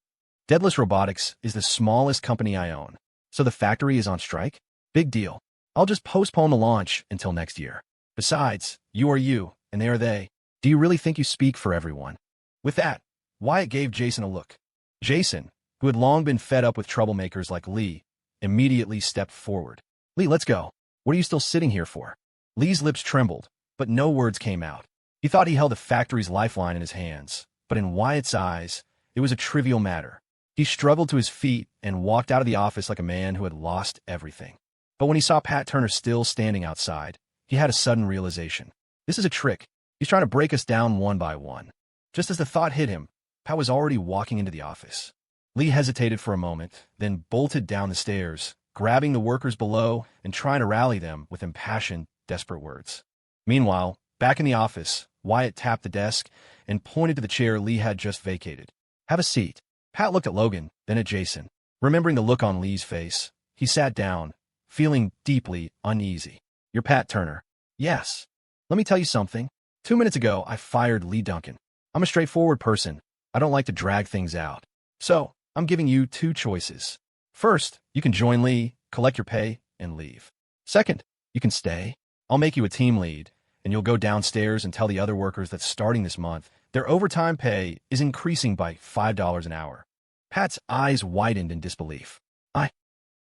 "Deadless Robotics is the smallest company I own, so the factory is on strike? Big deal. I'll just postpone the launch until next year. Besides, you are you, and they are they. Do you really think you speak for everyone?" With that, Wyatt gave Jason a look. Jason, who had long been fed up with troublemakers like Lee, immediately stepped forward. "Lee, let's go. What are you still sitting here for?" Lee's lips trembled, but no words came out. He thought he held the factory's lifeline in his hands, but in Wyatt's eyes, it was a trivial matter. He struggled to his feet and walked out of the office like a man who had lost everything. But when he saw Pat Turner still standing outside, he had a sudden realization. This is a trick. He's trying to break us down one by one. Just as the thought hit him, Pat was already walking into the office. Lee hesitated for a moment, then bolted down the stairs, grabbing the workers below and trying to rally them with impassioned, desperate words. Meanwhile, back in the office, Wyatt tapped the desk and pointed to the chair Lee had just vacated. "Have a seat." Pat looked at Logan, then at Jason. Remembering the look on Lee's face, he sat down, feeling deeply uneasy. "You're Pat Turner." "Yes." "Let me tell you something. 2 minutes ago, I fired Lee Duncan. I'm a straightforward person. I don't like to drag things out. So, I'm giving you 2 choices. First, you can join Lee, collect your pay, and leave. Second, you can stay. I'll make you a team lead, and you'll go downstairs and tell the other workers that starting this month, their overtime pay is increasing by $5 an hour. Pat's eyes widened in disbelief.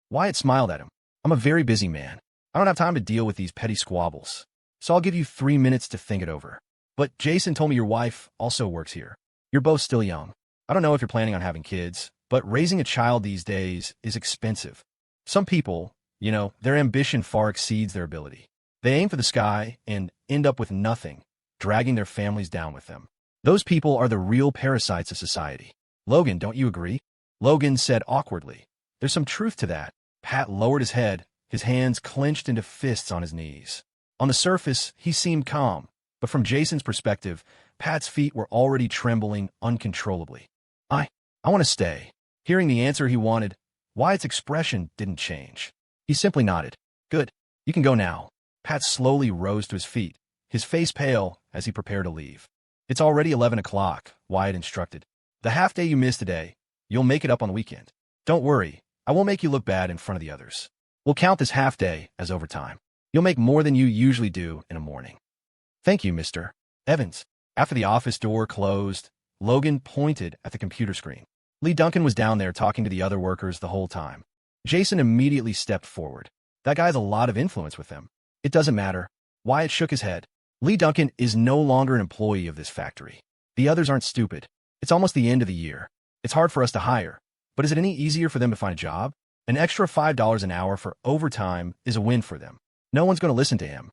Wyatt smiled at him. "I'm a very busy man. I don't have time to deal with these petty squabbles. So I'll give you 3 minutes to think it over." But Jason told me your wife also works here. You're both still young. I don't know if you're planning on having kids, but raising a child these days is expensive. Some people, their ambition far exceeds their ability. They aim for the sky and end up with nothing, dragging their families down with them. Those people are the real parasites of society. Logan, don't you agree? Logan said awkwardly. There's some truth to that. Pat lowered his head, his hands clenched into fists on his knees. On the surface, he seemed calm, but from Jason's perspective, Pat's feet were already trembling uncontrollably. I want to stay. Hearing the answer he wanted, Wyatt's expression didn't change. He simply nodded. Good. You can go now. Pat slowly rose to his feet, his face pale as he prepared to leave. It's already 11 o'clock, Wyatt instructed. The half day you missed today, you'll make it up on the weekend. Don't worry, I won't make you look bad in front of the others. We'll count this half day as overtime. You'll make more than you usually do in a morning. Thank you, Mr. Evans. After the office door closed, Logan pointed at the computer screen. Lee Duncan was down there talking to the other workers the whole time. Jason immediately stepped forward. That guy has a lot of influence with them. It doesn't matter. Wyatt shook his head. Lee Duncan is no longer an employee of this factory. The others aren't stupid. It's almost the end of the year. It's hard for us to hire. But is it any easier for them to find a job? An extra $5 an hour for overtime is a win for them. No one's going to listen to him.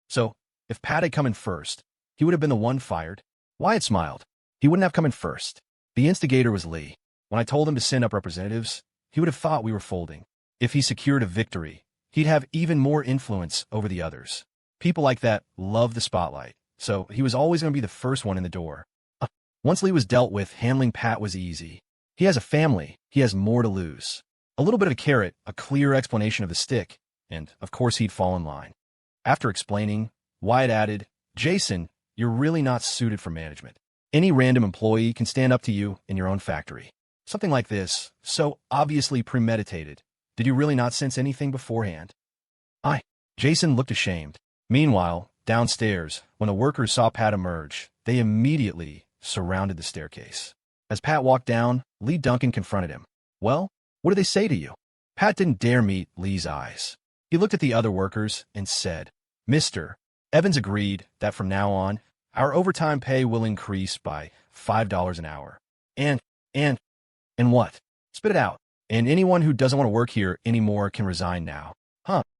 So, if Pat had come in first, he would have been the one fired. Wyatt smiled. He wouldn't have come in first. The instigator was Lee. When I told him to send up representatives, he would have thought we were folding. If he secured a victory, he'd have even more influence over the others. People like that love the spotlight, so he was always going to be the first one in the door. Once Lee was dealt with, handling Pat was easy. He has a family. He has more to lose. A little bit of a carrot, a clear explanation of the stick, and, of course, he'd fall in line. After explaining, Wyatt added, Jason, you're really not suited for management. Any random employee can stand up to you in your own factory. Something like this, so obviously premeditated. Did you really not sense anything beforehand? Jason looked ashamed. Meanwhile, downstairs, when the workers saw Pat emerge, they immediately surrounded the staircase. As Pat walked down, Lee Duncan confronted him. Well, what did they say to you? Pat didn't dare meet Lee's eyes. He looked at the other workers and said, Mr. Evans agreed that from now on, our overtime pay will increase by $5 an hour. And what? Spit it out. And anyone who doesn't want to work here anymore can resign now.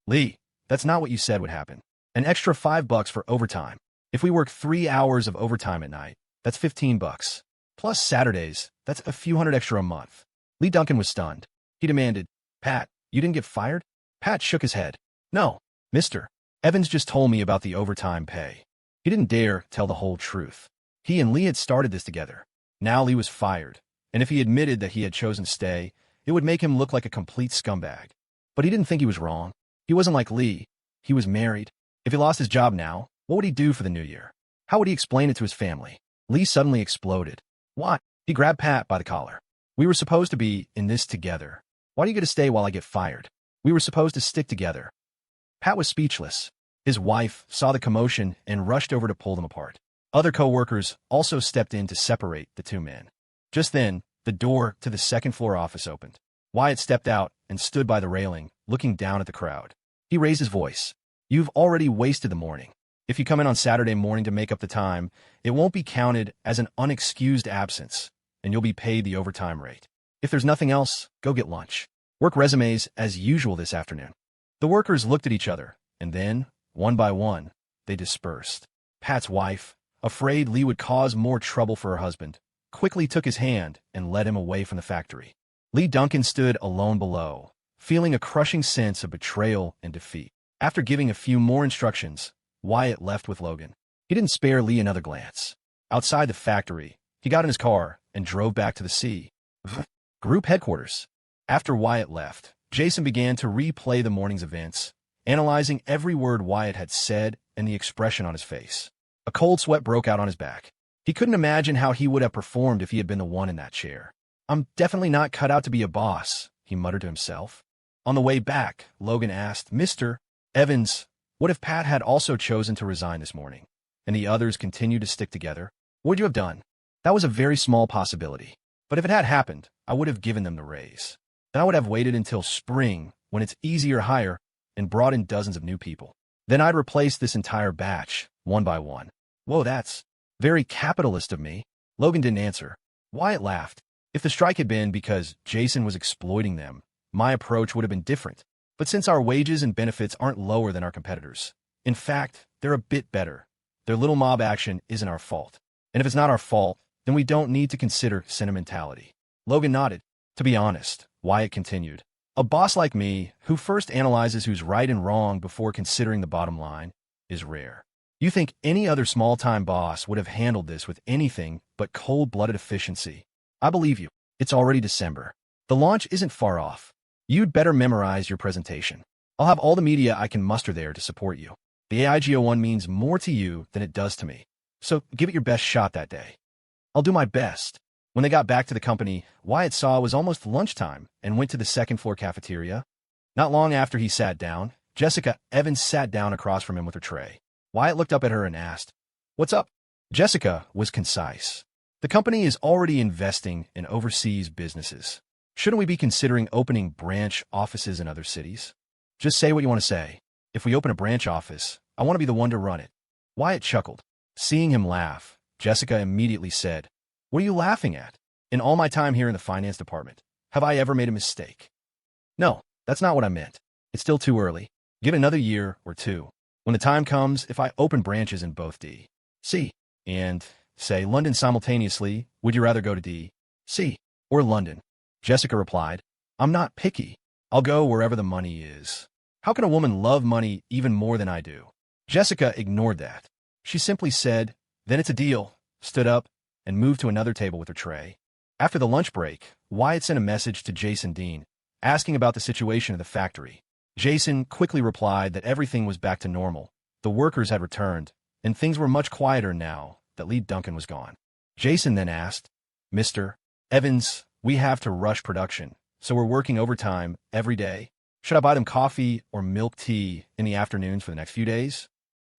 Lee, that's not what you said would happen. An extra $5 for overtime. If we work 3 hours of overtime at night, that's $15. Plus Saturdays, that's a few hundred extra a month. Lee Duncan was stunned. He demanded, Pat, you didn't get fired? Pat shook his head. No, Mr. Evans just told me about the overtime pay. He didn't dare tell the whole truth. He and Lee had started this together. Now Lee was fired, and if he admitted that he had chosen to stay, it would make him look like a complete scumbag. But he didn't think he was wrong. He wasn't like Lee. He was married. If he lost his job now, what would he do for the new year? How would he explain it to his family? Lee suddenly exploded. What? He grabbed Pat by the collar. We were supposed to be in this together. Why do you get to stay while I get fired? We were supposed to stick together. Pat was speechless. His wife saw the commotion and rushed over to pull them apart. Other co-workers also stepped in to separate the two men. Just then, the door to the second-floor office opened. Wyatt stepped out and stood by the railing, looking down at the crowd. He raised his voice. You've already wasted the morning. If you come in on Saturday morning to make up the time, it won't be counted as an unexcused absence, and you'll be paid the overtime rate. If there's nothing else, go get lunch. Work resumes as usual this afternoon. The workers looked at each other, and then, one by one, they dispersed. Pat's wife, afraid Lee would cause more trouble for her husband, quickly took his hand and led him away from the factory. Lee Duncan stood alone below, feeling a crushing sense of betrayal and defeat. After giving a few more instructions, Wyatt left with Logan. He didn't spare Lee another glance. Outside the factory, he got in his car and drove back to the C Group headquarters. After Wyatt left, Jason began to replay the morning's events, analyzing every word Wyatt had said and the expression on his face. A cold sweat broke out on his back. He couldn't imagine how he would have performed if he had been the one in that chair. I'm definitely not cut out to be a boss, he muttered to himself. On the way back, Logan asked, Mr. Evans, what if Pat had also chosen to resign this morning, and the others continued to stick together? What would you have done? That was a very small possibility. But if it had happened, I would have given them the raise. Then I would have waited until spring, when it's easier to hire, and brought in dozens of new people. Then I'd replace this entire batch, one by one. Whoa, that's Very capitalist of me. Logan didn't answer. Wyatt laughed. If the strike had been because Jason was exploiting them, my approach would have been different. But since our wages and benefits aren't lower than our competitors, in fact, they're a bit better, their little mob action isn't our fault. And if it's not our fault, then we don't need to consider sentimentality. Logan nodded. To be honest, Wyatt continued, a boss like me, who first analyzes who's right and wrong before considering the bottom line, is rare. You think any other small-time boss would have handled this with anything but cold-blooded efficiency. I believe you. It's already December. The launch isn't far off. You'd better memorize your presentation. I'll have all the media I can muster there to support you. The AIGO1 means more to you than it does to me. So give it your best shot that day. I'll do my best. When they got back to the company, Wyatt saw it was almost lunchtime and went to the second-floor cafeteria. Not long after he sat down, Jessica Evans sat down across from him with her tray. Wyatt looked up at her and asked, "What's up?" Jessica was concise. The company is already investing in overseas businesses. Shouldn't we be considering opening branch offices in other cities? Just say what you want to say. If we open a branch office, I want to be the one to run it. Wyatt chuckled. Seeing him laugh, Jessica immediately said, "What are you laughing at? In all my time here in the finance department, have I ever made a mistake?" "No, that's not what I meant. It's still too early. Give it another year or two. When the time comes, if I open branches in both D, C, and, say, London simultaneously, would you rather go to D, C, or London?" Jessica replied, "I'm not picky. I'll go wherever the money is." How can a woman love money even more than I do? Jessica ignored that. She simply said, "Then it's a deal," stood up, and moved to another table with her tray. After the lunch break, Wyatt sent a message to Jason Dean, asking about the situation at the factory. Jason quickly replied that everything was back to normal, the workers had returned, and things were much quieter now that Lee Duncan was gone. Jason then asked, "Mr. Evans, we have to rush production, so we're working overtime every day. Should I buy them coffee or milk tea in the afternoons for the next few days?"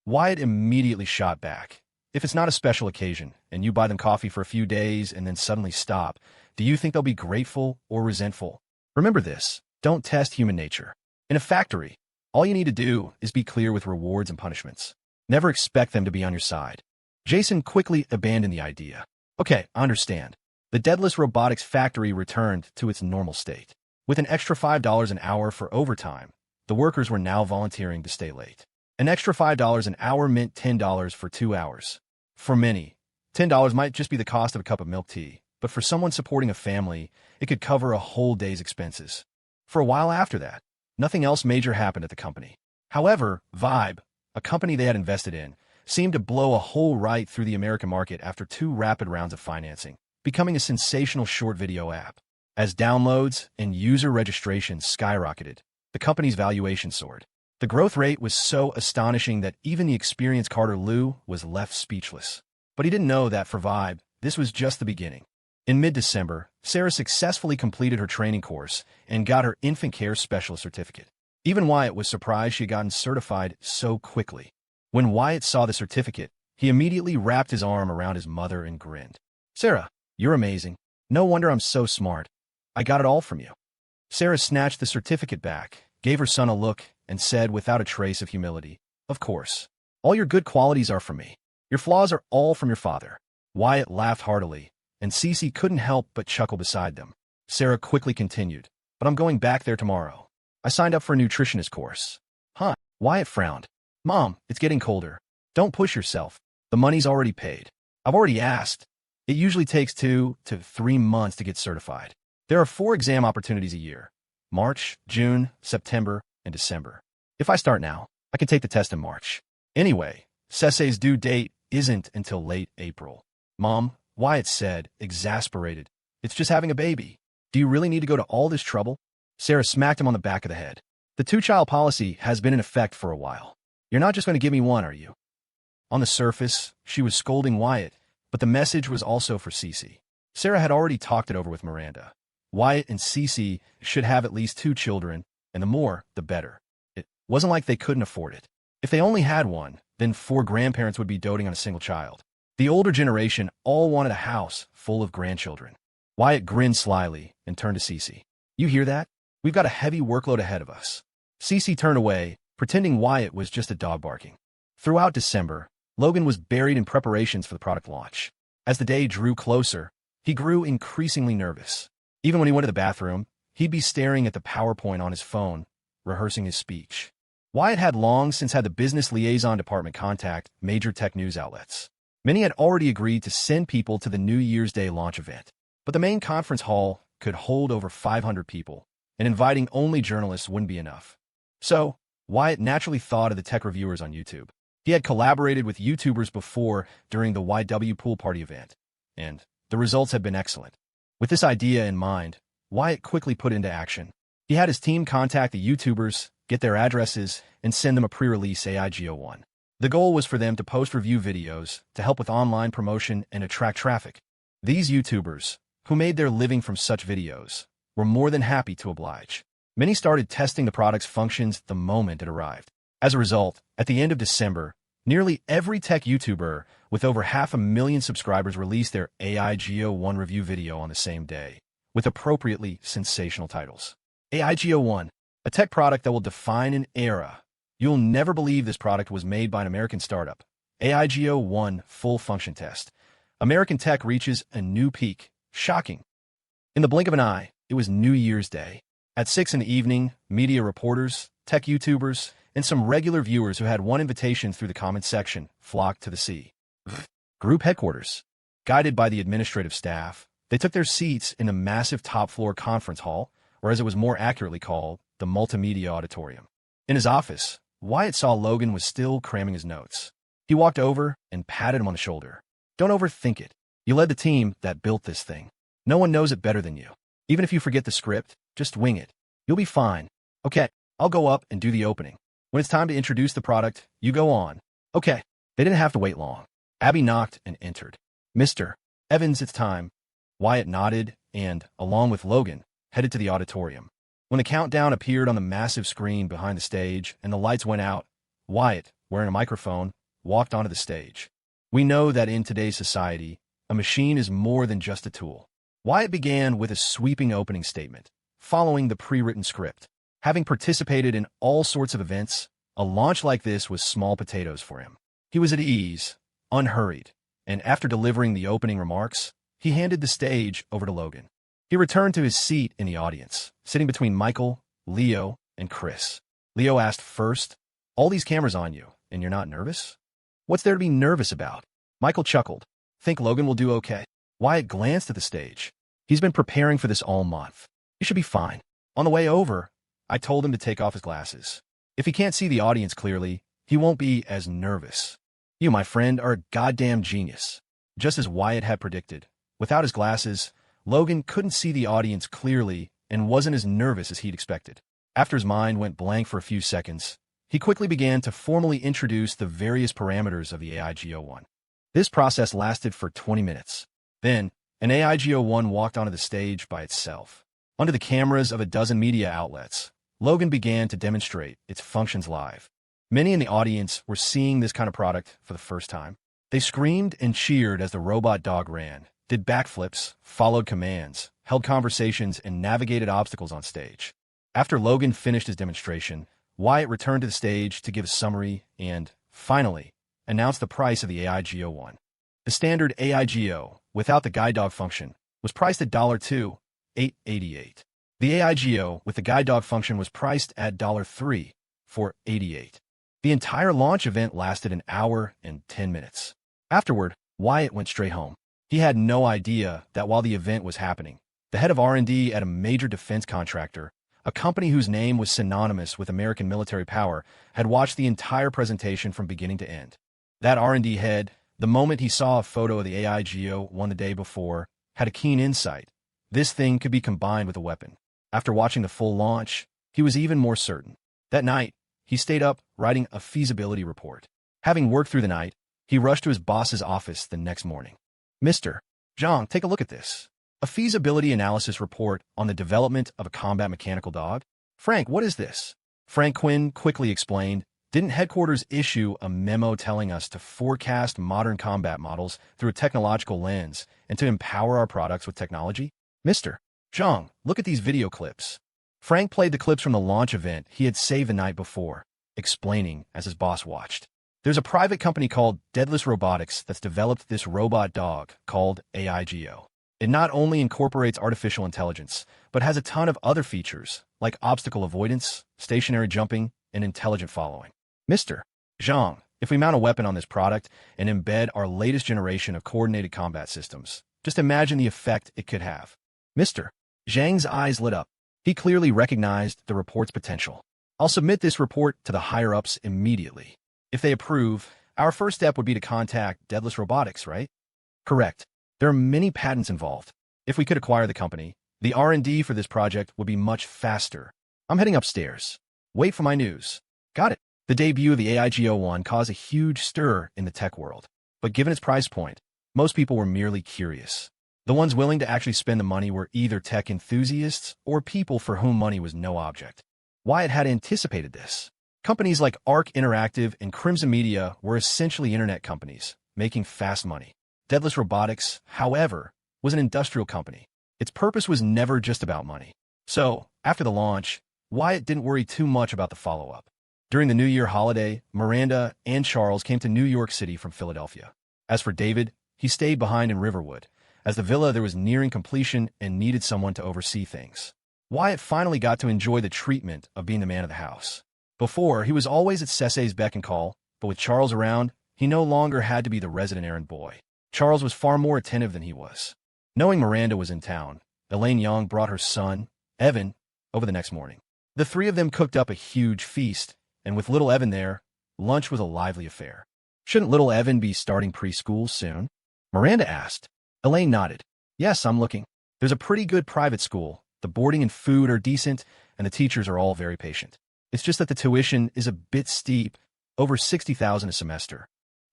Wyatt immediately shot back. "If it's not a special occasion, and you buy them coffee for a few days and then suddenly stop, do you think they'll be grateful or resentful? Remember this, don't test human nature. In a factory, all you need to do is be clear with rewards and punishments. Never expect them to be on your side." Jason quickly abandoned the idea. "Okay, I understand." The Deadless Robotics factory returned to its normal state. With an extra $5 an hour for overtime, the workers were now volunteering to stay late. An extra $5 an hour meant $10 for 2 hours. For many, $10 might just be the cost of a cup of milk tea, but for someone supporting a family, it could cover a whole day's expenses. For a while after that, nothing else major happened at the company. However, Vibe, a company they had invested in, seemed to blow a hole right through the American market after 2 rapid rounds of financing, becoming a sensational short video app. As downloads and user registrations skyrocketed, the company's valuation soared. The growth rate was so astonishing that even the experienced Carter Liu was left speechless. But he didn't know that for Vibe, this was just the beginning. In mid-December, Sarah successfully completed her training course and got her infant care specialist certificate. Even Wyatt was surprised she had gotten certified so quickly. When Wyatt saw the certificate, he immediately wrapped his arm around his mother and grinned. "Sarah, you're amazing. No wonder I'm so smart. I got it all from you." Sarah snatched the certificate back, gave her son a look, and said without a trace of humility, "Of course. All your good qualities are from me. Your flaws are all from your father." Wyatt laughed heartily, and Cece couldn't help but chuckle beside them. Sarah quickly continued, "But I'm going back there tomorrow. I signed up for a nutritionist course." "Huh?" Wyatt frowned. "Mom, it's getting colder. Don't push yourself. The money's already paid. I've already asked. It usually takes 2 to 3 months to get certified. There are 4 exam opportunities a year: March, June, September, and December. If I start now, I can take the test in March. Anyway, Cece's due date isn't until late April." "Mom," Wyatt said, exasperated, "it's just having a baby. Do you really need to go to all this trouble?" Sarah smacked him on the back of the head. "The 2-child policy has been in effect for a while. You're not just going to give me one, are you?" On the surface, she was scolding Wyatt, but the message was also for Cece. Sarah had already talked it over with Miranda. Wyatt and Cece should have at least 2 children, and the more, the better. It wasn't like they couldn't afford it. If they only had one, then 4 grandparents would be doting on a single child. The older generation all wanted a house full of grandchildren. Wyatt grinned slyly and turned to Cece. "You hear that? We've got a heavy workload ahead of us." Cece turned away, pretending Wyatt was just a dog barking. Throughout December, Logan was buried in preparations for the product launch. As the day drew closer, he grew increasingly nervous. Even when he went to the bathroom, he'd be staring at the PowerPoint on his phone, rehearsing his speech. Wyatt had long since had the business liaison department contact major tech news outlets. Many had already agreed to send people to the New Year's Day launch event, but the main conference hall could hold over 500 people, and inviting only journalists wouldn't be enough. So, Wyatt naturally thought of the tech reviewers on YouTube. He had collaborated with YouTubers before during the YW Pool Party event, and the results had been excellent. With this idea in mind, Wyatt quickly put it into action. He had his team contact the YouTubers, get their addresses, and send them a pre-release AIGO1. The goal was for them to post review videos to help with online promotion and attract traffic. These YouTubers, who made their living from such videos, were more than happy to oblige. Many started testing the product's functions the moment it arrived. As a result, at the end of December, nearly every tech YouTuber with over 500,000 subscribers released their AIGO1 review video on the same day, with appropriately sensational titles. AIGO1, a tech product that will define an era. You'll never believe this product was made by an American startup. AIGO1 Full Function Test. American tech reaches a new peak. Shocking. In the blink of an eye, it was New Year's Day. At 6 in the evening, media reporters, tech YouTubers, and some regular viewers who had one invitation through the comment section flocked to the group headquarters. Guided by the administrative staff, they took their seats in the massive top-floor conference hall, or as it was more accurately called, the multimedia auditorium. In his office, Wyatt saw Logan was still cramming his notes. He walked over and patted him on the shoulder. Don't overthink it. You led the team that built this thing. No one knows it better than you. Even if you forget the script, just wing it. You'll be fine. Okay, I'll go up and do the opening. When it's time to introduce the product, you go on. Okay. They didn't have to wait long. Abby knocked and entered. Mr. Evans, it's time. Wyatt nodded and, along with Logan, headed to the auditorium. When the countdown appeared on the massive screen behind the stage and the lights went out, Wyatt, wearing a microphone, walked onto the stage. We know that in today's society, a machine is more than just a tool. Wyatt began with a sweeping opening statement, following the pre-written script. Having participated in all sorts of events, a launch like this was small potatoes for him. He was at ease, unhurried, and after delivering the opening remarks, he handed the stage over to Logan. He returned to his seat in the audience, sitting between Michael, Leo, and Chris. Leo asked first, "All these cameras on you, and you're not nervous? What's there to be nervous about?" Michael chuckled. "Think Logan will do okay?" Wyatt glanced at the stage. "He's been preparing for this all month. He should be fine." On the way over, I told him to take off his glasses. If he can't see the audience clearly, he won't be as nervous. You, my friend, are a goddamn genius. Just as Wyatt had predicted, without his glasses, Logan couldn't see the audience clearly and wasn't as nervous as he'd expected. After his mind went blank for a few seconds, he quickly began to formally introduce the various parameters of the AIGO1. This process lasted for 20 minutes. Then, an AIGO1 walked onto the stage by itself. Under the cameras of a dozen media outlets, Logan began to demonstrate its functions live. Many in the audience were seeing this kind of product for the first time. They screamed and cheered as the robot dog ran, did backflips, followed commands, held conversations, and navigated obstacles on stage. After Logan finished his demonstration, Wyatt returned to the stage to give a summary and, finally, announced the price of the AIGO1. The standard AIGO, without the guide dog function, was priced at $2,888. The AIGO with the guide dog function was priced at $3,488. The entire launch event lasted an hour and 10 minutes. Afterward, Wyatt went straight home. He had no idea that while the event was happening, the head of R&D at a major defense contractor, a company whose name was synonymous with American military power, had watched the entire presentation from beginning to end. That R&D head, the moment he saw a photo of the AIGO1 the day before, had a keen insight. This thing could be combined with a weapon. After watching the full launch, he was even more certain. That night, he stayed up writing a feasibility report. Having worked through the night, he rushed to his boss's office the next morning. "Mr. Zhang, take a look at this. A feasibility analysis report on the development of a combat mechanical dog." "Frank, what is this?" Frank Quinn quickly explained. "Didn't headquarters issue a memo telling us to forecast modern combat models through a technological lens and to empower our products with technology?" "Mr. Zhang, look at these video clips." Frank played the clips from the launch event he had saved the night before, explaining as his boss watched. There's a private company called Deadless Robotics that's developed this robot dog called AIGO. It not only incorporates artificial intelligence, but has a ton of other features, like obstacle avoidance, stationary jumping, and intelligent following. Mr. Zhang, if we mount a weapon on this product and embed our latest generation of coordinated combat systems, just imagine the effect it could have. Mr. Zhang's eyes lit up. He clearly recognized the report's potential. I'll submit this report to the higher-ups immediately. If they approve, our first step would be to contact Deadless Robotics, right? Correct. There are many patents involved. If we could acquire the company, the R&D for this project would be much faster. I'm heading upstairs. Wait for my news. Got it. The debut of the AIGO-1 caused a huge stir in the tech world. But given its price point, most people were merely curious. The ones willing to actually spend the money were either tech enthusiasts or people for whom money was no object. Wyatt had anticipated this. Companies like Arc Interactive and Crimson Media were essentially internet companies, making fast money. Deadless Robotics, however, was an industrial company. Its purpose was never just about money. So, after the launch, Wyatt didn't worry too much about the follow-up. During the New Year holiday, Miranda and Charles came to New York City from Philadelphia. As for David, he stayed behind in Riverwood, as the villa there was nearing completion and needed someone to oversee things. Wyatt finally got to enjoy the treatment of being the man of the house. Before, he was always at Cecil's beck and call, but with Charles around, he no longer had to be the resident errand boy. Charles was far more attentive than he was. Knowing Miranda was in town, Elaine Young brought her son, Evan, over the next morning. The three of them cooked up a huge feast, and with little Evan there, lunch was a lively affair. Shouldn't little Evan be starting preschool soon? Miranda asked. Elaine nodded. Yes, I'm looking. There's a pretty good private school. The boarding and food are decent, and the teachers are all very patient. It's just that the tuition is a bit steep, over $60,000 a semester.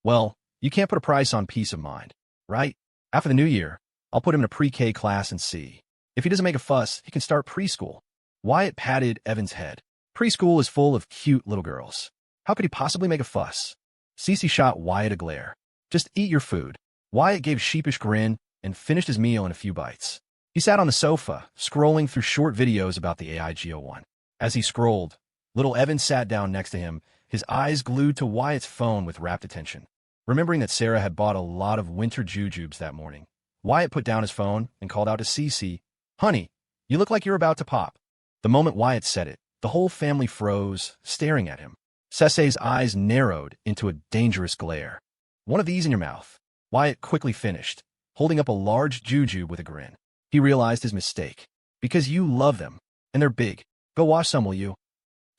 Well, you can't put a price on peace of mind, right? After the new year, I'll put him in a pre-K class and see. If he doesn't make a fuss, he can start preschool. Wyatt patted Evan's head. Preschool is full of cute little girls. How could he possibly make a fuss? Cece shot Wyatt a glare. Just eat your food. Wyatt gave a sheepish grin and finished his meal in a few bites. He sat on the sofa, scrolling through short videos about the AIGO-1. As he scrolled, little Evan sat down next to him, his eyes glued to Wyatt's phone with rapt attention. Remembering that Sarah had bought a lot of winter jujubes that morning, Wyatt put down his phone and called out to Cece, "Honey, you look like you're about to pop." The moment Wyatt said it, the whole family froze, staring at him. Cece's eyes narrowed into a dangerous glare. "One of these in your mouth," Wyatt quickly finished, holding up a large jujube with a grin. He realized his mistake. "Because you love them, and they're big. Go wash some, will you?"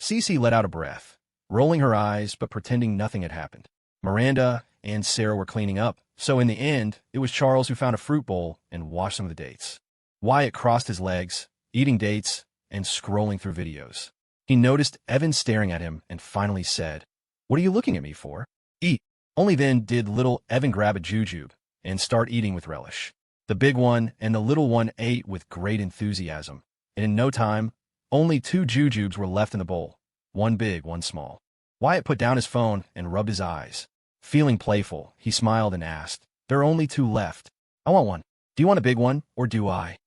Cece let out a breath, rolling her eyes but pretending nothing had happened. Miranda and Sarah were cleaning up, so in the end, it was Charles who found a fruit bowl and washed some of the dates. Wyatt crossed his legs, eating dates and scrolling through videos. He noticed Evan staring at him and finally said, "What are you looking at me for? Eat." Only then did little Evan grab a jujube and start eating with relish. The big one and the little one ate with great enthusiasm, and in no time, only 2 jujubes were left in the bowl, one big, one small. Wyatt put down his phone and rubbed his eyes. Feeling playful, he smiled and asked, "There are only 2 left. I want one. Do you want a big one, or do I?"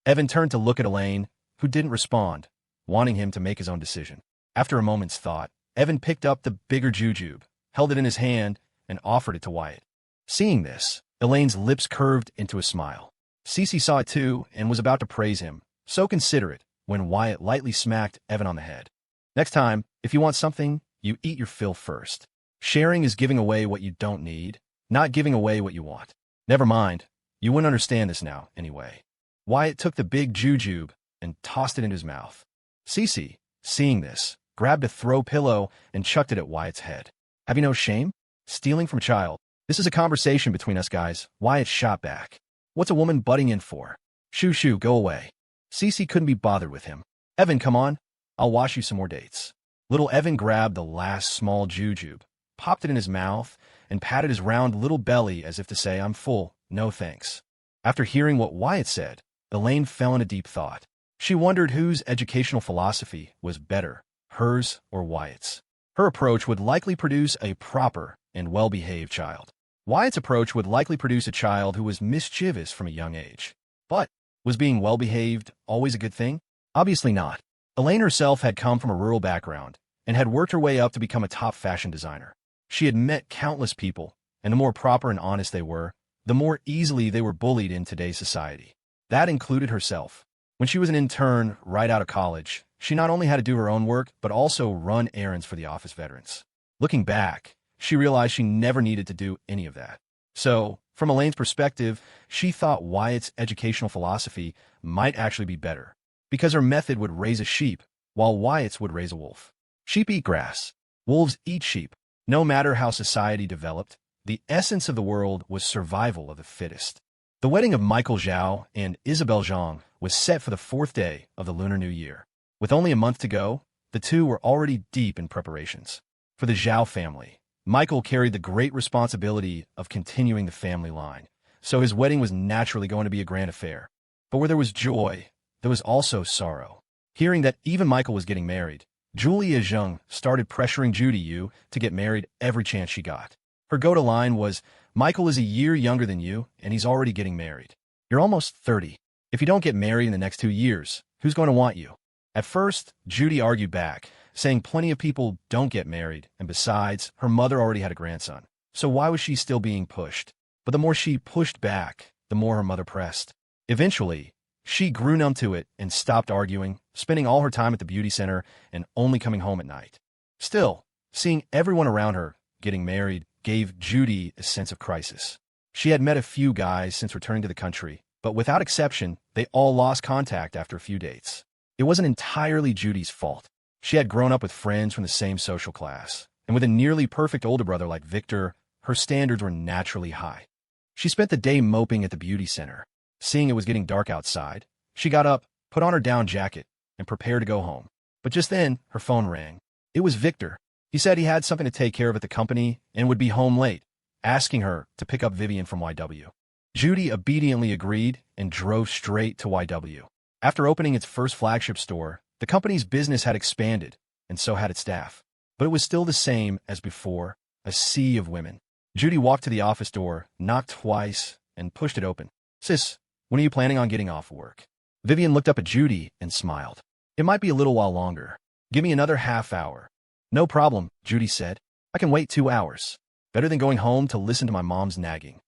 Evan turned to look at Elaine, who didn't respond, wanting him to make his own decision. After a moment's thought, Evan picked up the bigger jujube, held it in his hand, and offered it to Wyatt. Seeing this, Elaine's lips curved into a smile. Cece saw it too and was about to praise him, so considerate, when Wyatt lightly smacked Evan on the head. "Next time, if you want something, you eat your fill first. Sharing is giving away what you don't need, not giving away what you want." "Never mind. You wouldn't understand this now, anyway." Wyatt took the big jujube and tossed it into his mouth. Cece, seeing this, grabbed a throw pillow and chucked it at Wyatt's head. "Have you no shame? Stealing from a child. This is a conversation between us guys." Wyatt shot back. "What's a woman butting in for? Shoo, go away." Cece couldn't be bothered with him. "Evan, come on. I'll wash you some more dates." Little Evan grabbed the last small jujube, popped it in his mouth, and patted his round little belly as if to say, "I'm full, no thanks." After hearing what Wyatt said, Elaine fell into deep thought. She wondered whose educational philosophy was better, hers or Wyatt's. Her approach would likely produce a proper and well-behaved child. Wyatt's approach would likely produce a child who was mischievous from a young age. But was being well-behaved always a good thing? Obviously not. Elaine herself had come from a rural background and had worked her way up to become a top fashion designer. She had met countless people, and the more proper and honest they were, the more easily they were bullied in today's society. That included herself. When she was an intern right out of college, she not only had to do her own work, but also run errands for the office veterans. Looking back, she realized she never needed to do any of that. So, from Elaine's perspective, she thought Wyatt's educational philosophy might actually be better, because her method would raise a sheep, while Wyatt's would raise a wolf. Sheep eat grass. Wolves eat sheep. No matter how society developed, the essence of the world was survival of the fittest. The wedding of Michael Zhao and Isabel Zhang was set for the 4th day of the Lunar New Year. With only a month to go, the two were already deep in preparations. For the Zhao family, Michael carried the great responsibility of continuing the family line, so his wedding was naturally going to be a grand affair. But where there was joy, there was also sorrow. Hearing that even Michael was getting married, Julia Zheng started pressuring Judy Yu to get married every chance she got. Her go-to line was, "Michael is a year younger than you, and he's already getting married. You're almost 30. If you don't get married in the next 2 years, who's going to want you?" At first, Judy argued back, saying plenty of people don't get married, and besides, her mother already had a grandson. So why was she still being pushed? But the more she pushed back, the more her mother pressed. Eventually, she grew numb to it and stopped arguing, spending all her time at the beauty center and only coming home at night. Still, seeing everyone around her getting married gave Judy a sense of crisis. She had met a few guys since returning to the country, but without exception, they all lost contact after a few dates. It wasn't entirely Judy's fault. She had grown up with friends from the same social class, and with a nearly perfect older brother like Victor, her standards were naturally high. She spent the day moping at the beauty center. Seeing it was getting dark outside, she got up, put on her down jacket, and prepared to go home. But just then, her phone rang. It was Victor. He said he had something to take care of at the company and would be home late, asking her to pick up Vivian from YW. Judy obediently agreed and drove straight to YW. After opening its first flagship store, the company's business had expanded, and so had its staff. But it was still the same as before, a sea of women. Judy walked to the office door, knocked twice, and pushed it open. "Sis, when are you planning on getting off work?" Vivian looked up at Judy and smiled. "It might be a little while longer. Give me another half hour." "No problem," Judy said. "I can wait 2 hours. Better than going home to listen to my mom's nagging."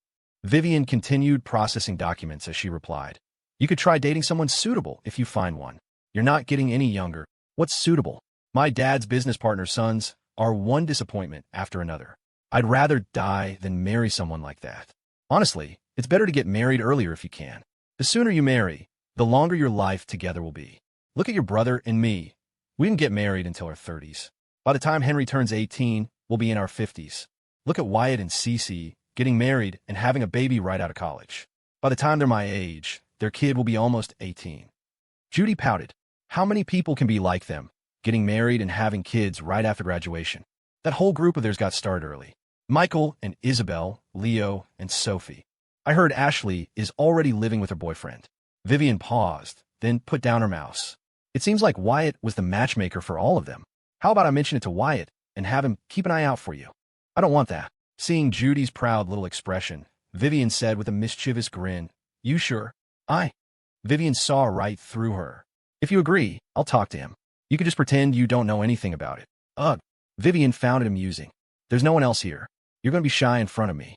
Vivian continued processing documents as she replied. "You could try dating someone suitable if you find one. You're not getting any younger. What's suitable? My dad's business partner's sons are one disappointment after another. I'd rather die than marry someone like that. Honestly, it's better to get married earlier if you can. The sooner you marry, the longer your life together will be. Look at your brother and me. We didn't get married until our 30s. By the time Henry turns 18, we'll be in our 50s. Look at Wyatt and Cece getting married and having a baby right out of college. By the time they're my age, their kid will be almost 18. Judy pouted. How many people can be like them, getting married and having kids right after graduation? That whole group of theirs got started early. Michael and Isabel, Leo, and Sophie. I heard Ashley is already living with her boyfriend. Vivian paused, then put down her mouse. It seems like Wyatt was the matchmaker for all of them. How about I mention it to Wyatt and have him keep an eye out for you? I don't want that. Seeing Judy's proud little expression, Vivian said with a mischievous grin, You sure? Vivian saw right through her. If you agree, I'll talk to him. You could just pretend you don't know anything about it. Ugh. Vivian found it amusing. There's no one else here. You're going to be shy in front of me.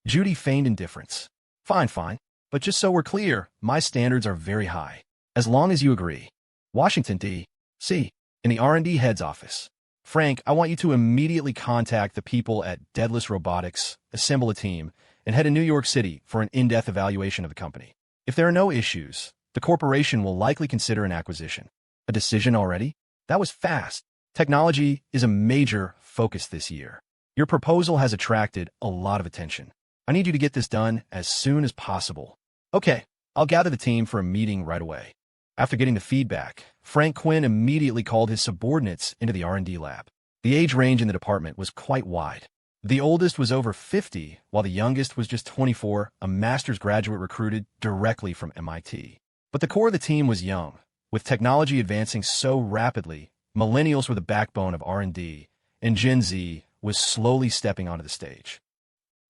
Judy feigned indifference. Fine. But just so we're clear, my standards are very high. As long as you agree. Washington, D.C. In the R&D head's office. Frank, I want you to immediately contact the people at Deadless Robotics, assemble a team, and head to New York City for an in-depth evaluation of the company. If there are no issues, the corporation will likely consider an acquisition. A decision already? That was fast. Technology is a major focus this year. Your proposal has attracted a lot of attention. I need you to get this done as soon as possible. Okay, I'll gather the team for a meeting right away. After getting the feedback, Frank Quinn immediately called his subordinates into the R&D lab. The age range in the department was quite wide. The oldest was over 50, while the youngest was just 24, a master's graduate recruited directly from MIT. But the core of the team was young. With technology advancing so rapidly, millennials were the backbone of R&D, and Gen Z was slowly stepping onto the stage.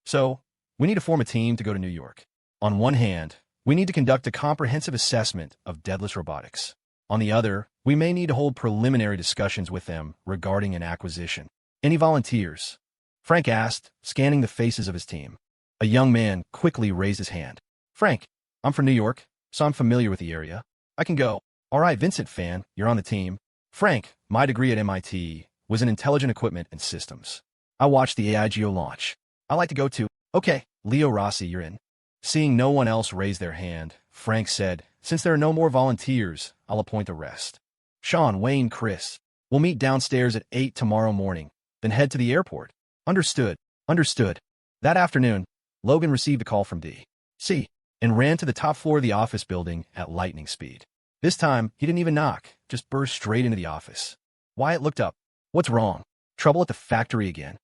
So, we need to form a team to go to New York. On one hand, we need to conduct a comprehensive assessment of Deadless Robotics. On the other, we may need to hold preliminary discussions with them regarding an acquisition. Any volunteers? Frank asked, scanning the faces of his team. A young man quickly raised his hand. Frank, I'm from New York, so I'm familiar with the area. I can go. All right, Vincent fan, you're on the team. Frank, my degree at MIT was in intelligent equipment and systems. I watched the AIGO launch. I like to go too. Okay, Leo Rossi, you're in. Seeing no one else raise their hand, Frank said, since there are no more volunteers, I'll appoint the rest. Sean, Wayne, Chris. We'll meet downstairs at 8 tomorrow morning, then head to the airport. Understood. Understood. That afternoon, Logan received a call from D.C. and ran to the top floor of the office building at lightning speed. This time, he didn't even knock, just burst straight into the office. Wyatt looked up. What's wrong? Trouble at the factory again?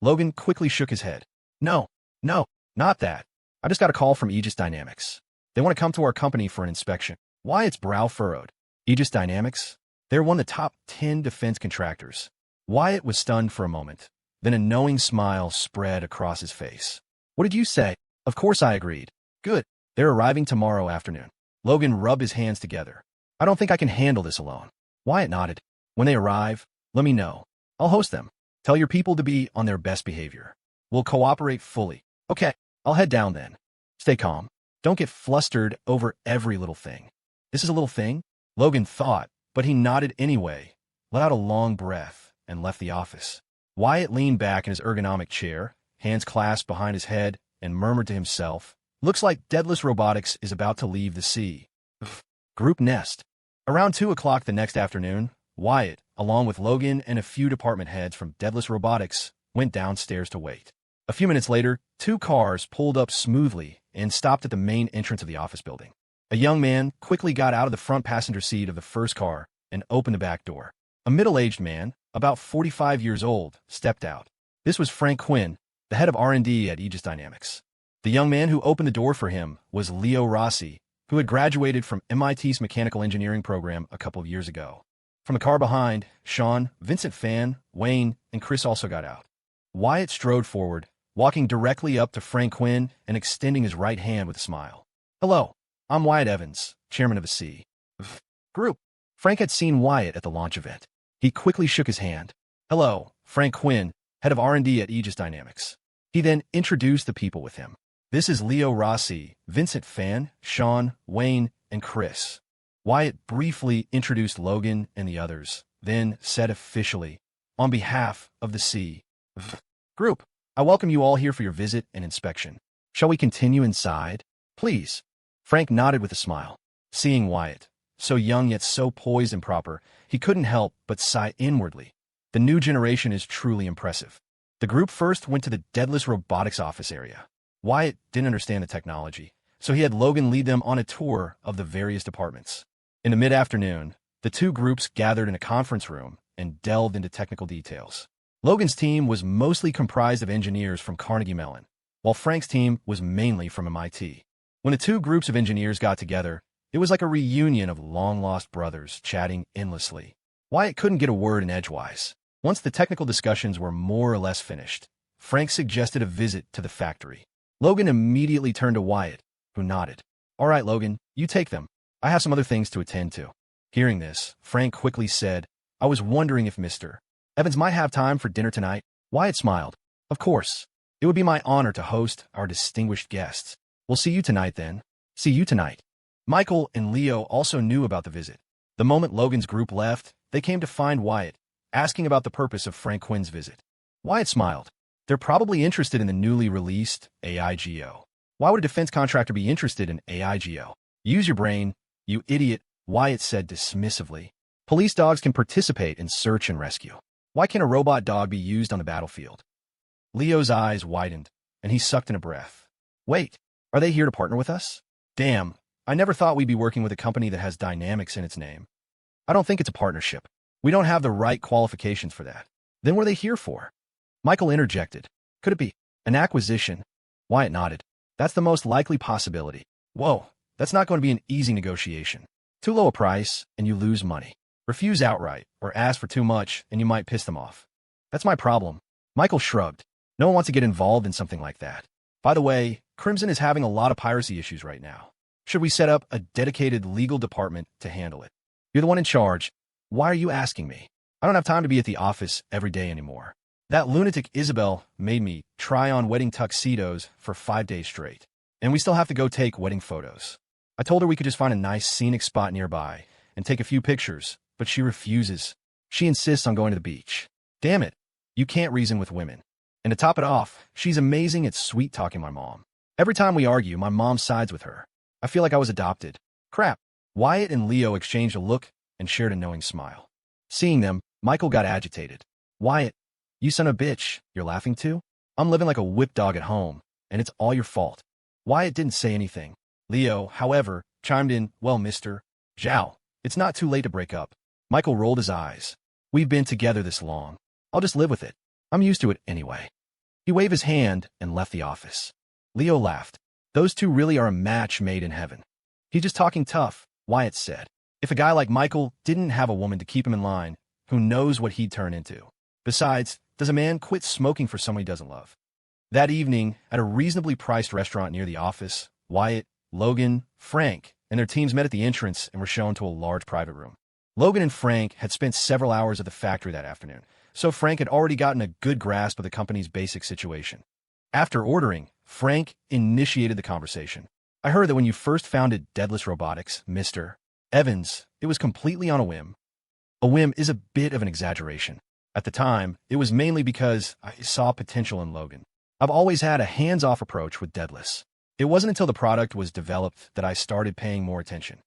Logan quickly shook his head. No, not that. I just got a call from Aegis Dynamics. They want to come to our company for an inspection. Wyatt's brow furrowed. Aegis Dynamics? They're one of the top 10 defense contractors. Wyatt was stunned for a moment. Then a knowing smile spread across his face. What did you say? Of course I agreed. Good. They're arriving tomorrow afternoon. Logan rubbed his hands together. I don't think I can handle this alone. Wyatt nodded. When they arrive, let me know. I'll host them. Tell your people to be on their best behavior. We'll cooperate fully. Okay, I'll head down then. Stay calm. Don't get flustered over every little thing. This is a little thing? Logan thought, but he nodded anyway, let out a long breath, and left the office. Wyatt leaned back in his ergonomic chair, hands clasped behind his head, and murmured to himself, looks like Deadless Robotics is about to leave the sea. Group nest. Around 2 o'clock the next afternoon, Wyatt, along with Logan and a few department heads from Deadless Robotics, went downstairs to wait. A few minutes later, 2 cars pulled up smoothly and stopped at the main entrance of the office building. A young man quickly got out of the front passenger seat of the first car and opened the back door. A middle-aged man, about 45 years old, stepped out. This was Frank Quinn, the head of R&D at Aegis Dynamics. The young man who opened the door for him was Leo Rossi, who had graduated from MIT's mechanical engineering program a couple of years ago. From the car behind, Sean, Vincent Fan, Wayne, and Chris also got out. Wyatt strode forward, walking directly up to Frank Quinn and extending his right hand with a smile. Hello, I'm Wyatt Evans, chairman of the C Group. Frank had seen Wyatt at the launch event. He quickly shook his hand. Hello, Frank Quinn, head of R&D at Aegis Dynamics. He then introduced the people with him. This is Leo Rossi, Vincent Fan, Sean, Wayne, and Chris. Wyatt briefly introduced Logan and the others, then said officially, on behalf of the C Group, I welcome you all here for your visit and inspection. Shall we continue inside? Please. Frank nodded with a smile. Seeing Wyatt, so young yet so poised and proper, he couldn't help but sigh inwardly. The new generation is truly impressive. The group first went to the Deadless Robotics office area. Wyatt didn't understand the technology, so he had Logan lead them on a tour of the various departments. In the mid-afternoon, the 2 groups gathered in a conference room and delved into technical details. Logan's team was mostly comprised of engineers from Carnegie Mellon, while Frank's team was mainly from MIT. When the 2 groups of engineers got together, it was like a reunion of long-lost brothers chatting endlessly. Wyatt couldn't get a word in edgewise. Once the technical discussions were more or less finished, Frank suggested a visit to the factory. Logan immediately turned to Wyatt, who nodded. All right, Logan, you take them. I have some other things to attend to. Hearing this, Frank quickly said, I was wondering if Mr. Evans might have time for dinner tonight. Wyatt smiled. Of course. It would be my honor to host our distinguished guests. We'll see you tonight then. See you tonight. Michael and Leo also knew about the visit. The moment Logan's group left, they came to find Wyatt, asking about the purpose of Frank Quinn's visit. Wyatt smiled. They're probably interested in the newly released AIGO. Why would a defense contractor be interested in AIGO? Use your brain, you idiot, Wyatt said dismissively. Police dogs can participate in search and rescue. Why can't a robot dog be used on the battlefield? Leo's eyes widened, and he sucked in a breath. Wait, are they here to partner with us? Damn, I never thought we'd be working with a company that has dynamics in its name. I don't think it's a partnership. We don't have the right qualifications for that. Then what are they here for? Michael interjected. Could it be an acquisition? Wyatt nodded. That's the most likely possibility. Whoa, that's not going to be an easy negotiation. Too low a price, and you lose money. Refuse outright, or ask for too much, and you might piss them off. That's my problem. Michael shrugged. No one wants to get involved in something like that. By the way, Crimson is having a lot of piracy issues right now. Should we set up a dedicated legal department to handle it? You're the one in charge. Why are you asking me? I don't have time to be at the office every day anymore. That lunatic Isabel made me try on wedding tuxedos for 5 days straight. And we still have to go take wedding photos. I told her we could just find a nice scenic spot nearby and take a few pictures, but she refuses. She insists on going to the beach. Damn it, you can't reason with women. And to top it off, she's amazing at sweet-talking my mom. Every time we argue, my mom sides with her. I feel like I was adopted. Crap. Wyatt and Leo exchanged a look and shared a knowing smile. Seeing them, Michael got agitated. Wyatt, you son of a bitch, you're laughing too? I'm living like a whipped dog at home, and it's all your fault. Wyatt didn't say anything. Leo, however, chimed in, well, Mr. Zhao, it's not too late to break up. Michael rolled his eyes. We've been together this long. I'll just live with it. I'm used to it anyway. He waved his hand and left the office. Leo laughed. Those two really are a match made in heaven. He's just talking tough, Wyatt said. If a guy like Michael didn't have a woman to keep him in line, who knows what he'd turn into? Besides, does a man quit smoking for someone he doesn't love? That evening, at a reasonably priced restaurant near the office, Wyatt, Logan, Frank, and their teams met at the entrance and were shown to a large private room. Logan and Frank had spent several hours at the factory that afternoon, so Frank had already gotten a good grasp of the company's basic situation. After ordering, Frank initiated the conversation. I heard that when you first founded Deadless Robotics, Mr. Evans, it was completely on a whim. A whim is a bit of an exaggeration. At the time, it was mainly because I saw potential in Logan. I've always had a hands-off approach with Deadless. It wasn't until the product was developed that I started paying more attention.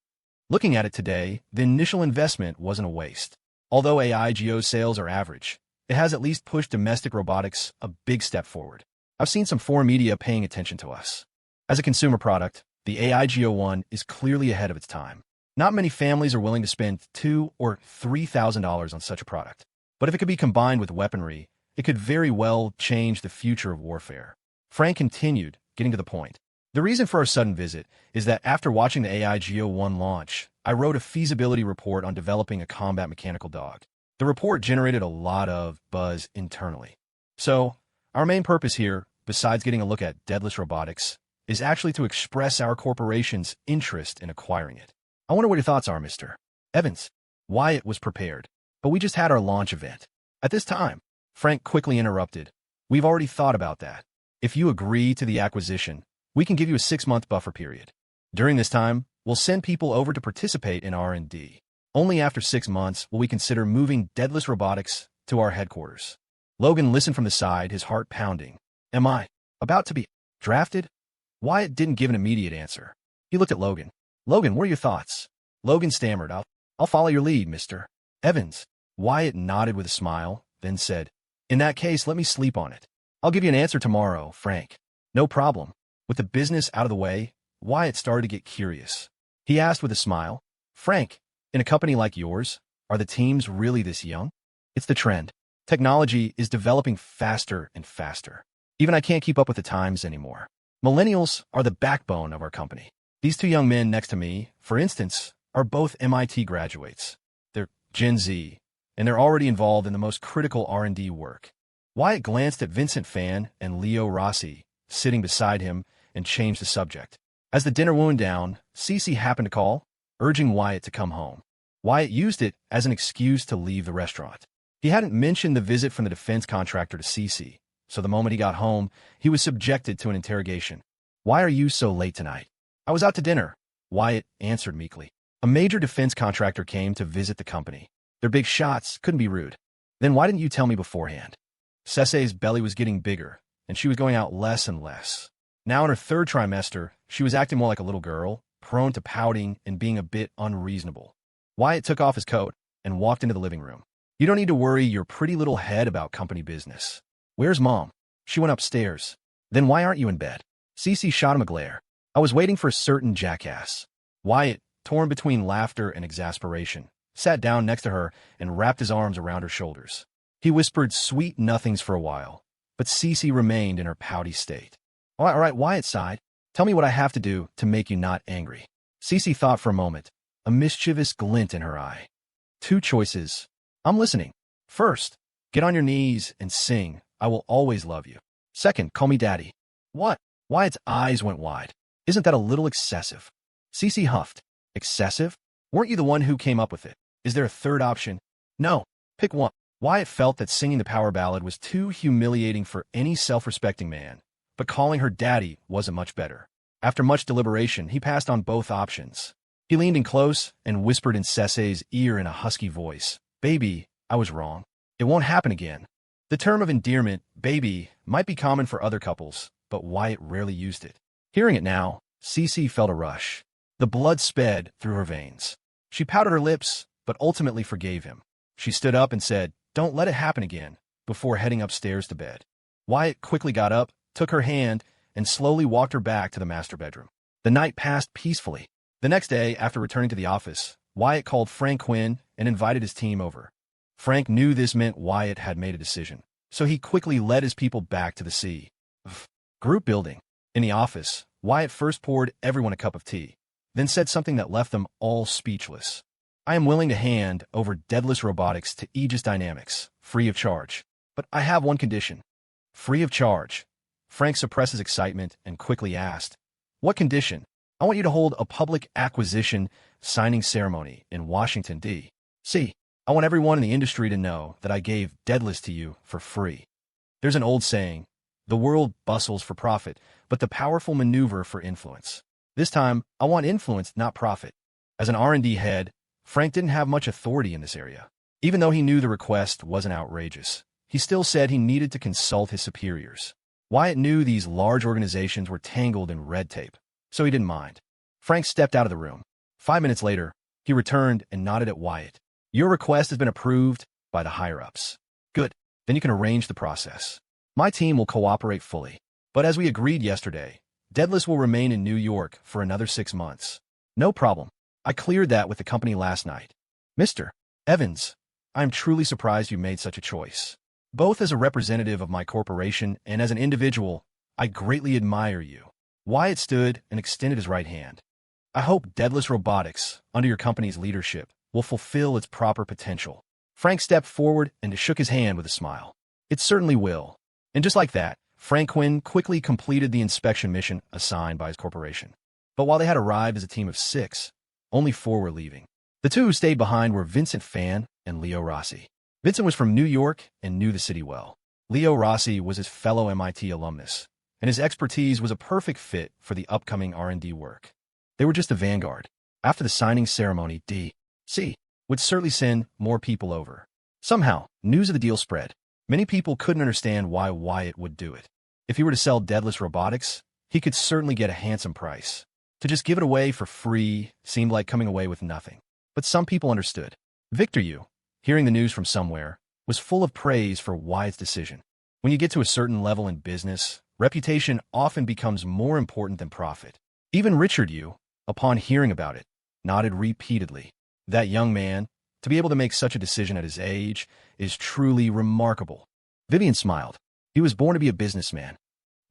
Looking at it today, the initial investment wasn't a waste. Although AIGO sales are average, it has at least pushed domestic robotics a big step forward. I've seen some foreign media paying attention to us. As a consumer product, the AIGO one is clearly ahead of its time. Not many families are willing to spend $2,000 or $3,000 on such a product. But if it could be combined with weaponry, it could very well change the future of warfare. Frank continued, getting to the point. The reason for our sudden visit is that after watching the AIGO-1 launch, I wrote a feasibility report on developing a combat mechanical dog. The report generated a lot of buzz internally. So, our main purpose here, besides getting a look at Deadless Robotics, is actually to express our corporation's interest in acquiring it. I wonder what your thoughts are, Mr. Evans. Wyatt was prepared, but we just had our launch event. At this time, Frank quickly interrupted. We've already thought about that. If you agree to the acquisition, we can give you a 6-month buffer period. During this time, we'll send people over to participate in R&D. Only after 6 months will we consider moving Deadless Robotics to our headquarters. Logan listened from the side, his heart pounding. Am I about to be drafted? Wyatt didn't give an immediate answer. He looked at Logan. Logan, what are your thoughts? Logan stammered, I'll follow your lead, Mr. Evans. Wyatt nodded with a smile, then said, in that case, let me sleep on it. I'll give you an answer tomorrow, Frank. No problem. With the business out of the way, Wyatt started to get curious. He asked with a smile, Frank, in a company like yours, are the teams really this young? It's the trend. Technology is developing faster and faster. Even I can't keep up with the times anymore. Millennials are the backbone of our company. These two young men next to me, for instance, are both MIT graduates. They're Gen Z, and they're already involved in the most critical R&D work. Wyatt glanced at Vincent Fan and Leo Rossi, sitting beside him, and changed the subject. As the dinner wound down, Cece happened to call, urging Wyatt to come home. Wyatt used it as an excuse to leave the restaurant. He hadn't mentioned the visit from the defense contractor to Cece, so the moment he got home, he was subjected to an interrogation. Why are you so late tonight? I was out to dinner, Wyatt answered meekly. A major defense contractor came to visit the company. They're big shots, couldn't be rude. Then why didn't you tell me beforehand? Cece's belly was getting bigger, and she was going out less and less. Now in her 3rd trimester, she was acting more like a little girl, prone to pouting and being a bit unreasonable. Wyatt took off his coat and walked into the living room. You don't need to worry your pretty little head about company business. Where's Mom? She went upstairs. Then why aren't you in bed? Cece shot him a glare. I was waiting for a certain jackass. Wyatt, torn between laughter and exasperation, sat down next to her and wrapped his arms around her shoulders. He whispered sweet nothings for a while, but Cece remained in her pouty state. All right, Wyatt sighed. Tell me what I have to do to make you not angry. Cece thought for a moment, a mischievous glint in her eye. 2 choices. I'm listening. First, get on your knees and sing, I Will Always Love You. Second, call me Daddy. What? Wyatt's eyes went wide. Isn't that a little excessive? Cece huffed. Excessive? Weren't you the one who came up with it? Is there a third option? No. Pick one. Wyatt felt that singing the power ballad was too humiliating for any self-respecting man, but calling her daddy wasn't much better. After much deliberation, he passed on both options. He leaned in close and whispered in Cecil's ear in a husky voice, "Baby, I was wrong. It won't happen again." The term of endearment, baby, might be common for other couples, but Wyatt rarely used it. Hearing it now, Cece felt a rush. The blood sped through her veins. She pouted her lips, but ultimately forgave him. She stood up and said, "Don't let it happen again," before heading upstairs to bed. Wyatt quickly got up, took her hand, and slowly walked her back to the master bedroom. The night passed peacefully. The next day, after returning to the office, Wyatt called Frank Quinn and invited his team over. Frank knew this meant Wyatt had made a decision, so he quickly led his people back to the sea. Group building. In the office, Wyatt first poured everyone a cup of tea, then said something that left them all speechless. "I am willing to hand over Deadless Robotics to Aegis Dynamics, free of charge. But I have one condition." "Free of charge?" Frank suppressed his excitement and quickly asked, "What condition?" "I want you to hold a public acquisition signing ceremony in Washington, D.C. I want everyone in the industry to know that I gave Deadless to you for free." There's an old saying, the world bustles for profit, but the powerful maneuver for influence. This time, I want influence, not profit. As an R&D head, Frank didn't have much authority in this area. Even though he knew the request wasn't outrageous, he still said he needed to consult his superiors. Wyatt knew these large organizations were tangled in red tape, so he didn't mind. Frank stepped out of the room. 5 minutes later, he returned and nodded at Wyatt. "Your request has been approved by the higher-ups." "Good. Then you can arrange the process. My team will cooperate fully. But as we agreed yesterday, Deadless will remain in New York for another 6 months." "No problem. I cleared that with the company last night." "Mr. Evans, I am truly surprised you made such a choice. Both as a representative of my corporation and as an individual, I greatly admire you." Wyatt stood and extended his right hand. "I hope Deadless Robotics, under your company's leadership, will fulfill its proper potential." Frank stepped forward and shook his hand with a smile. "It certainly will." And just like that, Frank Quinn quickly completed the inspection mission assigned by his corporation. But while they had arrived as a team of 6, only 4 were leaving. The 2 who stayed behind were Vincent Fan and Leo Rossi. Vincent was from New York and knew the city well. Leo Rossi was his fellow MIT alumnus, and his expertise was a perfect fit for the upcoming R&D work. They were just the vanguard. After the signing ceremony, D.C. would certainly send more people over. Somehow, news of the deal spread. Many people couldn't understand why Wyatt would do it. If he were to sell Deadless Robotics, he could certainly get a handsome price. To just give it away for free seemed like coming away with nothing. But some people understood. Victor Yu, hearing the news from somewhere, was full of praise for Wyatt's decision. When you get to a certain level in business, reputation often becomes more important than profit. Even Richard Yu, upon hearing about it, nodded repeatedly. That young man, to be able to make such a decision at his age, is truly remarkable. Vivian smiled. He was born to be a businessman.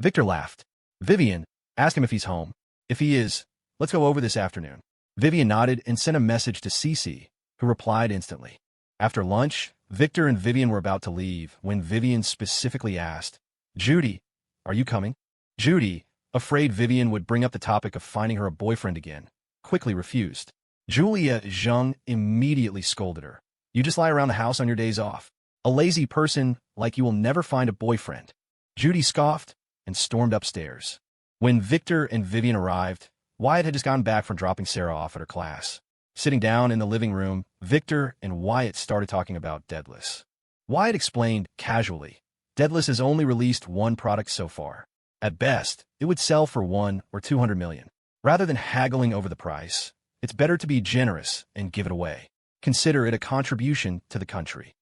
Victor laughed. "Vivian, ask him if he's home. If he is, let's go over this afternoon." Vivian nodded and sent a message to Cece, who replied instantly. After lunch, Victor and Vivian were about to leave when Vivian specifically asked, "Judy, are you coming?" Judy, afraid Vivian would bring up the topic of finding her a boyfriend again, quickly refused. Julia Zhang immediately scolded her. "You just lie around the house on your days off. A lazy person like you will never find a boyfriend." Judy scoffed and stormed upstairs. When Victor and Vivian arrived, Wyatt had just gotten back from dropping Sarah off at her class. Sitting down in the living room, Victor and Wyatt started talking about Deadless. Wyatt explained casually, Deadless has only released one product so far. At best, it would sell for 1 or 200 million. Rather than haggling over the price, it's better to be generous and give it away. Consider it a contribution to the country.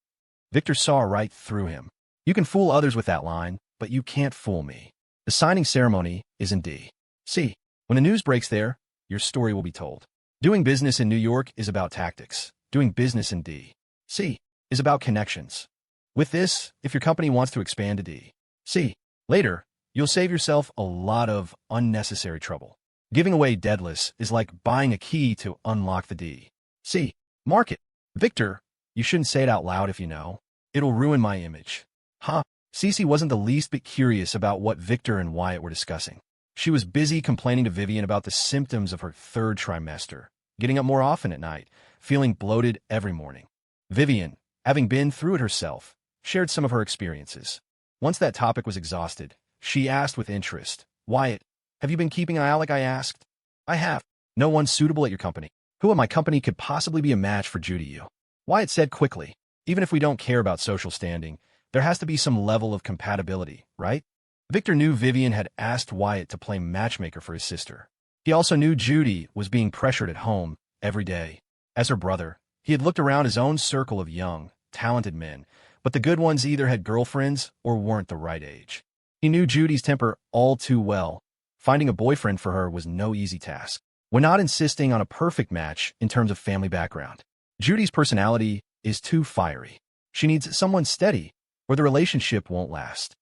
Victor saw right through him. "You can fool others with that line, but you can't fool me. The signing ceremony is in D.C. When the news breaks there, your story will be told. Doing business in New York is about tactics. Doing business in D.C. is about connections. With this, if your company wants to expand to D.C. later, you'll save yourself a lot of unnecessary trouble. Giving away Deadless is like buying a key to unlock the D.C. market." "Victor, you shouldn't say it out loud if you know. It'll ruin my image." "Huh?" Cece wasn't the least bit curious about what Victor and Wyatt were discussing. She was busy complaining to Vivian about the symptoms of her 3rd trimester, getting up more often at night, feeling bloated every morning. "Vivian, having been through it herself, shared some of her experiences. Once that topic was exhausted, she asked with interest, "Wyatt, have you been keeping an eye out like I asked?" "I have. No one suitable at your company. Who at my company could possibly be a match for Judy you?" Wyatt said quickly. Even if we don't care about social standing, there has to be some level of compatibility, right? Victor knew Vivian had asked Wyatt to play matchmaker for his sister. He also knew Judy was being pressured at home every day. As her brother, he had looked around his own circle of young, talented men, but the good ones either had girlfriends or weren't the right age. He knew Judy's temper all too well. Finding a boyfriend for her was no easy task. We're not insisting on a perfect match in terms of family background. Judy's personality is too fiery. She needs someone steady, or the relationship won't last.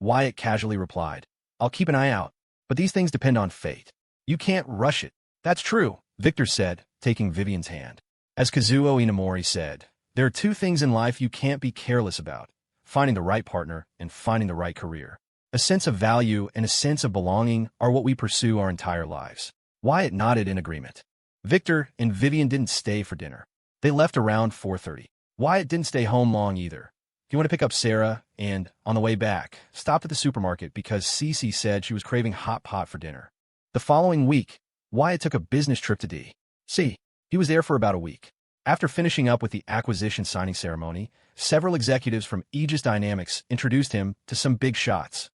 Wyatt casually replied, "I'll keep an eye out, but these things depend on fate. You can't rush it." "That's true," Victor said, taking Vivian's hand. As Kazuo Inamori said, there are two things in life you can't be careless about: finding the right partner and finding the right career. A sense of value and a sense of belonging are what we pursue our entire lives. Wyatt nodded in agreement. Victor and Vivian didn't stay for dinner. They left around 4:30. Wyatt didn't stay home long either. He went to pick up Sarah and, on the way back, stopped at the supermarket because Cece said she was craving hot pot for dinner. The following week, Wyatt took a business trip to D.C. He was there for about a week. After finishing up with the acquisition signing ceremony, several executives from Aegis Dynamics introduced him to some big shots.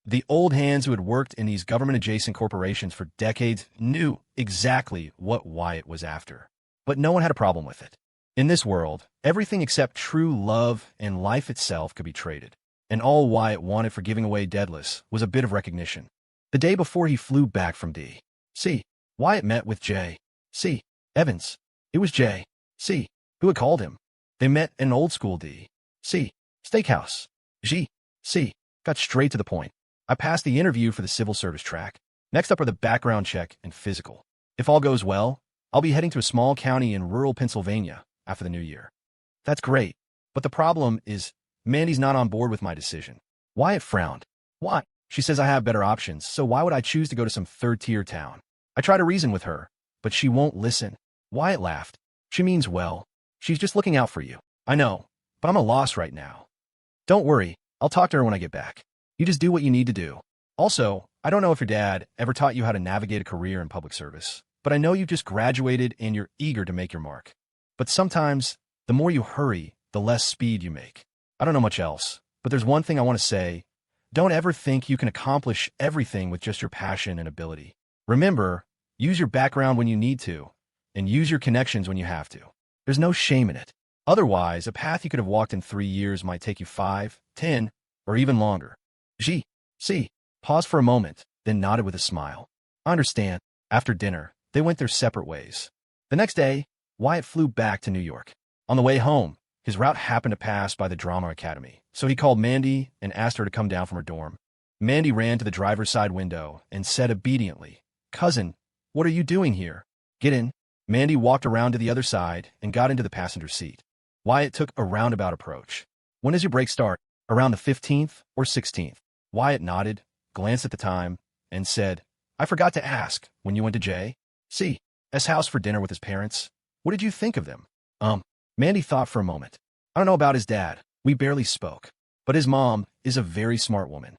The old hands who had worked in these government-adjacent corporations for decades knew exactly what Wyatt was after. But no one had a problem with it. In this world, everything except true love and life itself could be traded. And all Wyatt wanted for giving away Deadless was a bit of recognition. The day before he flew back from D.C., Wyatt met with J.C. Evans. It was J.C. who had called him. They met in an old-school D.C. steakhouse. G.C. got straight to the point. "I passed the interview for the civil service track. Next up are the background check and physical. If all goes well, I'll be heading to a small county in rural Pennsylvania after the new year." "That's great, but the problem is Mandy's not on board with my decision." Wyatt frowned. "Why?" "She says I have better options, so why would I choose to go to some third-tier town? I try to reason with her, but she won't listen." Wyatt laughed. "She means well. She's just looking out for you." "I know, but I'm a loss right now." "Don't worry, I'll talk to her when I get back. You just do what you need to do. Also, I don't know if your dad ever taught you how to navigate a career in public service, but I know you've just graduated and you're eager to make your mark. But sometimes, the more you hurry, the less speed you make. I don't know much else, but there's one thing I want to say. Don't ever think you can accomplish everything with just your passion and ability. Remember, use your background when you need to, and use your connections when you have to. There's no shame in it. Otherwise, a path you could have walked in 3 years might take you 5, 10, or even longer." G.C. paused for a moment, then nodded with a smile. "I understand." After dinner, they went their separate ways. The next day, Wyatt flew back to New York. On the way home, his route happened to pass by the Drama Academy, so he called Mandy and asked her to come down from her dorm. Mandy ran to the driver's side window and said obediently, "Cousin, what are you doing here?" "Get in." Mandy walked around to the other side and got into the passenger seat. Wyatt took a roundabout approach. "When does your break start? Around the 15th or 16th? Wyatt nodded, glanced at the time, and said, "I forgot to ask, when you went to J.C.'s house for dinner with his parents, what did you think of them?" Mandy thought for a moment. "I don't know about his dad. We barely spoke. But his mom is a very smart woman."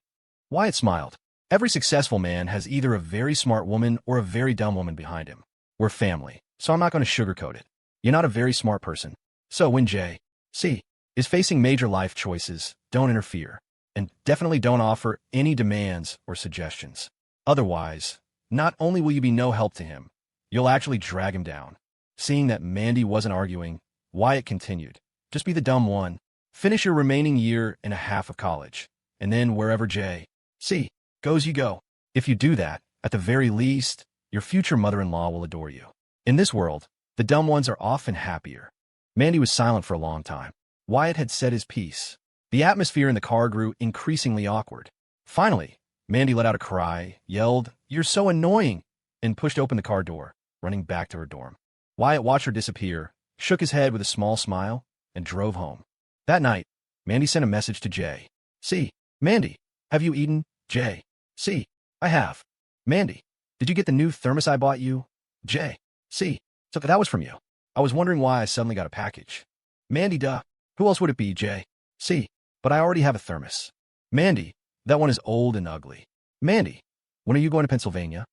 Wyatt smiled. Every successful man has either a very smart woman or a very dumb woman behind him. We're family, so I'm not going to sugarcoat it. You're not a very smart person. So when J.C. is facing major life choices, don't interfere. And definitely don't offer any demands or suggestions. Otherwise, not only will you be no help to him, you'll actually drag him down. Seeing that Mandy wasn't arguing, Wyatt continued, "Just be the dumb one. Finish your remaining year and a half of college, and then wherever J.C. goes you go. If you do that, at the very least, your future mother-in-law will adore you. In this world, the dumb ones are often happier." Mandy was silent for a long time. Wyatt had said his piece. The atmosphere in the car grew increasingly awkward. Finally, Mandy let out a cry, yelled, "You're so annoying," and pushed open the car door, running back to her dorm. Wyatt watched her disappear, shook his head with a small smile, and drove home. That night, Mandy sent a message to J.C. "Mandy, have you eaten?" J.C. "I have." "Mandy, did you get the new thermos I bought you?" J.C. "So that was from you. I was wondering why I suddenly got a package." "Mandy, duh. Who else would it be, Jay? C. But I already have a thermos. Mandy. That one is old and ugly. Mandy. When are you going to Pennsylvania?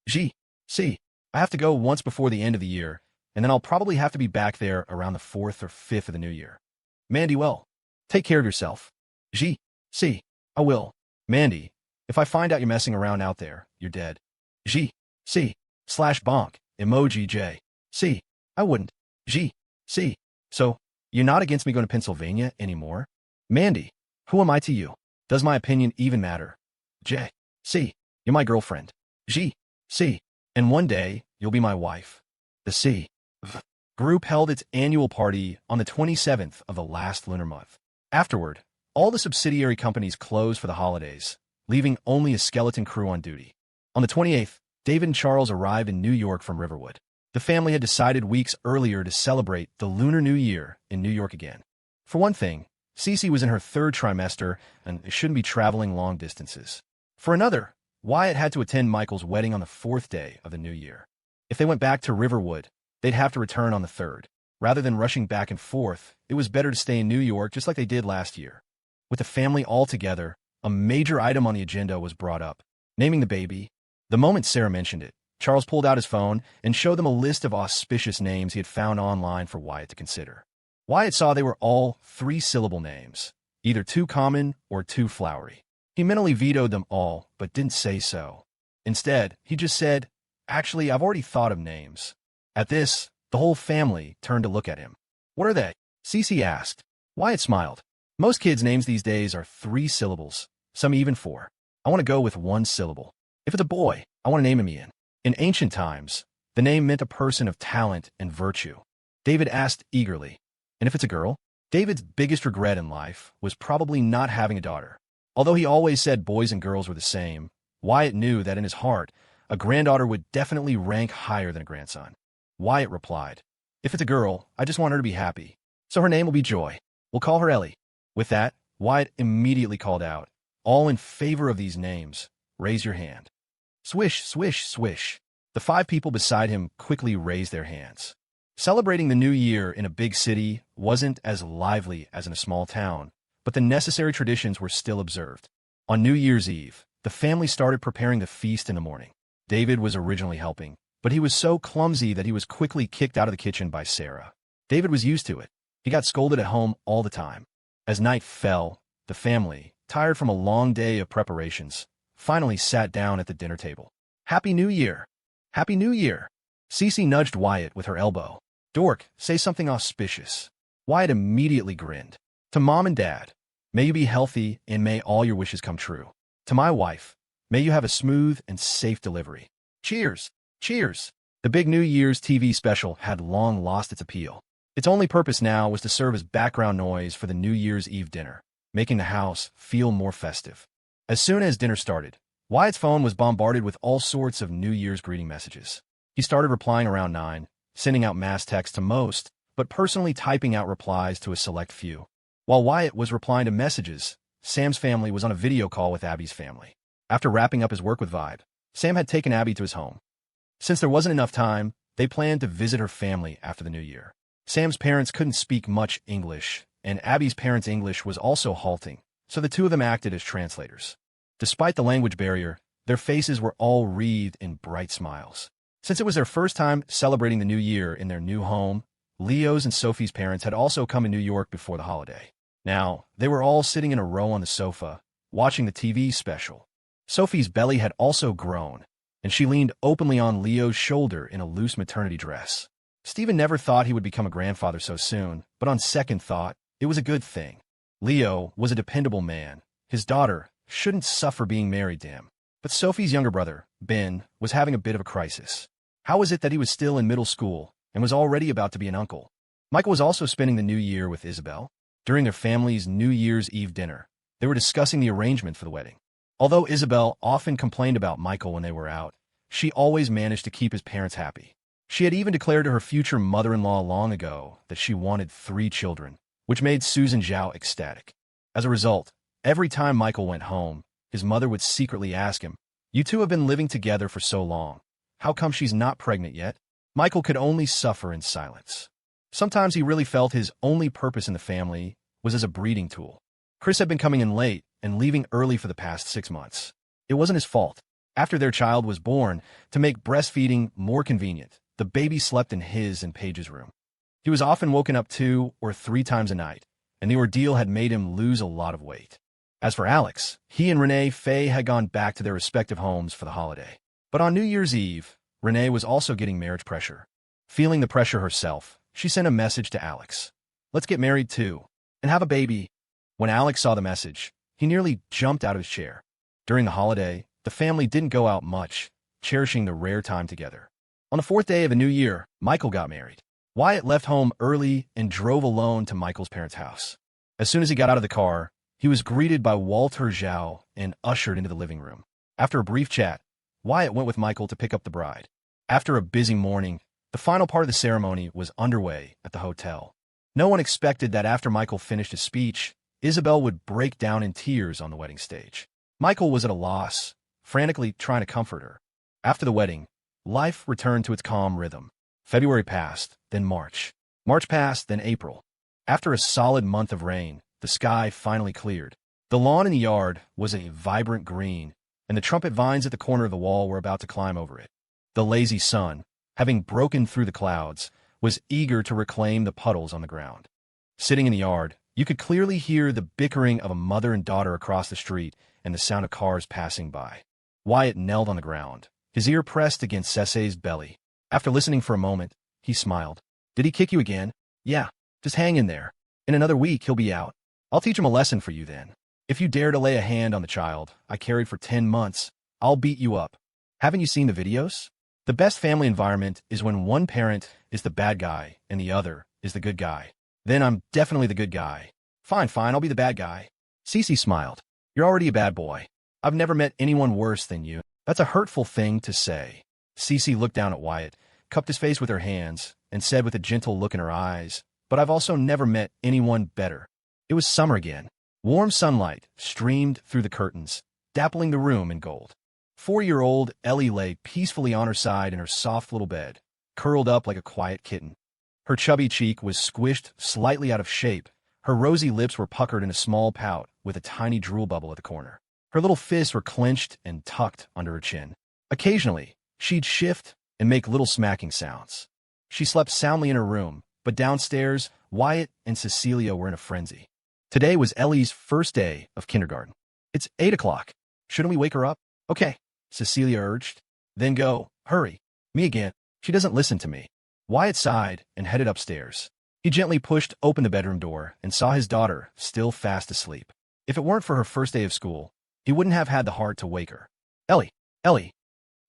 G. C. I have to go once before the end of the year, and then I'll probably have to be back there around the 4th or 5th of the new year. Mandy, well, take care of yourself. G. C. I will. Mandy, if I find out you're messing around out there, you're dead. G. C. /bonk. Emoji J. C. I wouldn't. G. C. So, you're not against me going to Pennsylvania anymore? Mandy, who am I to you? Does my opinion even matter? J. C. You're my girlfriend. G. C. And one day, you'll be my wife. The C. V. Group held its annual party on the 27th of the last lunar month. Afterward, all the subsidiary companies closed for the holidays, leaving only a skeleton crew on duty. On the 28th, David and Charles arrived in New York from Riverwood. The family had decided weeks earlier to celebrate the Lunar New Year in New York again. For one thing, Cece was in her 3rd trimester and shouldn't be traveling long distances. For another, Wyatt had to attend Michael's wedding on the 4th day of the new year. If they went back to Riverwood, they'd have to return on the 3rd. Rather than rushing back and forth, it was better to stay in New York just like they did last year. With the family all together, a major item on the agenda was brought up, naming the baby. The moment Sarah mentioned it, Charles pulled out his phone and showed them a list of auspicious names he had found online for Wyatt to consider. Wyatt saw they were all 3-syllable names, either too common or too flowery. He mentally vetoed them all, but didn't say so. Instead, he just said, "Actually, I've already thought of names." At this, the whole family turned to look at him. "What are they?" Cece asked. Wyatt smiled. "Most kids' names these days are 3 syllables, some even 4. I want to go with 1 syllable. If it's a boy, I want to name him Ian." In ancient times, the name meant a person of talent and virtue. David asked eagerly, "And if it's a girl?" David's biggest regret in life was probably not having a daughter. Although he always said boys and girls were the same, Wyatt knew that in his heart, a granddaughter would definitely rank higher than a grandson. Wyatt replied, "If it's a girl, I just want her to be happy. So her name will be Joy. We'll call her Ellie." With that, Wyatt immediately called out, "All in favor of these names, raise your hand." Swish, swish, swish. The 5 people beside him quickly raised their hands. Celebrating the new year in a big city wasn't as lively as in a small town, but the necessary traditions were still observed. On New Year's Eve, the family started preparing the feast in the morning. David was originally helping, but he was so clumsy that he was quickly kicked out of the kitchen by Sarah. David was used to it. He got scolded at home all the time. As night fell, the family, tired from a long day of preparations, finally sat down at the dinner table. "Happy New Year! Happy New Year!" Cece nudged Wyatt with her elbow. "Dork, say something auspicious." Wyatt immediately grinned. "To Mom and Dad, may you be healthy and may all your wishes come true. To my wife, may you have a smooth and safe delivery. Cheers! Cheers!" The big New Year's TV special had long lost its appeal. Its only purpose now was to serve as background noise for the New Year's Eve dinner, making the house feel more festive. As soon as dinner started, Wyatt's phone was bombarded with all sorts of New Year's greeting messages. He started replying around 9, sending out mass texts to most, but personally typing out replies to a select few. While Wyatt was replying to messages, Sam's family was on a video call with Abby's family. After wrapping up his work with Vibe, Sam had taken Abby to his home. Since there wasn't enough time, they planned to visit her family after the new year. Sam's parents couldn't speak much English, and Abby's parents' English was also halting, so the two of them acted as translators. Despite the language barrier, their faces were all wreathed in bright smiles. Since it was their first time celebrating the new year in their new home, Leo's and Sophie's parents had also come to New York before the holiday. Now, they were all sitting in a row on the sofa, watching the TV special. Sophie's belly had also grown, and she leaned openly on Leo's shoulder in a loose maternity dress. Stephen never thought he would become a grandfather so soon, but on second thought, it was a good thing. Leo was a dependable man. His daughter shouldn't suffer being married to him. But Sophie's younger brother, Ben, was having a bit of a crisis. How was it that he was still in middle school and was already about to be an uncle? Michael was also spending the new year with Isabel. During their family's New Year's Eve dinner, they were discussing the arrangement for the wedding. Although Isabel often complained about Michael when they were out, she always managed to keep his parents happy. She had even declared to her future mother-in-law long ago that she wanted 3 children, which made Susan Zhao ecstatic. As a result, every time Michael went home, his mother would secretly ask him, "You two have been living together for so long. How come she's not pregnant yet?" Michael could only suffer in silence. Sometimes he really felt his only purpose in the family was as a breeding tool. Chris had been coming in late and leaving early for the past 6 months. It wasn't his fault. After their child was born, to make breastfeeding more convenient, the baby slept in his and Paige's room. He was often woken up 2 or 3 times a night, and the ordeal had made him lose a lot of weight. As for Alex, he and Renee Faye had gone back to their respective homes for the holiday. But on New Year's Eve, Renee was also getting marriage pressure. Feeling the pressure herself, she sent a message to Alex. "Let's get married too, and have a baby." When Alex saw the message, he nearly jumped out of his chair. During the holiday, the family didn't go out much, cherishing the rare time together. On the 4th day of the new year, Michael got married. Wyatt left home early and drove alone to Michael's parents' house. As soon as he got out of the car, he was greeted by Walter Zhao and ushered into the living room. After a brief chat, Wyatt went with Michael to pick up the bride. After a busy morning, the final part of the ceremony was underway at the hotel. No one expected that after Michael finished his speech, Isabel would break down in tears on the wedding stage. Michael was at a loss, frantically trying to comfort her. After the wedding, life returned to its calm rhythm. February passed, then March. March passed, then April. After a solid month of rain, the sky finally cleared. The lawn in the yard was a vibrant green, and the trumpet vines at the corner of the wall were about to climb over it. The lazy sun, having broken through the clouds, was eager to reclaim the puddles on the ground. Sitting in the yard, you could clearly hear the bickering of a mother and daughter across the street and the sound of cars passing by. Wyatt knelt on the ground, his ear pressed against Cecil's belly. After listening for a moment, he smiled. "Did he kick you again?" "Yeah, just hang in there. In another week, he'll be out. I'll teach him a lesson for you then. If you dare to lay a hand on the child I carried for 10 months, I'll beat you up. Haven't you seen the videos? The best family environment is when one parent is the bad guy and the other is the good guy. Then I'm definitely the good guy." Fine, I'll be the bad guy." Cece smiled. "You're already a bad boy. I've never met anyone worse than you." "That's a hurtful thing to say." Cece looked down at Wyatt, cupped his face with her hands, and said with a gentle look in her eyes, "But I've also never met anyone better." It was summer again. Warm sunlight streamed through the curtains, dappling the room in gold. 4-year-old Ellie lay peacefully on her side in her soft little bed, curled up like a quiet kitten. Her chubby cheek was squished slightly out of shape. Her rosy lips were puckered in a small pout with a tiny drool bubble at the corner. Her little fists were clenched and tucked under her chin. Occasionally, she'd shift and make little smacking sounds. She slept soundly in her room, but downstairs, Wyatt and Cecilia were in a frenzy. Today was Ellie's first day of kindergarten. "It's 8 o'clock. Shouldn't we wake her up?" "Okay," Cecilia urged. "Then go. Hurry." "Me again. She doesn't listen to me." Wyatt sighed and headed upstairs. He gently pushed open the bedroom door and saw his daughter still fast asleep. If it weren't for her first day of school, he wouldn't have had the heart to wake her. "Ellie, Ellie."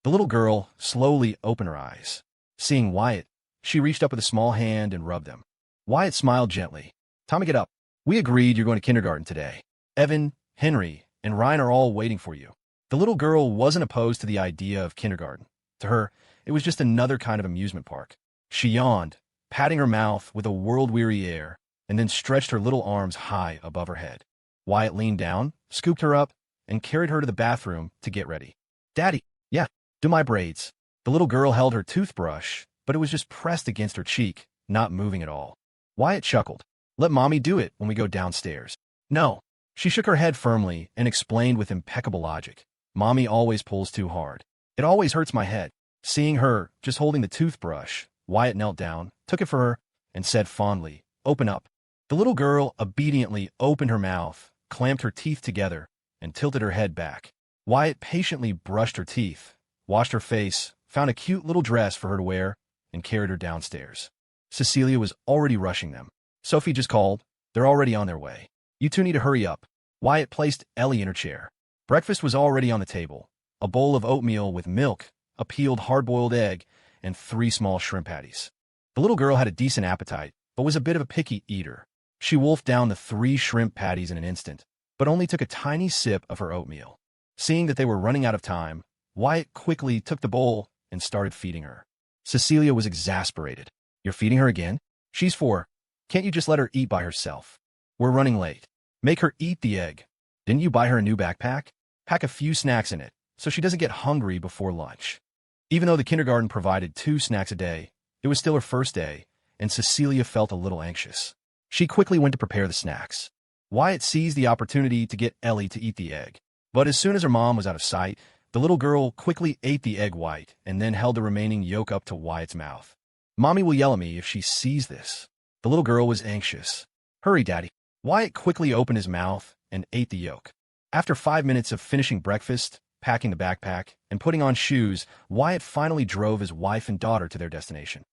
The little girl slowly opened her eyes. Seeing Wyatt, she reached up with a small hand and rubbed them. Wyatt smiled gently. "Time to get up. We agreed you're going to kindergarten today. Evan, Henry, and Ryan are all waiting for you." The little girl wasn't opposed to the idea of kindergarten. To her, it was just another kind of amusement park. She yawned, patting her mouth with a world-weary air, and then stretched her little arms high above her head. Wyatt leaned down, scooped her up, and carried her to the bathroom to get ready. "Daddy, yeah, do my braids." The little girl held her toothbrush, but it was just pressed against her cheek, not moving at all. Wyatt chuckled. "Let Mommy do it when we go downstairs." "No." She shook her head firmly and explained with impeccable logic. "Mommy always pulls too hard. It always hurts my head." Seeing her just holding the toothbrush, Wyatt knelt down, took it for her, and said fondly, "Open up." The little girl obediently opened her mouth, clamped her teeth together, and tilted her head back. Wyatt patiently brushed her teeth, washed her face, found a cute little dress for her to wear, and carried her downstairs. Cecilia was already rushing them. "Sophie just called. They're already on their way. You two need to hurry up." Wyatt placed Ellie in her chair. Breakfast was already on the table. A bowl of oatmeal with milk, a peeled hard-boiled egg, and 3 small shrimp patties. The little girl had a decent appetite, but was a bit of a picky eater. She wolfed down the 3 shrimp patties in an instant, but only took a tiny sip of her oatmeal. Seeing that they were running out of time, Wyatt quickly took the bowl and started feeding her. Cecilia was exasperated. "You're feeding her again? She's 4. Can't you just let her eat by herself? We're running late. Make her eat the egg. Didn't you buy her a new backpack? Pack a few snacks in it, so she doesn't get hungry before lunch." Even though the kindergarten provided 2 snacks a day, it was still her first day, and Cecilia felt a little anxious. She quickly went to prepare the snacks. Wyatt seized the opportunity to get Ellie to eat the egg. But as soon as her mom was out of sight, the little girl quickly ate the egg white and then held the remaining yolk up to Wyatt's mouth. "Mommy will yell at me if she sees this." The little girl was anxious. "Hurry, Daddy." Wyatt quickly opened his mouth and ate the yolk. After 5 minutes of finishing breakfast, packing the backpack, and putting on shoes, Wyatt finally drove his wife and daughter to their destination.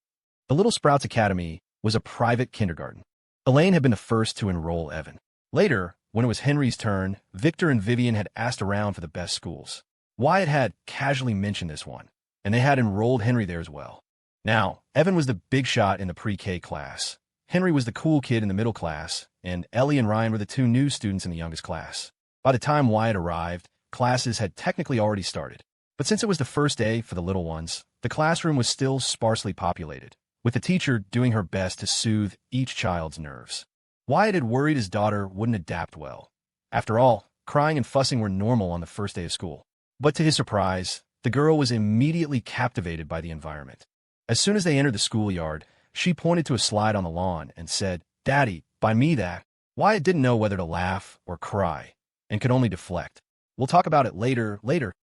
The Little Sprouts Academy was a private kindergarten. Elaine had been the first to enroll Evan. Later, when it was Henry's turn, Victor and Vivian had asked around for the best schools. Wyatt had casually mentioned this one, and they had enrolled Henry there as well. Now, Evan was the big shot in the pre-K class. Henry was the cool kid in the middle class, and Ellie and Ryan were the two new students in the youngest class. By the time Wyatt arrived, classes had technically already started. But since it was the first day for the little ones, the classroom was still sparsely populated, with the teacher doing her best to soothe each child's nerves. Wyatt had worried his daughter wouldn't adapt well. After all, crying and fussing were normal on the first day of school. But to his surprise, the girl was immediately captivated by the environment. As soon as they entered the schoolyard, she pointed to a slide on the lawn and said, "Daddy, buy me that." Wyatt didn't know whether to laugh or cry, and could only deflect. "We'll talk about it later.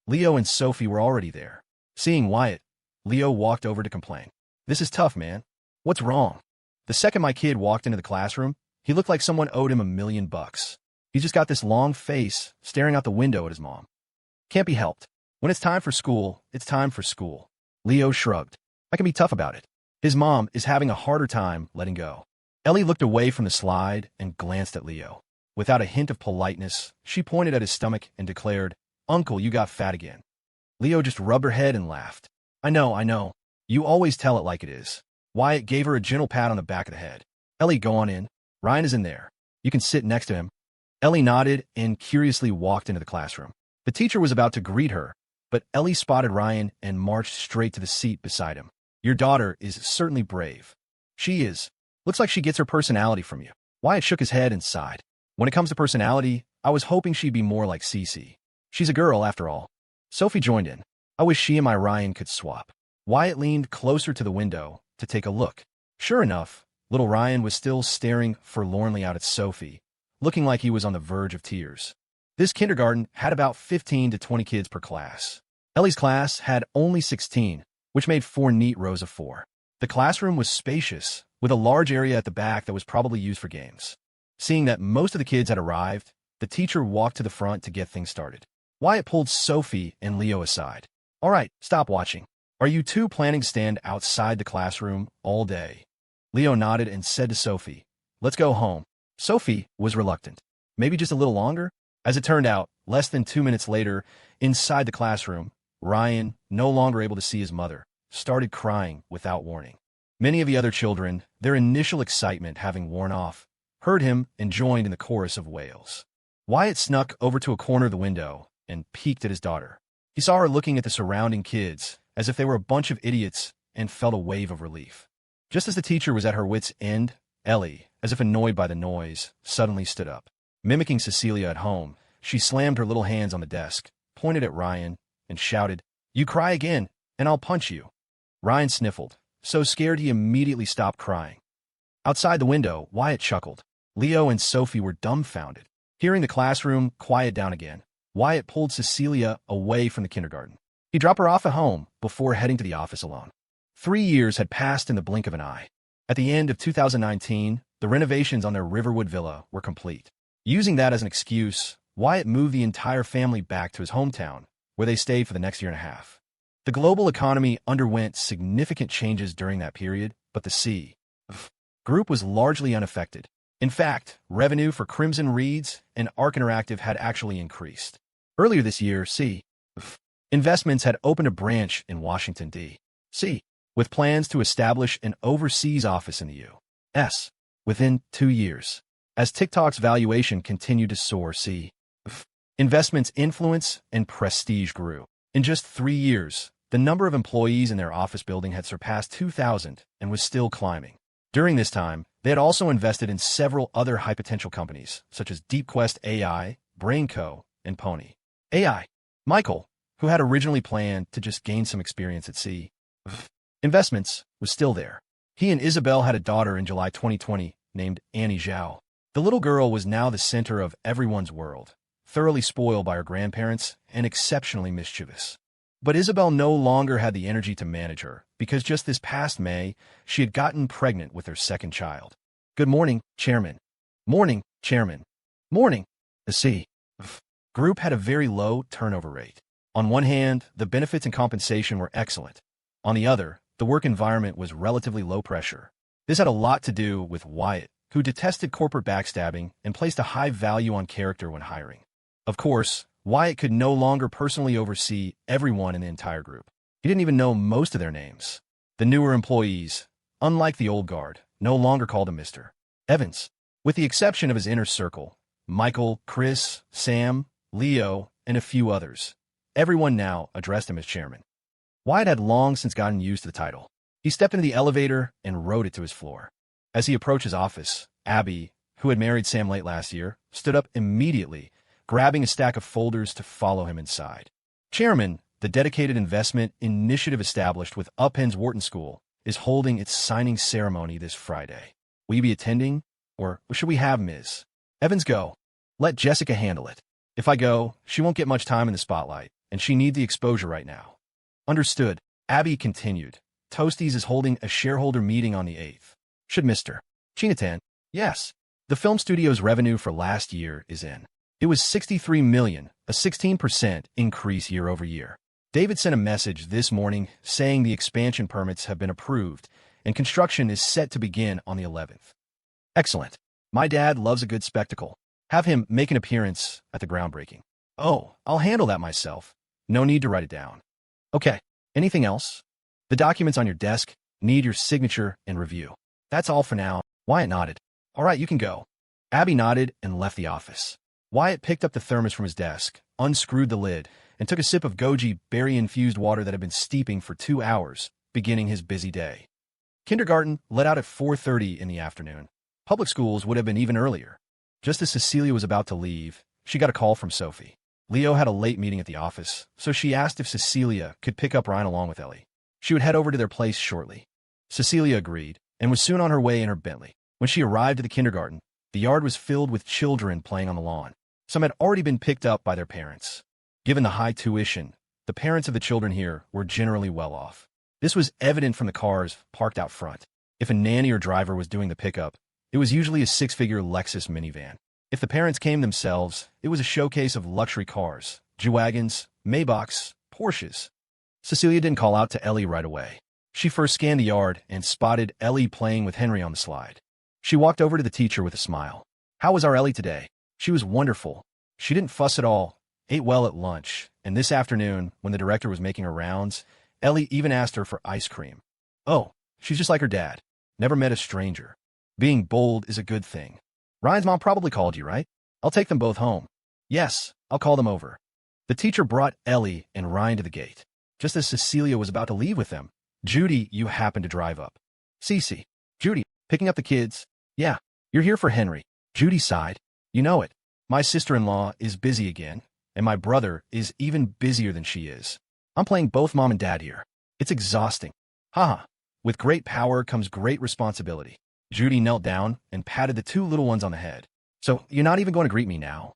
Leo and Sophie were already there. Seeing Wyatt, Leo walked over to complain. "This is tough, man. What's wrong?" "The second my kid walked into the classroom, he looked like someone owed him $1,000,000. He's just got this long face, staring out the window at his mom. Can't be helped. When it's time for school, it's time for school." Leo shrugged. "I can be tough about it. His mom is having a harder time letting go." Ellie looked away from the slide and glanced at Leo. Without a hint of politeness, she pointed at his stomach and declared, "Uncle, you got fat again." Leo just rubbed her head and laughed. I know. You always tell it like it is." Wyatt gave her a gentle pat on the back of the head. "Ellie, go on in. Ryan is in there. You can sit next to him." Ellie nodded and curiously walked into the classroom. The teacher was about to greet her, but Ellie spotted Ryan and marched straight to the seat beside him. "Your daughter is certainly brave." "She is. Looks like she gets her personality from you." Wyatt shook his head and sighed. "When it comes to personality, I was hoping she'd be more like Cece. She's a girl, after all." Sophie joined in. "I wish she and my Ryan could swap." Wyatt leaned closer to the window to take a look. Sure enough, little Ryan was still staring forlornly out at Sophie, looking like he was on the verge of tears. This kindergarten had about 15 to 20 kids per class. Ellie's class had only 16, which made 4 neat rows of 4. The classroom was spacious, with a large area at the back that was probably used for games. Seeing that most of the kids had arrived, the teacher walked to the front to get things started. Wyatt pulled Sophie and Leo aside. "All right, stop watching. Are you two planning to stand outside the classroom all day?" Leo nodded and said to Sophie, "Let's go home." Sophie was reluctant. "Maybe just a little longer?" As it turned out, less than 2 minutes later, inside the classroom, Ryan, no longer able to see his mother, started crying without warning. Many of the other children, their initial excitement having worn off, heard him and joined in the chorus of wails. Wyatt snuck over to a corner of the window and peeked at his daughter. He saw her looking at the surrounding kids as if they were a bunch of idiots and felt a wave of relief. Just as the teacher was at her wit's end, Ellie, as if annoyed by the noise, suddenly stood up. Mimicking Cecilia at home, she slammed her little hands on the desk, pointed at Ryan, and shouted, "You cry again, and I'll punch you." Ryan sniffled, so scared he immediately stopped crying. Outside the window, Wyatt chuckled. Leo and Sophie were dumbfounded. Hearing the classroom quiet down again, Wyatt pulled Cecilia away from the kindergarten. He dropped her off at home before heading to the office alone. 3 years had passed in the blink of an eye. At the end of 2019, the renovations on their Riverwood villa were complete. Using that as an excuse, Wyatt moved the entire family back to his hometown, where they stayed for the next 1.5 years. The global economy underwent significant changes during that period, but the C Group was largely unaffected. In fact, revenue for Crimson Reeds and Arc Interactive had actually increased. Earlier this year, C Investments had opened a branch in Washington, D.C., with plans to establish an overseas office in the U.S. within 2 years. As TikTok's valuation continued to soar, C Investments' influence and prestige grew. In just 3 years, the number of employees in their office building had surpassed 2,000 and was still climbing. During this time, they had also invested in several other high-potential companies, such as DeepQuest AI, BrainCo, and Pony AI. Michael, who had originally planned to just gain some experience at C Investments, was still there. He and Isabel had a daughter in July 2020 named Annie Zhao. The little girl was now the center of everyone's world, thoroughly spoiled by her grandparents and exceptionally mischievous. But Isabel no longer had the energy to manage her, because just this past May, she had gotten pregnant with her second child. Good morning, Chairman. Morning, Chairman. Morning. The C.F. group had a very low turnover rate. On one hand, the benefits and compensation were excellent. On the other, the work environment was relatively low pressure. This had a lot to do with Wyatt, who detested corporate backstabbing and placed a high value on character when hiring. Of course, Wyatt could no longer personally oversee everyone in the entire group. He didn't even know most of their names. The newer employees, unlike the old guard, no longer called him Mr. Evans. With the exception of his inner circle, Michael, Chris, Sam, Leo, and a few others, everyone now addressed him as chairman. Wyatt had long since gotten used to the title. He stepped into the elevator and rode it to his floor. As he approached his office, Abby, who had married Sam late last year, stood up immediately, grabbing a stack of folders to follow him inside. Chairman, the dedicated investment initiative established with Uppen's Wharton School, is holding its signing ceremony this Friday. Will you be attending, or should we have Ms. Evans go? Let Jessica handle it. If I go, she won't get much time in the spotlight, and she needs the exposure right now. Understood. Abby continued. Toasties is holding a shareholder meeting on the 8th. Should Mr. Chinatan? Yes. The film studio's revenue for last year is in. It was $63 million, a 16% increase year over year. David sent a message this morning saying the expansion permits have been approved and construction is set to begin on the 11th. Excellent. My dad loves a good spectacle. Have him make an appearance at the groundbreaking. Oh, I'll handle that myself. No need to write it down. Okay. Anything else? The documents on your desk need your signature and review. That's all for now. Wyatt nodded. All right, you can go. Abby nodded and left the office. Wyatt picked up the thermos from his desk, unscrewed the lid, and took a sip of goji berry-infused water that had been steeping for 2 hours, beginning his busy day. Kindergarten let out at 4:30 in the afternoon. Public schools would have been even earlier. Just as Cecilia was about to leave, she got a call from Sophie. Leo had a late meeting at the office, so she asked if Cecilia could pick up Ryan along with Ellie. She would head over to their place shortly. Cecilia agreed, and was soon on her way in her Bentley. When she arrived at the kindergarten, the yard was filled with children playing on the lawn. Some had already been picked up by their parents. Given the high tuition, the parents of the children here were generally well off. This was evident from the cars parked out front. If a nanny or driver was doing the pickup, it was usually a 6-figure Lexus minivan. If the parents came themselves, it was a showcase of luxury cars, G-Wagons, Maybachs, Porsches. Cecilia didn't call out to Ellie right away. She first scanned the yard and spotted Ellie playing with Henry on the slide. She walked over to the teacher with a smile. How was our Ellie today? She was wonderful. She didn't fuss at all, ate well at lunch, and this afternoon, when the director was making her rounds, Ellie even asked her for ice cream. Oh, she's just like her dad. Never met a stranger. Being bold is a good thing. Ryan's mom probably called you, right? I'll take them both home. Yes, I'll call them over. The teacher brought Ellie and Ryan to the gate. Just as Cecilia was about to leave with them, Judy, you happened to drive up. Cece. Judy, picking up the kids. Yeah, you're here for Henry. Judy sighed. You know it. My sister-in-law is busy again, and my brother is even busier than she is. I'm playing both mom and dad here. It's exhausting. Haha. With great power comes great responsibility. Judy knelt down and patted the 2 little ones on the head. So you're not even going to greet me now?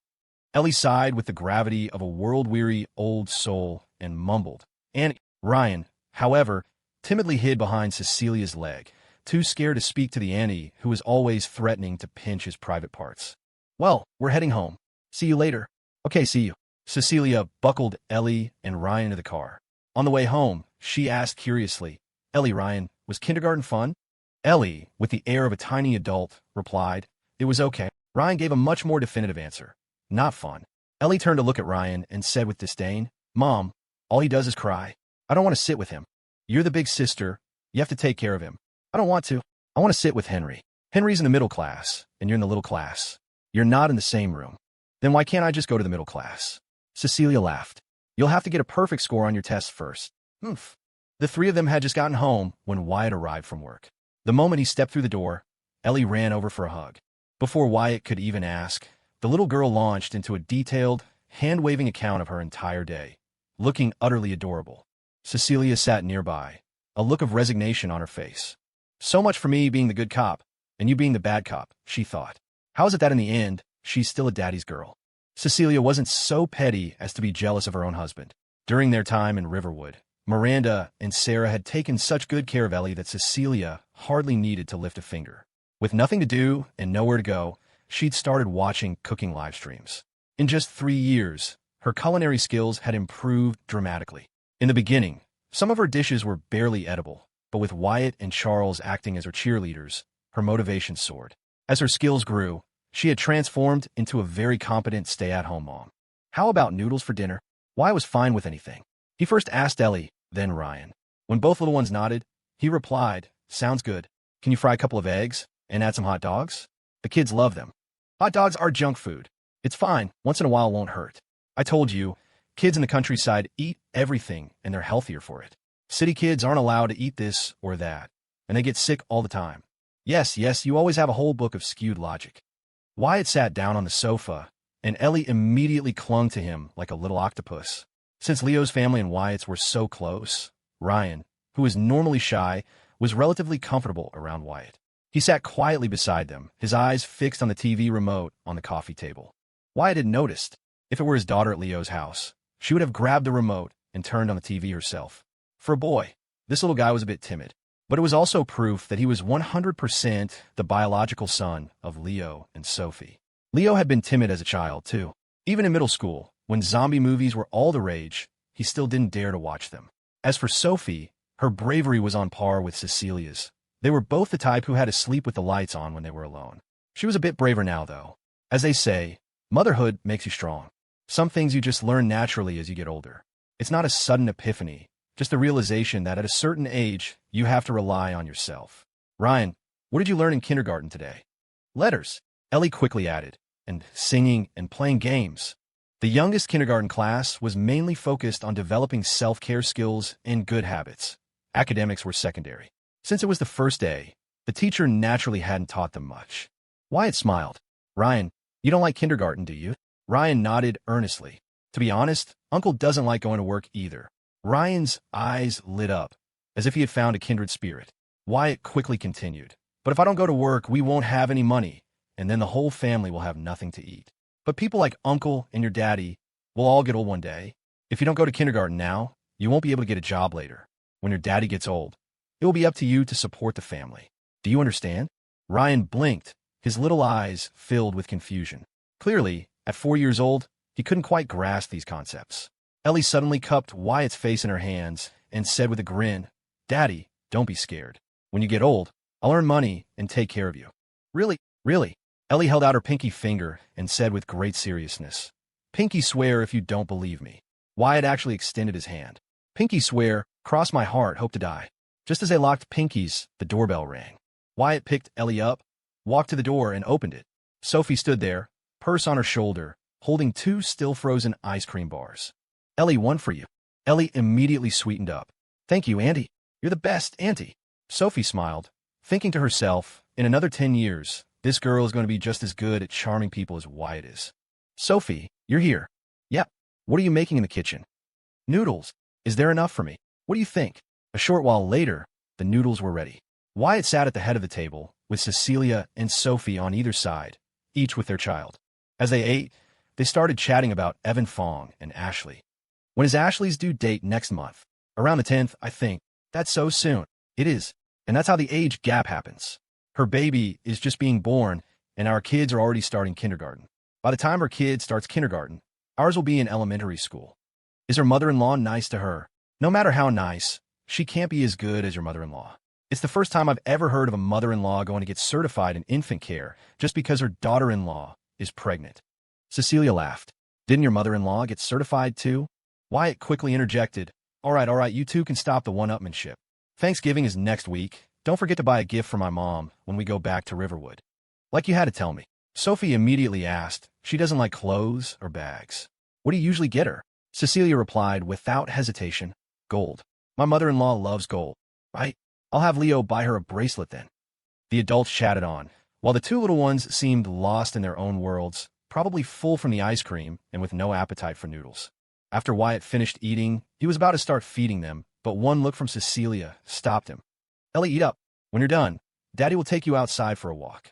Ellie sighed with the gravity of a world-weary old soul and mumbled. And Ryan, however, timidly hid behind Cecilia's leg, too scared to speak to the auntie who was always threatening to pinch his private parts. Well, we're heading home. See you later. Okay, see you. Cecilia buckled Ellie and Ryan into the car. On the way home, she asked curiously, Ellie, Ryan, was kindergarten fun? Ellie, with the air of a tiny adult, replied, it was okay. Ryan gave a much more definitive answer. Not fun. Ellie turned to look at Ryan and said with disdain, Mom, all he does is cry. I don't want to sit with him. You're the big sister. You have to take care of him. I don't want to. I want to sit with Henry. Henry's in the middle class, and you're in the little class. You're not in the same room. Then why can't I just go to the middle class? Cecilia laughed. You'll have to get a perfect score on your test first. Oof. The 3 of them had just gotten home when Wyatt arrived from work. The moment he stepped through the door, Ellie ran over for a hug. Before Wyatt could even ask, the little girl launched into a detailed, hand-waving account of her entire day, looking utterly adorable. Cecilia sat nearby, a look of resignation on her face. So much for me being the good cop, and you being the bad cop, she thought. How is it that in the end, she's still a daddy's girl? Cecilia wasn't so petty as to be jealous of her own husband. During their time in Riverwood, Miranda and Sarah had taken such good care of Ellie that Cecilia hardly needed to lift a finger. With nothing to do and nowhere to go, she'd started watching cooking live streams. In just 3 years, her culinary skills had improved dramatically. In the beginning, some of her dishes were barely edible, but with Wyatt and Charles acting as her cheerleaders, her motivation soared. As her skills grew, she had transformed into a very competent stay-at-home mom. How about noodles for dinner? Wyatt was fine with anything. He first asked Ellie, then Ryan. When both little ones nodded, he replied, "Sounds good. Can you fry a couple of eggs and add some hot dogs?" The kids love them. Hot dogs are junk food. It's fine. Once in a while won't hurt. I told you, kids in the countryside eat everything and they're healthier for it. City kids aren't allowed to eat this or that, and they get sick all the time. Yes, you always have a whole book of skewed logic. Wyatt sat down on the sofa, and Ellie immediately clung to him like a little octopus. Since Leo's family and Wyatt's were so close, Ryan, who is normally shy, was relatively comfortable around Wyatt. He sat quietly beside them, his eyes fixed on the TV remote on the coffee table. Wyatt had noticed. If it were his daughter at Leo's house, she would have grabbed the remote and turned on the TV herself. For a boy, this little guy was a bit timid, but it was also proof that he was 100% the biological son of Leo and Sophie. Leo had been timid as a child, too. Even in middle school, when zombie movies were all the rage, he still didn't dare to watch them. As for Sophie, her bravery was on par with Cecilia's. They were both the type who had to sleep with the lights on when they were alone. She was a bit braver now, though. As they say, motherhood makes you strong. Some things you just learn naturally as you get older. It's not a sudden epiphany, just the realization that at a certain age, you have to rely on yourself. Ryan, what did you learn in kindergarten today? Letters, Ellie quickly added, and singing and playing games. The youngest kindergarten class was mainly focused on developing self-care skills and good habits. Academics were secondary. Since it was the first day, the teacher naturally hadn't taught them much. Wyatt smiled. Ryan, you don't like kindergarten, do you? Ryan nodded earnestly. To be honest, Uncle doesn't like going to work either. Ryan's eyes lit up, as if he had found a kindred spirit. Wyatt quickly continued. But if I don't go to work, we won't have any money, and then the whole family will have nothing to eat. But people like Uncle and your daddy will all get old one day. If you don't go to kindergarten now, you won't be able to get a job later. When your daddy gets old, it will be up to you to support the family. Do you understand? Ryan blinked, his little eyes filled with confusion. Clearly, at 4 years old, he couldn't quite grasp these concepts. Ellie suddenly cupped Wyatt's face in her hands and said with a grin, "Daddy, don't be scared. When you get old, I'll earn money and take care of you." Really? Ellie held out her pinky finger and said with great seriousness, "Pinky swear if you don't believe me." Wyatt actually extended his hand. "Pinky swear, cross my heart, hope to die." Just as they locked pinkies, the doorbell rang. Wyatt picked Ellie up, walked to the door, and opened it. Sophie stood there, purse on her shoulder, holding 2 still frozen ice cream bars. "Ellie, one for you." Ellie immediately sweetened up. "Thank you, Auntie. You're the best, Auntie." Sophie smiled, thinking to herself, in another 10 years, this girl is going to be just as good at charming people as Wyatt is. "Sophie, you're here." "Yep. What are you making in the kitchen?" "Noodles. Is there enough for me? What do you think?" A short while later, the noodles were ready. Wyatt sat at the head of the table, with Cecilia and Sophie on either side, each with their child. As they ate, they started chatting about Evan Fong and Ashley. "When is Ashley's due date next month?" "Around the 10th, I think." "That's so soon." "It is. And that's how the age gap happens. Her baby is just being born, and our kids are already starting kindergarten. By the time her kid starts kindergarten, ours will be in elementary school." "Is her mother-in-law nice to her?" "No matter how nice, she can't be as good as your mother-in-law. It's the first time I've ever heard of a mother-in-law going to get certified in infant care just because her daughter-in-law is pregnant." Cecilia laughed. "Didn't your mother-in-law get certified too?" Wyatt quickly interjected. All right, you two can stop the one-upmanship. Thanksgiving is next week. Don't forget to buy a gift for my mom when we go back to Riverwood." "Like you had to tell me." Sophie immediately asked. She doesn't like clothes or bags. "What do you usually get her?" Cecilia replied without hesitation, "Gold. My mother-in-law loves gold." "Right. I'll have Leo buy her a bracelet then." The adults chatted on, while the 2 little ones seemed lost in their own worlds, probably full from the ice cream and with no appetite for noodles. After Wyatt finished eating, he was about to start feeding them, but one look from Cecilia stopped him. "Ellie, eat up. When you're done, Daddy will take you outside for a walk.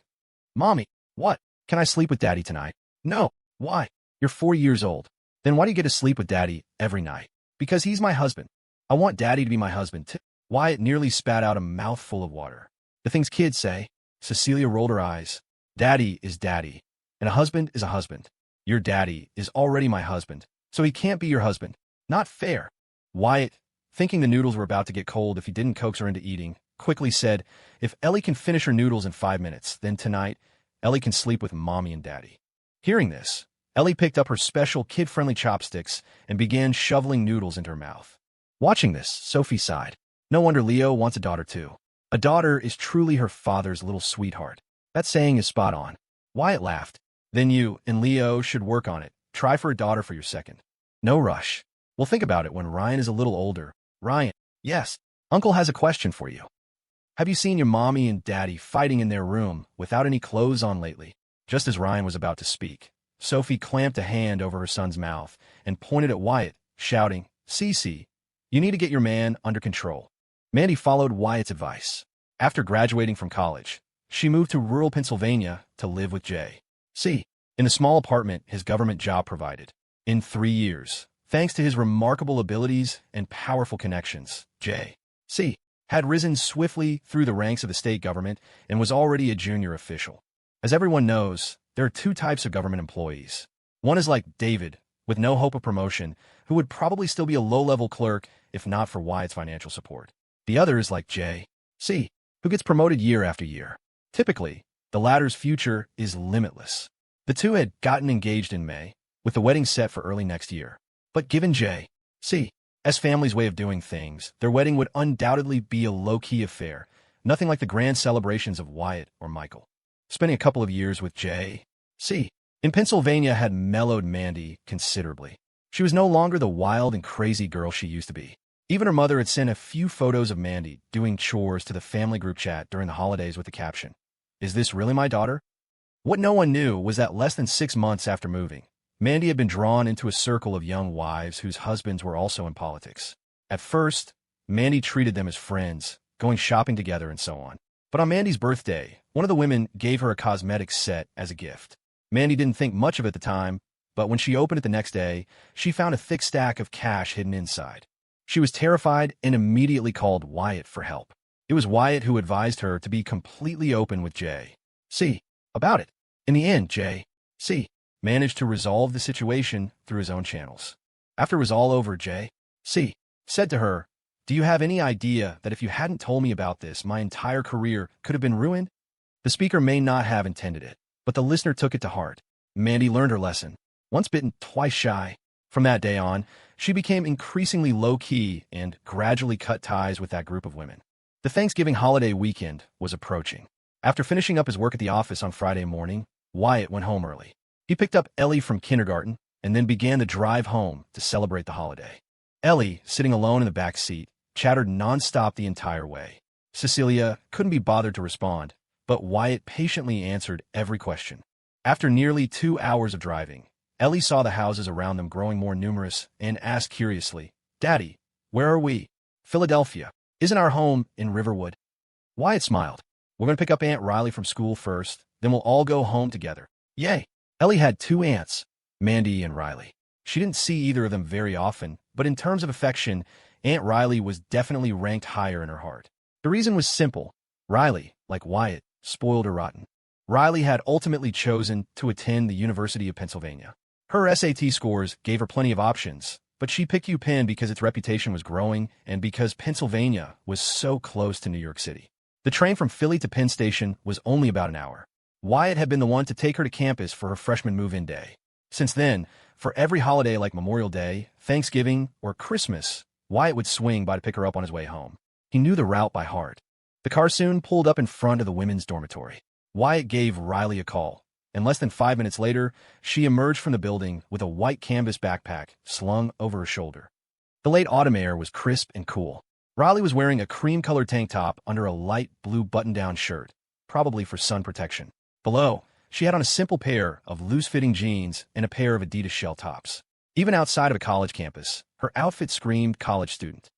Mommy, what? Can I sleep with Daddy tonight? No. Why? You're 4 years old. Then why do you get to sleep with Daddy every night? Because he's my husband. I want Daddy to be my husband too. Wyatt nearly spat out a mouthful of water. The things kids say. Cecilia rolled her eyes. Daddy is Daddy, and a husband is a husband. Your Daddy is already my husband, so he can't be your husband. Not fair. Wyatt, thinking the noodles were about to get cold if he didn't coax her into eating, quickly said, if Ellie can finish her noodles in 5 minutes, then tonight, Ellie can sleep with Mommy and Daddy. Hearing this, Ellie picked up her special kid-friendly chopsticks and began shoveling noodles into her mouth. Watching this, Sophie sighed. No wonder Leo wants a daughter too. A daughter is truly her father's little sweetheart. That saying is spot on. Wyatt laughed. Then you and Leo should work on it. Try for a daughter for your second. No rush. We'll think about it when Ryan is a little older. Ryan, yes, Uncle has a question for you. Have you seen your Mommy and Daddy fighting in their room without any clothes on lately? Just as Ryan was about to speak, Sophie clamped a hand over her son's mouth and pointed at Wyatt, shouting, Cece, you need to get your man under control. Mandy followed Wyatt's advice. After graduating from college, she moved to rural Pennsylvania to live with J.C. in the small apartment his government job provided. In 3 years, thanks to his remarkable abilities and powerful connections, J.C. had risen swiftly through the ranks of the state government and was already a junior official. As everyone knows, there are 2 types of government employees. One is like David, with no hope of promotion, who would probably still be a low-level clerk if not for Wyatt's financial support. The other is like J.C., who gets promoted year after year. Typically, the latter's future is limitless. The two had gotten engaged in May, with the wedding set for early next year. But given J.C.'s family's way of doing things, their wedding would undoubtedly be a low-key affair, nothing like the grand celebrations of Wyatt or Michael. Spending a couple of years with J.C. in Pennsylvania had mellowed Mandy considerably. She was no longer the wild and crazy girl she used to be. Even her mother had sent a few photos of Mandy doing chores to the family group chat during the holidays with the caption, "Is this really my daughter?" What no one knew was that less than 6 months after moving, Mandy had been drawn into a circle of young wives whose husbands were also in politics. At first, Mandy treated them as friends, going shopping together and so on. But on Mandy's birthday, one of the women gave her a cosmetics set as a gift. Mandy didn't think much of it at the time, but when she opened it the next day, she found a thick stack of cash hidden inside. She was terrified and immediately called Wyatt for help. It was Wyatt who advised her to be completely open with J.C. about it. In the end, J.C. managed to resolve the situation through his own channels. After it was all over, J.C. said to her, "Do you have any idea that if you hadn't told me about this, my entire career could have been ruined?" The speaker may not have intended it, but the listener took it to heart. Mandy learned her lesson. Once bitten, twice shy. From that day on, she became increasingly low-key and gradually cut ties with that group of women. The Thanksgiving holiday weekend was approaching. After finishing up his work at the office on Friday morning, Wyatt went home early. He picked up Ellie from kindergarten and then began the drive home to celebrate the holiday. Ellie, sitting alone in the back seat, chattered nonstop the entire way. Cecilia couldn't be bothered to respond, but Wyatt patiently answered every question. After nearly 2 hours of driving, Ellie saw the houses around them growing more numerous and asked curiously, "Daddy, where are we?" "Philadelphia. Isn't our home in Riverwood?" Wyatt smiled. "We're going to pick up Aunt Riley from school first, then we'll all go home together." Yay! Ellie had 2 aunts, Mandy and Riley. She didn't see either of them very often, but in terms of affection, Aunt Riley was definitely ranked higher in her heart. The reason was simple. Riley, like Wyatt, spoiled her rotten. Riley had ultimately chosen to attend the University of Pennsylvania. Her SAT scores gave her plenty of options, but she picked UPenn because its reputation was growing and because Pennsylvania was so close to New York City. The train from Philly to Penn Station was only about an hour. Wyatt had been the one to take her to campus for her freshman move-in day. Since then, for every holiday like Memorial Day, Thanksgiving, or Christmas, Wyatt would swing by to pick her up on his way home. He knew the route by heart. The car soon pulled up in front of the women's dormitory. Wyatt gave Riley a call, and less than 5 minutes later, she emerged from the building with a white canvas backpack slung over her shoulder. The late autumn air was crisp and cool. Riley was wearing a cream-colored tank top under a light blue button-down shirt, probably for sun protection. Below, she had on a simple pair of loose-fitting jeans and a pair of Adidas shell tops. Even outside of a college campus, her outfit screamed college student.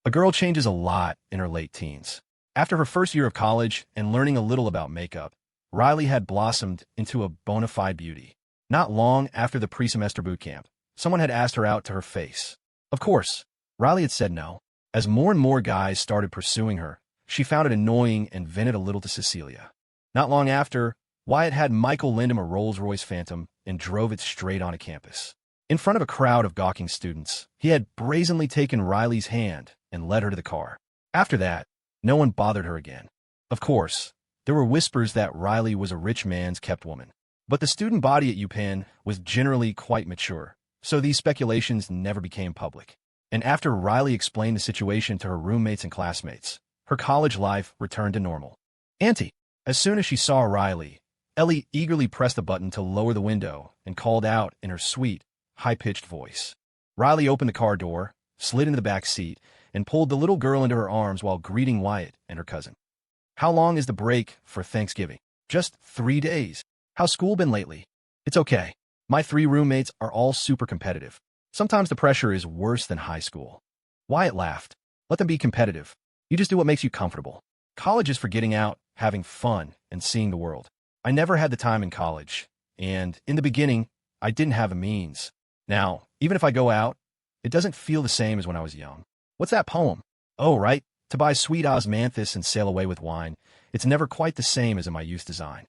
A girl changes a lot in her late teens. After her first year of college and learning a little about makeup, Riley had blossomed into a bona fide beauty. Not long after the pre-semester boot camp, someone had asked her out to her face. Of course, Riley had said no. As more and more guys started pursuing her, she found it annoying and vented a little to Cecilia. Not long after, Wyatt had Michael lend him a Rolls-Royce Phantom and drove it straight onto campus. In front of a crowd of gawking students, he had brazenly taken Riley's hand and led her to the car. After that, no one bothered her again. Of course, there were whispers that Riley was a rich man's kept woman. But the student body at UPenn was generally quite mature, so these speculations never became public. And after Riley explained the situation to her roommates and classmates, her college life returned to normal. Auntie! As soon as she saw Riley, Ellie eagerly pressed the button to lower the window and called out in her sweet, high-pitched voice. Riley opened the car door, slid into the back seat, and pulled the little girl into her arms while greeting Wyatt and her cousin. How long is the break for Thanksgiving? Just 3 days. How's school been lately? It's okay. My 3 roommates are all super competitive. Sometimes the pressure is worse than high school. Wyatt laughed. Let them be competitive. You just do what makes you comfortable. College is for getting out, having fun, and seeing the world. I never had the time in college, and in the beginning, I didn't have the means. Now, even if I go out, it doesn't feel the same as when I was young. What's that poem? Oh, right. To buy sweet osmanthus and sail away with wine. It's never quite the same as in my youth design.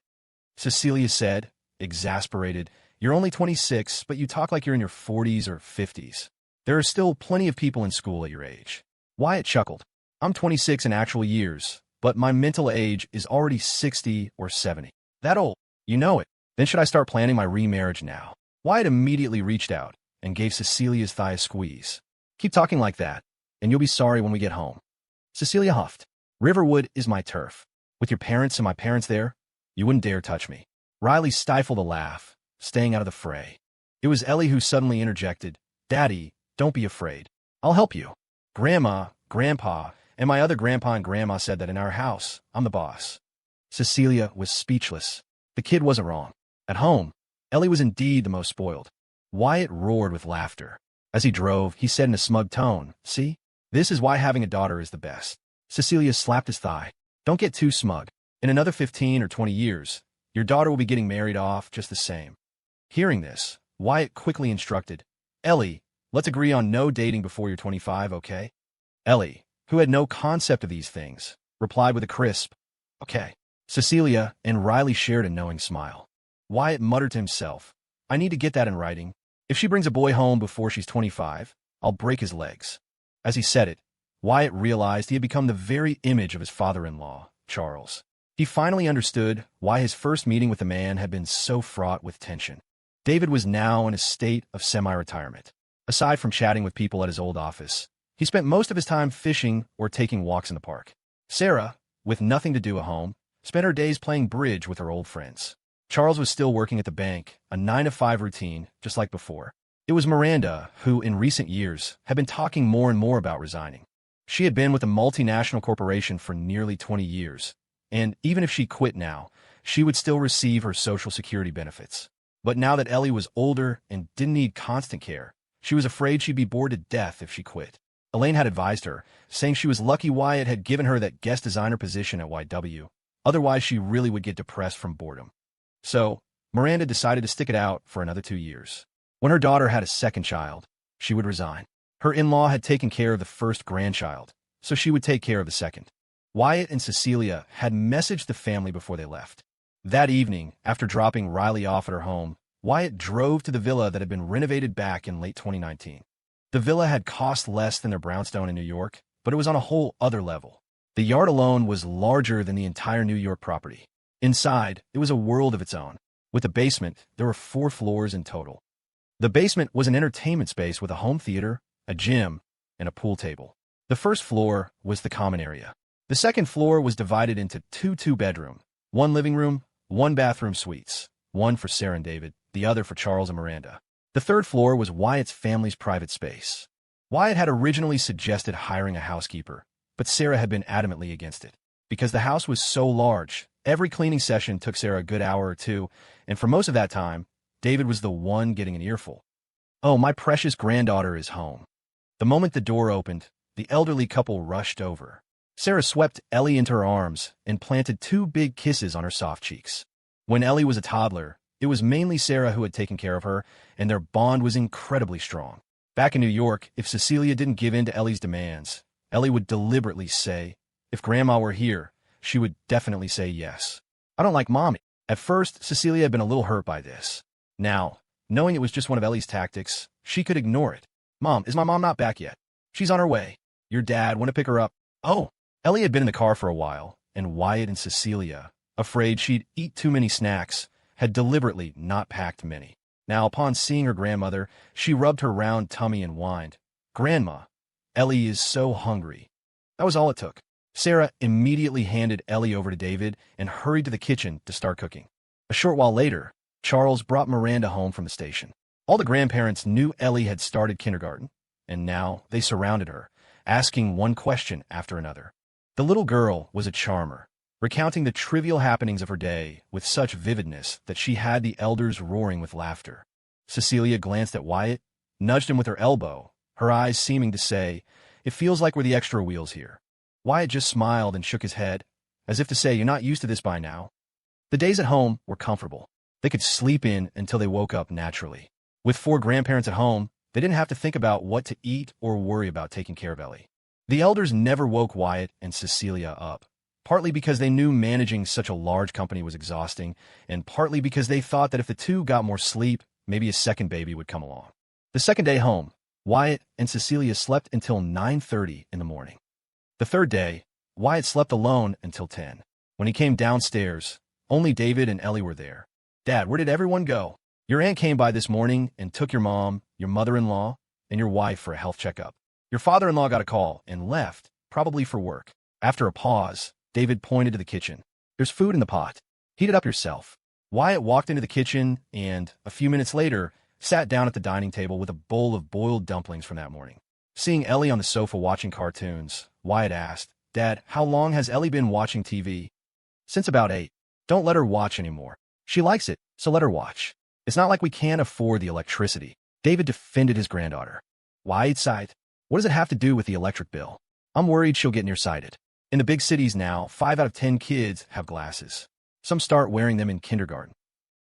Cecilia said, exasperated, you're only 26, but you talk like you're in your 40s or 50s. There are still plenty of people in school at your age. Wyatt chuckled. I'm 26 in actual years, but my mental age is already 60 or 70. That old. You know it. Then should I start planning my remarriage now? Wyatt immediately reached out and gave Cecilia's thigh a squeeze. Keep talking like that, and you'll be sorry when we get home. Cecilia huffed. Riverwood is my turf. With your parents and my parents there, you wouldn't dare touch me. Riley stifled a laugh, staying out of the fray. It was Ellie who suddenly interjected, Daddy, don't be afraid. I'll help you. Grandma, Grandpa, and my other grandpa and grandma said that in our house, I'm the boss. Cecilia was speechless. The kid wasn't wrong. At home, Ellie was indeed the most spoiled. Wyatt roared with laughter. As he drove, he said in a smug tone, See? This is why having a daughter is the best. Cecilia slapped his thigh. Don't get too smug. In another 15 or 20 years, your daughter will be getting married off just the same. Hearing this, Wyatt quickly instructed, Ellie, let's agree on no dating before you're 25, okay? Ellie, who had no concept of these things, replied with a crisp, Okay. Cecilia and Riley shared a knowing smile. Wyatt muttered to himself, I need to get that in writing. If she brings a boy home before she's 25, I'll break his legs. As he said it, Wyatt realized he had become the very image of his father-in-law, Charles. He finally understood why his first meeting with the man had been so fraught with tension. David was now in a state of semi-retirement. Aside from chatting with people at his old office, he spent most of his time fishing or taking walks in the park. Sarah, with nothing to do at home, spent her days playing bridge with her old friends. Charles was still working at the bank, a 9-to-5 routine, just like before. It was Miranda who, in recent years, had been talking more and more about resigning. She had been with a multinational corporation for nearly 20 years, and even if she quit now, she would still receive her Social Security benefits. But now that Ellie was older and didn't need constant care, she was afraid she'd be bored to death if she quit. Elaine had advised her, saying she was lucky Wyatt had given her that guest designer position at YW, otherwise she really would get depressed from boredom. So, Miranda decided to stick it out for another 2 years. When her daughter had a second child, she would resign. Her in-law had taken care of the first grandchild, so she would take care of the second. Wyatt and Cecilia had messaged the family before they left. That evening, after dropping Riley off at her home, Wyatt drove to the villa that had been renovated back in late 2019. The villa had cost less than their brownstone in New York, but it was on a whole other level. The yard alone was larger than the entire New York property. Inside, it was a world of its own. With a basement, there were 4 floors in total. The basement was an entertainment space with a home theater, a gym, and a pool table. The first floor was the common area. The second floor was divided into 2 two-bedroom, 1 living room, 1 bathroom suites, one for Sarah and David, the other for Charles and Miranda. The third floor was Wyatt's family's private space. Wyatt had originally suggested hiring a housekeeper, but Sarah had been adamantly against it. Because the house was so large, every cleaning session took Sarah a good hour or 2, and for most of that time, David was the one getting an earful. Oh, my precious granddaughter is home. The moment the door opened, the elderly couple rushed over. Sarah swept Ellie into her arms and planted 2 big kisses on her soft cheeks. When Ellie was a toddler, it was mainly Sarah who had taken care of her, and their bond was incredibly strong. Back in New York, if Cecilia didn't give in to Ellie's demands, Ellie would deliberately say, if Grandma were here, she would definitely say yes. I don't like Mommy. At first, Cecilia had been a little hurt by this. Now, knowing it was just one of Ellie's tactics, she could ignore it. Mom, is my mom not back yet? She's on her way. Your dad, want to pick her up? Oh. Ellie had been in the car for a while, and Wyatt and Cecilia, afraid she'd eat too many snacks, had deliberately not packed many. Now, upon seeing her grandmother, she rubbed her round tummy and whined, Grandma, Ellie is so hungry. That was all it took. Sarah immediately handed Ellie over to David and hurried to the kitchen to start cooking. A short while later, Charles brought Miranda home from the station. All the grandparents knew Ellie had started kindergarten, and now they surrounded her, asking one question after another. The little girl was a charmer, recounting the trivial happenings of her day with such vividness that she had the elders roaring with laughter. Cecilia glanced at Wyatt, nudged him with her elbow, her eyes seeming to say, it feels like we're the extra wheels here. Wyatt just smiled and shook his head, as if to say, you're not used to this by now. The days at home were comfortable. They could sleep in until they woke up naturally. With 4 grandparents at home, they didn't have to think about what to eat or worry about taking care of Ellie. The elders never woke Wyatt and Cecilia up, partly because they knew managing such a large company was exhausting, and partly because they thought that if the 2 got more sleep, maybe a second baby would come along. The second day home, Wyatt and Cecilia slept until 9:30 in the morning. The third day, Wyatt slept alone until 10. When he came downstairs, only David and Ellie were there. Dad, where did everyone go? Your aunt came by this morning and took your mom, your mother-in-law, and your wife for a health checkup. Your father-in-law got a call and left, probably for work. After a pause, David pointed to the kitchen. There's food in the pot. Heat it up yourself. Wyatt walked into the kitchen and, a few minutes later, sat down at the dining table with a bowl of boiled dumplings from that morning. Seeing Ellie on the sofa watching cartoons, Wyatt asked, Dad, how long has Ellie been watching TV? Since about 8. Don't let her watch anymore. She likes it, so let her watch. It's not like we can't afford the electricity. David defended his granddaughter. Wyatt sighed. What does it have to do with the electric bill? I'm worried she'll get nearsighted. In the big cities now, 5 out of 10 kids have glasses. Some start wearing them in kindergarten.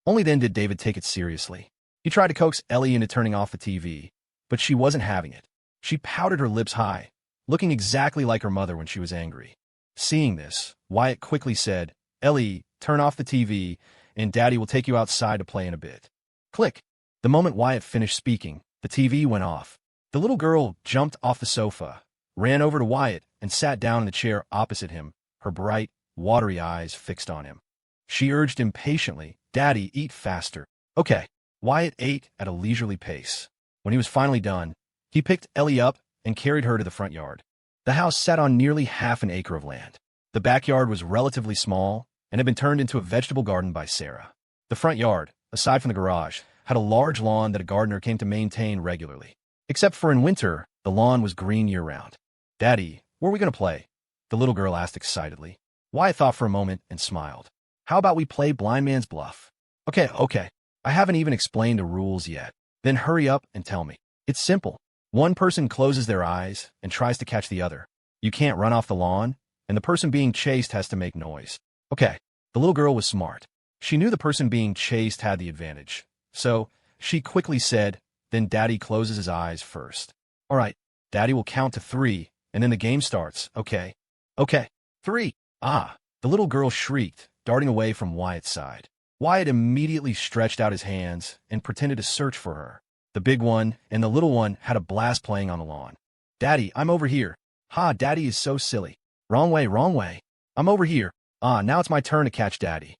Only then did David take it seriously. He tried to coax Ellie into turning off the TV, but she wasn't having it. She pouted her lips high, looking exactly like her mother when she was angry. Seeing this, Wyatt quickly said, Ellie, turn off the TV, and Daddy will take you outside to play in a bit. Click. The moment Wyatt finished speaking, the TV went off. The little girl jumped off the sofa, ran over to Wyatt, and sat down in the chair opposite him, her bright, watery eyes fixed on him. She urged impatiently, Daddy, eat faster. Okay. Wyatt ate at a leisurely pace. When he was finally done, he picked Ellie up and carried her to the front yard. The house sat on nearly half an acre of land. The backyard was relatively small and had been turned into a vegetable garden by Sarah. The front yard, aside from the garage, had a large lawn that a gardener came to maintain regularly. Except for in winter, the lawn was green year-round. Daddy, where are we going to play? The little girl asked excitedly. Wyatt thought for a moment and smiled. How about we play blind man's bluff? Okay. I haven't even explained the rules yet. Then hurry up and tell me. It's simple. One person closes their eyes and tries to catch the other. You can't run off the lawn, and the person being chased has to make noise. Okay. The little girl was smart. She knew the person being chased had the advantage. So, she quickly said, then Daddy closes his eyes first. All right, Daddy will count to 3, and then the game starts, okay? Okay. 3. Ah, the little girl shrieked, darting away from Wyatt's side. Wyatt immediately stretched out his hands and pretended to search for her. The big one and the little one had a blast playing on the lawn. Daddy, I'm over here. Ha, Daddy is so silly. Wrong way. I'm over here. Ah, now it's my turn to catch Daddy.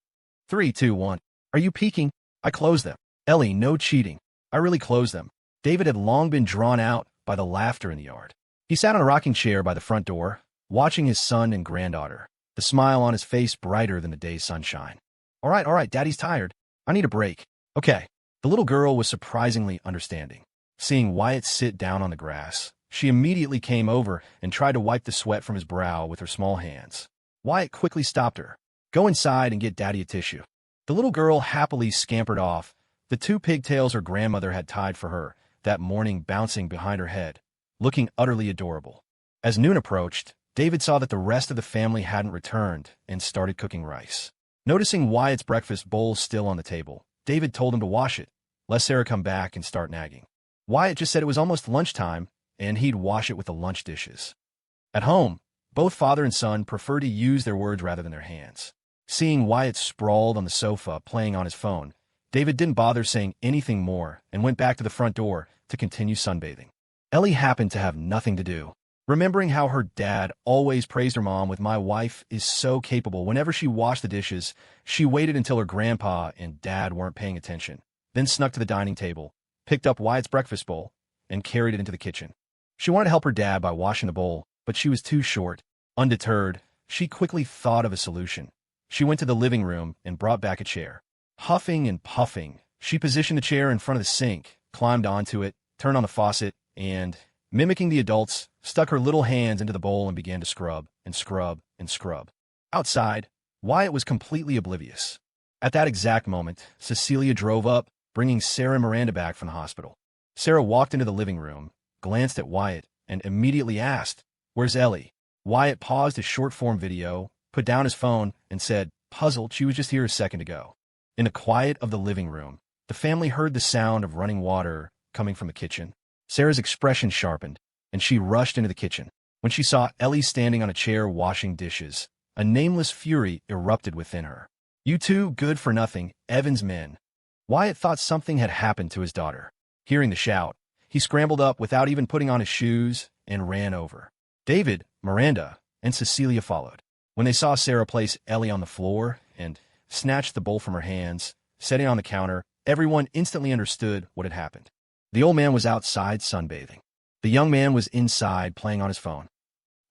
3, 2, 1. Are you peeking? I closed them. Ellie, no cheating. I really closed them. David had long been drawn out by the laughter in the yard. He sat on a rocking chair by the front door, watching his son and granddaughter, the smile on his face brighter than the day's sunshine. All right, Daddy's tired. I need a break. Okay. The little girl was surprisingly understanding. Seeing Wyatt sit down on the grass, she immediately came over and tried to wipe the sweat from his brow with her small hands. Wyatt quickly stopped her. Go inside and get Daddy a tissue. The little girl happily scampered off, the 2 pigtails her grandmother had tied for her that morning bouncing behind her head, looking utterly adorable. As noon approached, David saw that the rest of the family hadn't returned and started cooking rice. Noticing Wyatt's breakfast bowl still on the table, David told him to wash it, lest Sarah come back and start nagging. Wyatt just said it was almost lunchtime, and he'd wash it with the lunch dishes. At home, both father and son preferred to use their words rather than their hands. Seeing Wyatt sprawled on the sofa playing on his phone, David didn't bother saying anything more and went back to the front door to continue sunbathing. Ellie happened to have nothing to do. Remembering how her dad always praised her mom with "My wife is so capable" whenever she washed the dishes, she waited until her grandpa and dad weren't paying attention, then snuck to the dining table, picked up Wyatt's breakfast bowl, and carried it into the kitchen. She wanted to help her dad by washing the bowl, but she was too short. Undeterred, she quickly thought of a solution. She went to the living room and brought back a chair. Huffing and puffing, she positioned the chair in front of the sink, climbed onto it, turned on the faucet, and, mimicking the adults, stuck her little hands into the bowl and began to scrub and scrub and scrub. Outside, Wyatt was completely oblivious. At that exact moment, Cecilia drove up, bringing Sarah and Miranda back from the hospital. Sarah walked into the living room, glanced at Wyatt, and immediately asked, "Where's Ellie?" Wyatt paused his short-form video, put down his phone, and said, puzzled, "She was just here a second ago." In the quiet of the living room, the family heard the sound of running water coming from the kitchen. Sarah's expression sharpened, and she rushed into the kitchen. When she saw Ellie standing on a chair washing dishes, a nameless fury erupted within her. "You two good-for-nothing Evans men." Wyatt thought something had happened to his daughter. Hearing the shout, he scrambled up without even putting on his shoes and ran over. David, Miranda, and Cecilia followed. When they saw Sarah place Ellie on the floor and snatched the bowl from her hands, setting it on the counter, everyone instantly understood what had happened. The old man was outside sunbathing. The young man was inside playing on his phone.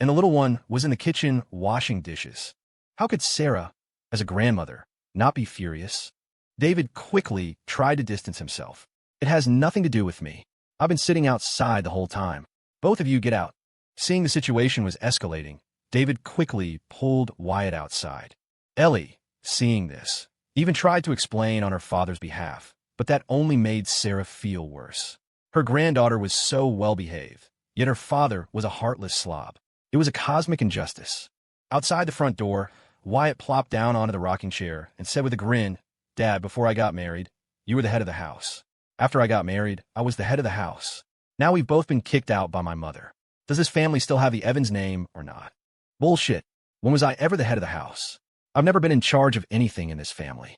And the little one was in the kitchen washing dishes. How could Sarah, as a grandmother, not be furious? David quickly tried to distance himself. "It has nothing to do with me. I've been sitting outside the whole time. Both of you get out." Seeing the situation was escalating, David quickly pulled Wyatt outside. Ellie, seeing this, even tried to explain on her father's behalf, but that only made Sarah feel worse. Her granddaughter was so well-behaved, yet her father was a heartless slob. It was a cosmic injustice. Outside the front door, Wyatt plopped down onto the rocking chair and said with a grin, "Dad, before I got married, you were the head of the house. After I got married, I was the head of the house. Now we've both been kicked out by my mother. Does this family still have the Evans name or not? Bullshit. When was I ever the head of the house? I've never been in charge of anything in this family."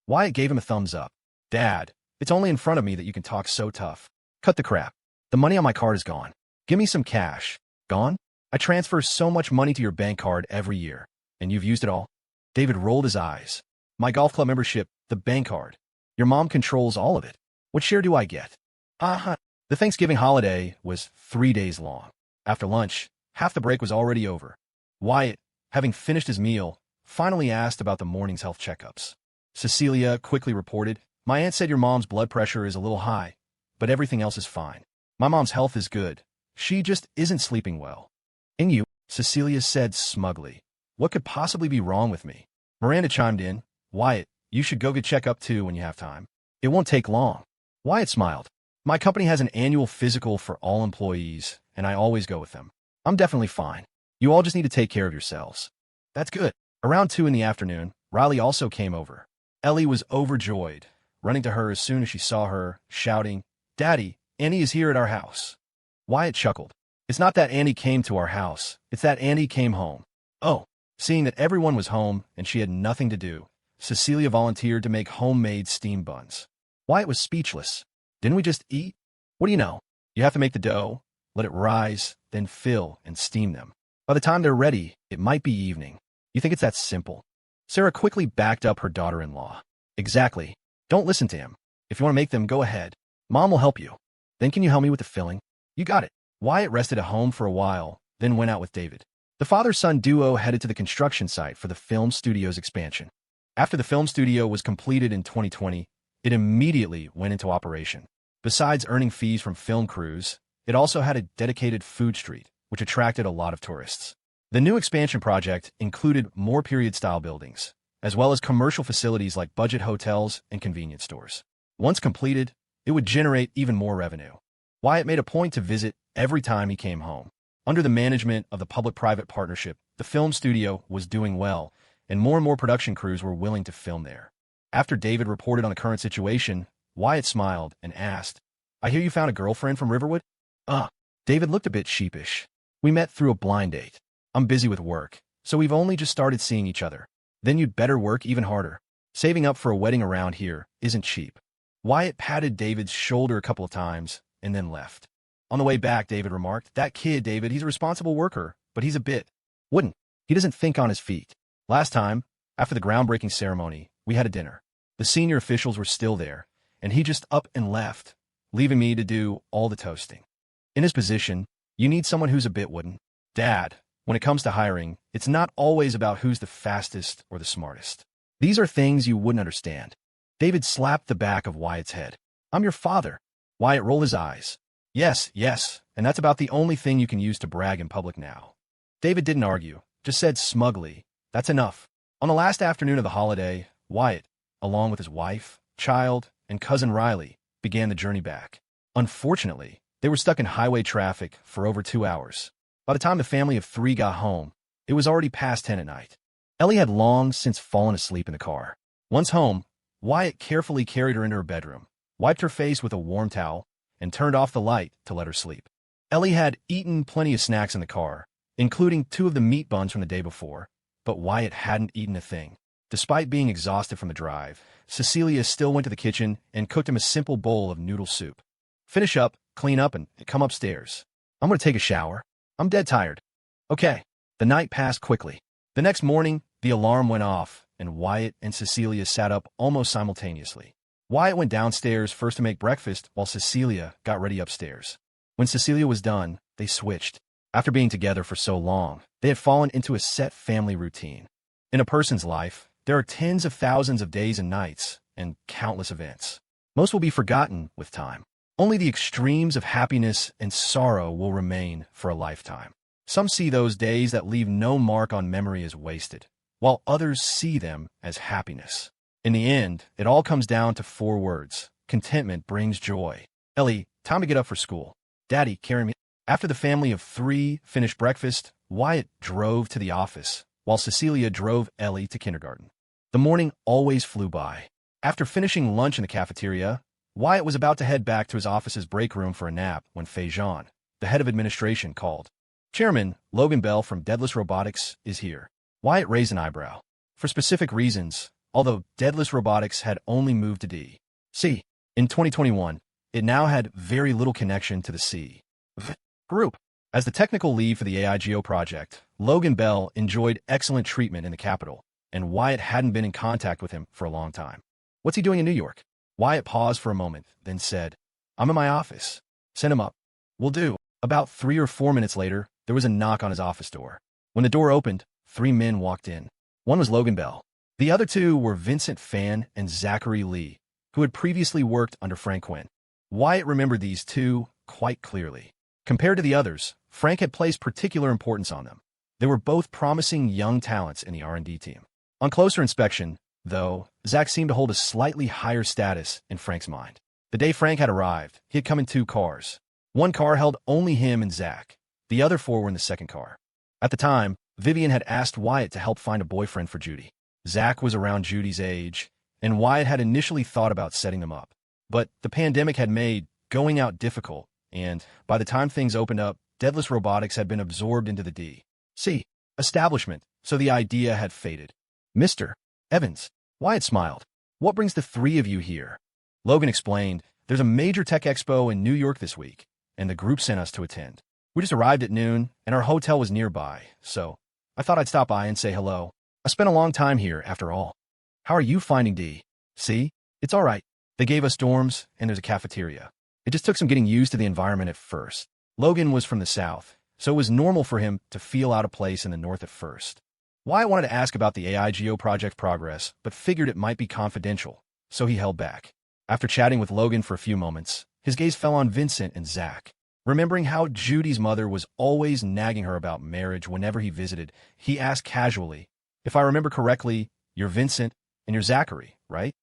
Wyatt gave him a thumbs up. "Dad, it's only in front of me that you can talk so tough. Cut the crap. The money on my card is gone. Give me some cash." "Gone? I transfer so much money to your bank card every year, and you've used it all?" David rolled his eyes. "My golf club membership, the bank card. Your mom controls all of it. What share do I get?" The Thanksgiving holiday was 3 days long. After lunch, half the break was already over. Wyatt, having finished his meal, finally asked about the morning's health checkups. Cecilia quickly reported, "My aunt said your mom's blood pressure is a little high, but everything else is fine. My mom's health is good. She just isn't sleeping well." "And you?" Cecilia said smugly. "What could possibly be wrong with me?" Miranda chimed in, "Wyatt, you should go get checked up too when you have time. It won't take long." Wyatt smiled. "My company has an annual physical for all employees, and I always go with them. I'm definitely fine. You all just need to take care of yourselves." "That's good." Around 2 in the afternoon, Riley also came over. Ellie was overjoyed, running to her as soon as she saw her, shouting, "Daddy, Annie is here at our house." Wyatt chuckled. "It's not that Annie came to our house, it's that Annie came home." "Oh." Seeing that everyone was home and she had nothing to do, Cecilia volunteered to make homemade steamed buns. Wyatt was speechless. "Didn't we just eat?" "What do you know? You have to make the dough, let it rise, then fill and steam them. By the time they're ready, it might be evening. You think it's that simple?" Sarah quickly backed up her daughter-in-law. "Exactly. Don't listen to him. If you want to make them, go ahead. Mom will help you. Then can you help me with the filling?" "You got it." Wyatt rested at home for a while, then went out with David. The father-son duo headed to the construction site for the film studio's expansion. After the film studio was completed in 2020, it immediately went into operation. Besides earning fees from film crews, it also had a dedicated food street, which attracted a lot of tourists. The new expansion project included more period-style buildings, as well as commercial facilities like budget hotels and convenience stores. Once completed, it would generate even more revenue. Wyatt made a point to visit every time he came home. Under the management of the public-private partnership, the film studio was doing well, and more production crews were willing to film there. After David reported on the current situation, Wyatt smiled and asked, "I hear you found a girlfriend from Riverwood?" David looked a bit sheepish. "We met through a blind date. I'm busy with work, so we've only just started seeing each other. Then you'd better work even harder. Saving up for a wedding around here isn't cheap." Wyatt patted David's shoulder a couple of times and then left. On the way back, David remarked, "That kid, David, he's a responsible worker, but he's a bit wooden. He doesn't think on his feet." Last time, after the groundbreaking ceremony, we had a dinner. The senior officials were still there, and he just up and left, leaving me to do all the toasting. In his position, you need someone who's a bit wooden. Dad, when it comes to hiring, it's not always about who's the fastest or the smartest. These are things you wouldn't understand. David slapped the back of Wyatt's head. "I'm your father." Wyatt rolled his eyes. Yes, and that's about the only thing you can use to brag in public now." David didn't argue, just said smugly, "That's enough." On the last afternoon of the holiday, Wyatt, along with his wife, child, and cousin Riley, began the journey back. Unfortunately, they were stuck in highway traffic for over 2 hours. By the time the family of 3 got home, it was already past 10 at night. Ellie had long since fallen asleep in the car. Once home, Wyatt carefully carried her into her bedroom, wiped her face with a warm towel, and turned off the light to let her sleep. Ellie had eaten plenty of snacks in the car, including 2 of the meat buns from the day before, but Wyatt hadn't eaten a thing. Despite being exhausted from the drive, Cecilia still went to the kitchen and cooked him a simple bowl of noodle soup. "Finish up, clean up, and come upstairs. I'm going to take a shower. I'm dead tired." Okay. The night passed quickly. The next morning, the alarm went off, and Wyatt and Cecilia sat up almost simultaneously. Wyatt went downstairs first to make breakfast while Cecilia got ready upstairs. When Cecilia was done, they switched. After being together for so long, they had fallen into a set family routine. In a person's life, there are tens of thousands of days and nights, and countless events. Most will be forgotten with time. Only the extremes of happiness and sorrow will remain for a lifetime. Some see those days that leave no mark on memory as wasted, while others see them as happiness. In the end, it all comes down to 4 words. Contentment brings joy. "Ellie, time to get up for school. Daddy, carry me." After the family of 3 finished breakfast, Wyatt drove to the office, while Cecilia drove Ellie to kindergarten. The morning always flew by. After finishing lunch in the cafeteria, Wyatt was about to head back to his office's break room for a nap when Fajon, the head of administration, called. "Chairman, Logan Bell from Deadless Robotics is here." Wyatt raised an eyebrow. For specific reasons, although Deadless Robotics had only moved to D.C. in 2021, it now had very little connection to the C group. As the technical lead for the AIGO project, Logan Bell enjoyed excellent treatment in the capital, and Wyatt hadn't been in contact with him for a long time. "What's he doing in New York?" Wyatt paused for a moment, then said, "I'm in my office." "Send him up." "Will do." About 3 or 4 minutes later, there was a knock on his office door. When the door opened, 3 men walked in. One was Logan Bell. The other 2 were Vincent Fan and Zachary Lee, who had previously worked under Frank Quinn. Wyatt remembered these 2 quite clearly. Compared to the others, Frank had placed particular importance on them. They were both promising young talents in the R&D team. On closer inspection, though, Zach seemed to hold a slightly higher status in Frank's mind. The day Frank had arrived, he had come in 2 cars. One car held only him and Zach. The other 4 were in the second car. At the time, Vivian had asked Wyatt to help find a boyfriend for Judy. Zach was around Judy's age, and Wyatt had initially thought about setting them up. But the pandemic had made going out difficult, and by the time things opened up, Deadless Robotics had been absorbed into the D.C. establishment, so the idea had faded. "Mr. Evans," Wyatt smiled. "What brings the 3 of you here?" Logan explained, "There's a major tech expo in New York this week, and the group sent us to attend. We just arrived at noon, and our hotel was nearby, so I thought I'd stop by and say hello. I spent a long time here, after all." "How are you finding D.C.?" "It's all right. They gave us dorms, and there's a cafeteria. It just took some getting used to the environment at first." Logan was from the South, so it was normal for him to feel out of place in the North at first. Wyatt wanted to ask about the AIGO project progress, but figured it might be confidential, so he held back. After chatting with Logan for a few moments, his gaze fell on Vincent and Zach. Remembering how Judy's mother was always nagging her about marriage whenever he visited, he asked casually, "If I remember correctly, you're Vincent and you're Zachary, right?"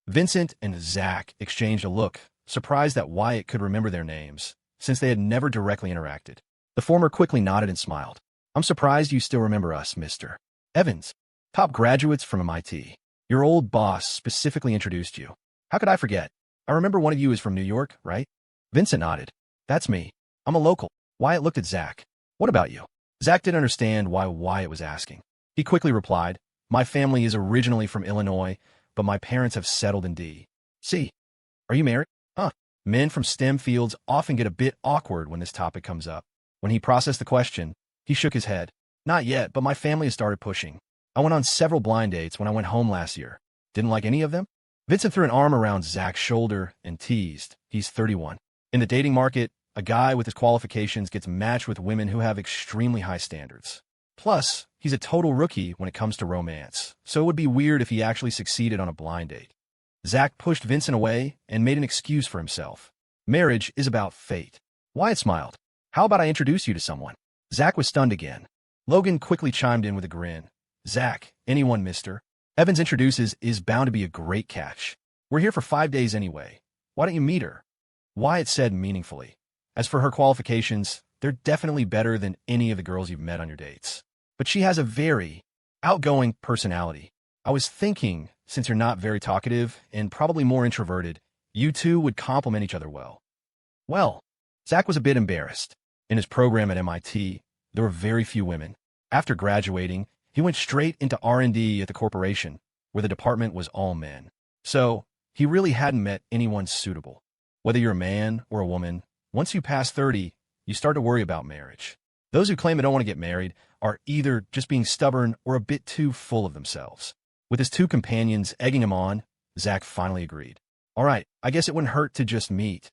Vincent and Zach exchanged a look, surprised that Wyatt could remember their names, since they had never directly interacted. The former quickly nodded and smiled. I'm surprised you still remember us, Mr. Evans. Top graduates from MIT. Your old boss specifically introduced you. How could I forget? I remember one of you is from New York, right? Vincent nodded. That's me. I'm a local. Wyatt looked at Zach. What about you? Zach didn't understand why Wyatt was asking. He quickly replied, my family is originally from Illinois, but my parents have settled in D.C. Are you married? Huh. Men from STEM fields often get a bit awkward when this topic comes up. When he processed the question, he shook his head. Not yet, but my family has started pushing. I went on several blind dates when I went home last year. Didn't like any of them? Vincent threw an arm around Zach's shoulder and teased. He's 31. In the dating market, a guy with his qualifications gets matched with women who have extremely high standards. Plus, he's a total rookie when it comes to romance, so it would be weird if he actually succeeded on a blind date. Zach pushed Vincent away and made an excuse for himself. Marriage is about fate. Wyatt smiled. How about I introduce you to someone? Zach was stunned again. Logan quickly chimed in with a grin. Zach, anyone, mister. Evans introduces is bound to be a great catch. We're here for 5 days anyway. Why don't you meet her? Wyatt said meaningfully. As for her qualifications, they're definitely better than any of the girls you've met on your dates. But she has a very outgoing personality. I was thinking, since you're not very talkative and probably more introverted, you two would complement each other well. Well, Zach was a bit embarrassed. In his program at MIT, there were very few women. After graduating, he went straight into R&D at the corporation, where the department was all men. So, he really hadn't met anyone suitable. Whether you're a man or a woman, once you pass 30, you start to worry about marriage. Those who claim they don't want to get married are either just being stubborn or a bit too full of themselves. With his two companions egging him on, Zach finally agreed. All right, I guess it wouldn't hurt to just meet.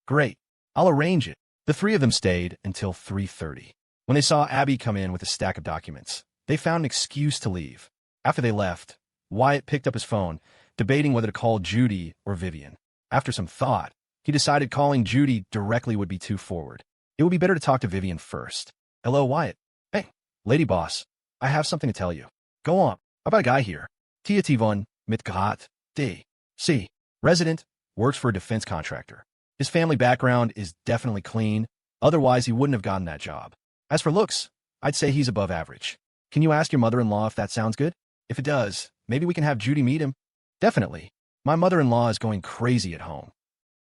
Great, I'll arrange it. The three of them stayed until 3:30. When they saw Abby come in with a stack of documents, they found an excuse to leave. After they left, Wyatt picked up his phone, debating whether to call Judy or Vivian. After some thought, he decided calling Judy directly would be too forward. It would be better to talk to Vivian first. Hello, Wyatt. Hey, lady boss. I have something to tell you. Go on. How about a guy here? P23.My, D.C. Resident, works for a defense contractor. His family background is definitely clean, otherwise he wouldn't have gotten that job. As for looks, I'd say he's above average. Can you ask your mother-in-law if that sounds good? If it does, maybe we can have Judy meet him. Definitely. My mother-in-law is going crazy at home.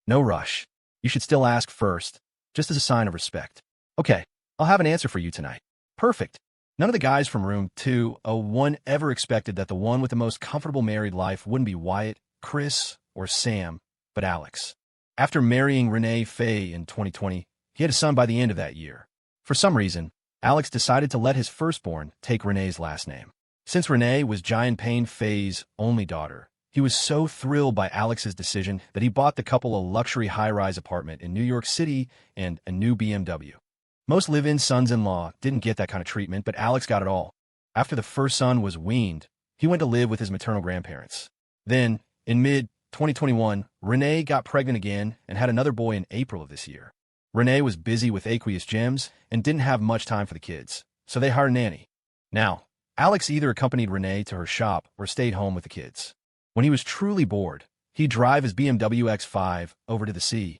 No rush. You should still ask first, just as a sign of respect. Okay, I'll have an answer for you tonight. Perfect. None of the guys from room 201 ever expected that the one with the most comfortable married life wouldn't be Wyatt, Chris, or Sam, but Alex. After marrying Renee Faye in 2020, he had a son by the end of that year. For some reason, Alex decided to let his firstborn take Renee's last name. Since Renee was Giant Payne Faye's only daughter, he was so thrilled by Alex's decision that he bought the couple a luxury high-rise apartment in New York City and a new BMW. Most live-in sons-in-law didn't get that kind of treatment, but Alex got it all. After the first son was weaned, he went to live with his maternal grandparents. Then, in mid-2021, Renee got pregnant again and had another boy in April of this year. Renee was busy with aqueous gems and didn't have much time for the kids, so they hired a nanny. Now, Alex either accompanied Renee to her shop or stayed home with the kids. When he was truly bored, he'd drive his BMW X5 over to the sea.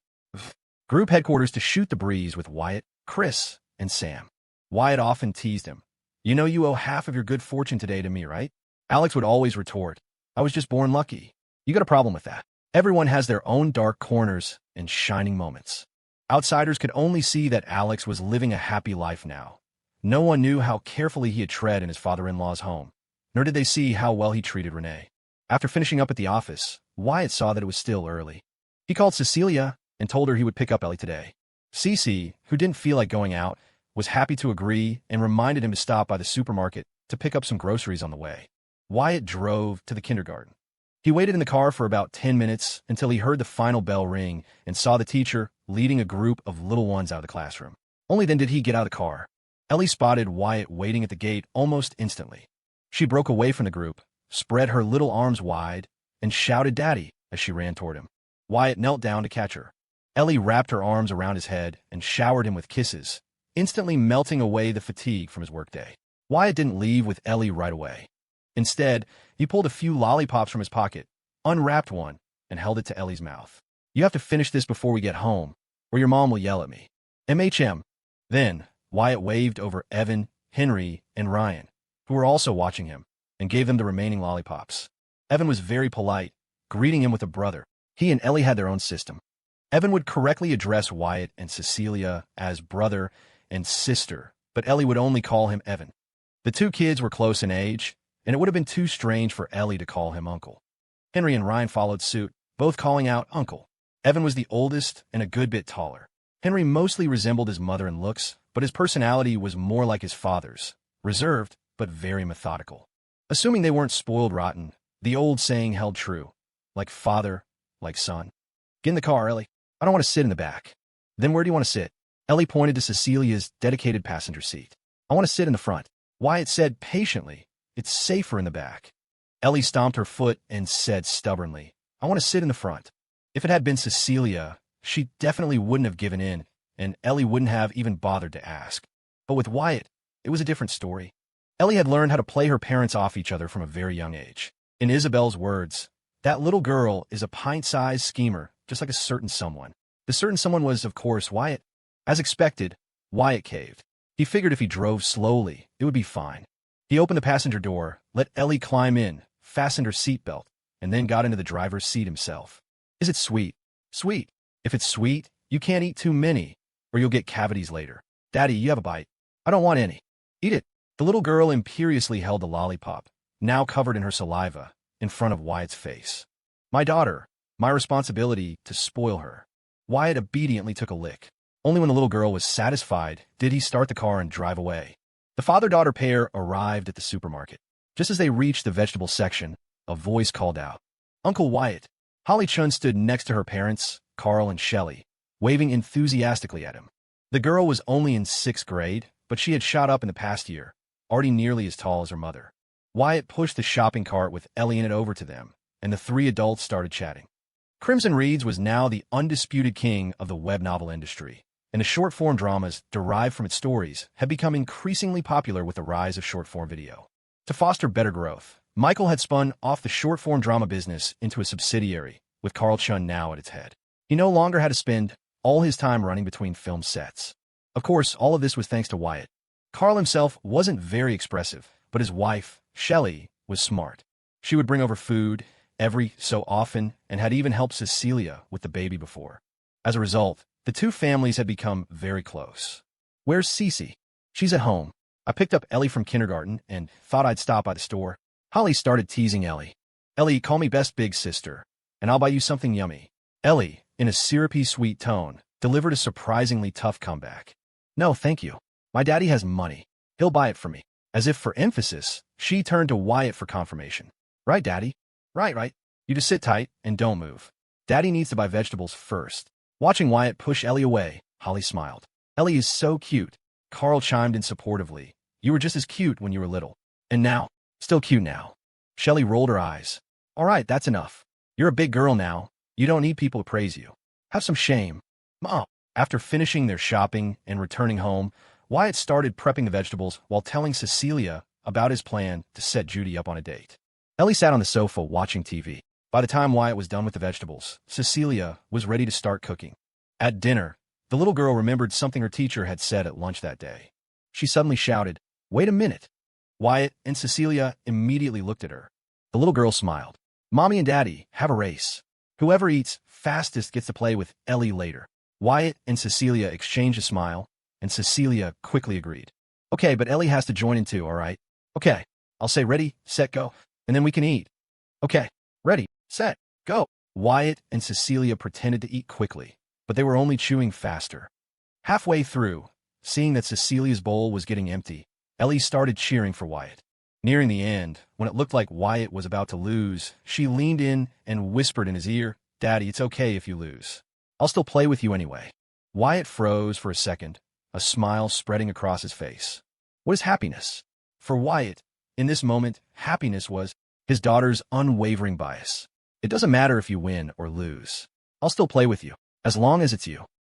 Group headquarters to shoot the breeze with Wyatt, Chris, and Sam. Wyatt often teased him. You know you owe half of your good fortune today to me, right? Alex would always retort, I was just born lucky. You got a problem with that. Everyone has their own dark corners and shining moments. Outsiders could only see that Alex was living a happy life now. No one knew how carefully he had tread in his father-in-law's home, nor did they see how well he treated Renee. After finishing up at the office, Wyatt saw that it was still early. He called Cecilia and told her he would pick up Ellie today. Cece, who didn't feel like going out, was happy to agree and reminded him to stop by the supermarket to pick up some groceries on the way. Wyatt drove to the kindergarten. He waited in the car for about 10 minutes until he heard the final bell ring and saw the teacher leading a group of little ones out of the classroom. Only then did he get out of the car. Ellie spotted Wyatt waiting at the gate almost instantly. She broke away from the group, spread her little arms wide, and shouted "Daddy" as she ran toward him. Wyatt knelt down to catch her. Ellie wrapped her arms around his head and showered him with kisses, instantly melting away the fatigue from his workday. Wyatt didn't leave with Ellie right away. Instead, he pulled a few lollipops from his pocket, unwrapped one, and held it to Ellie's mouth. You have to finish this before we get home, or your mom will yell at me. MHM. Then, Wyatt waved over Evan, Henry, and Ryan, who were also watching him, and gave them the remaining lollipops. Evan was very polite, greeting him with a brother. He and Ellie had their own system. Evan would correctly address Wyatt and Cecilia as brother and sister, but Ellie would only call him Evan. The two kids were close in age, and it would have been too strange for Ellie to call him uncle. Henry and Ryan followed suit, both calling out uncle. Evan was the oldest and a good bit taller. Henry mostly resembled his mother in looks, but his personality was more like his father's, reserved but very methodical. Assuming they weren't spoiled rotten, the old saying held true. Like father, like son. Get in the car, Ellie. I don't want to sit in the back. Then where do you want to sit? Ellie pointed to Cecilia's dedicated passenger seat. I want to sit in the front. Wyatt said patiently, it's safer in the back. Ellie stomped her foot and said stubbornly, I want to sit in the front. If it had been Cecilia, she definitely wouldn't have given in, and Ellie wouldn't have even bothered to ask. But with Wyatt, it was a different story. Ellie had learned how to play her parents off each other from a very young age. In Isabel's words, that little girl is a pint-sized schemer, just like a certain someone. The certain someone was, of course, Wyatt. As expected, Wyatt caved. He figured if he drove slowly, it would be fine. He opened the passenger door, let Ellie climb in, fastened her seatbelt, and then got into the driver's seat himself. Is it sweet? Sweet. If it's sweet, you can't eat too many, or you'll get cavities later. Daddy, you have a bite. I don't want any. Eat it. The little girl imperiously held the lollipop, now covered in her saliva, in front of Wyatt's face. My daughter, my responsibility to spoil her. Wyatt obediently took a lick. Only when the little girl was satisfied did he start the car and drive away. The father-daughter pair arrived at the supermarket. Just as they reached the vegetable section, a voice called out, Uncle Wyatt. Holly Chun stood next to her parents, Carl and Shelley, waving enthusiastically at him. The girl was only in 6th grade, but she had shot up in the past year, already nearly as tall as her mother. Wyatt pushed the shopping cart with Ellie in it over to them, and the three adults started chatting. Crimson Reeds was now the undisputed king of the web novel industry, and the short-form dramas derived from its stories have become increasingly popular with the rise of short-form video. To foster better growth, Michael had spun off the short-form drama business into a subsidiary, with Carl Chun now at its head. He no longer had to spend all his time running between film sets. Of course, all of this was thanks to Wyatt. Carl himself wasn't very expressive, but his wife, Shelley, was smart. She would bring over food every so often and had even helped Cecilia with the baby before. As a result, the two families had become very close. Where's Cece? She's at home. I picked up Ellie from kindergarten and thought I'd stop by the store. Holly started teasing Ellie. Ellie, call me best big sister, and I'll buy you something yummy. Ellie, in a syrupy sweet tone, delivered a surprisingly tough comeback. No, thank you. My daddy has money. He'll buy it for me. As if for emphasis, she turned to Wyatt for confirmation. Right, Daddy? Right. You just sit tight and don't move. Daddy needs to buy vegetables first. Watching Wyatt push Ellie away, Holly smiled. Ellie is so cute. Carl chimed in supportively. You were just as cute when you were little. And now, still cute now. Shelley rolled her eyes. All right, that's enough. You're a big girl now. You don't need people to praise you. Have some shame. Mom. After finishing their shopping and returning home, Wyatt started prepping the vegetables while telling Cecilia about his plan to set Judy up on a date. Ellie sat on the sofa watching TV. By the time Wyatt was done with the vegetables, Cecilia was ready to start cooking. At dinner, the little girl remembered something her teacher had said at lunch that day. She suddenly shouted, Wait a minute. Wyatt and Cecilia immediately looked at her. The little girl smiled. Mommy and Daddy have a race. Whoever eats fastest gets to play with Ellie later. Wyatt and Cecilia exchanged a smile, and Cecilia quickly agreed. Okay, but Ellie has to join in too, all right? Okay, I'll say ready, set, go, and then we can eat. Okay, ready, set, go. Wyatt and Cecilia pretended to eat quickly, but they were only chewing faster. Halfway through, seeing that Cecilia's bowl was getting empty, Ellie started cheering for Wyatt. Nearing the end, when it looked like Wyatt was about to lose, she leaned in and whispered in his ear, Daddy, it's okay if you lose. I'll still play with you anyway. Wyatt froze for a second, a smile spreading across his face. What is happiness? For Wyatt, in this moment, happiness was his daughter's unwavering bias. It doesn't matter if you win or lose. I'll still play with you, as long as it's you.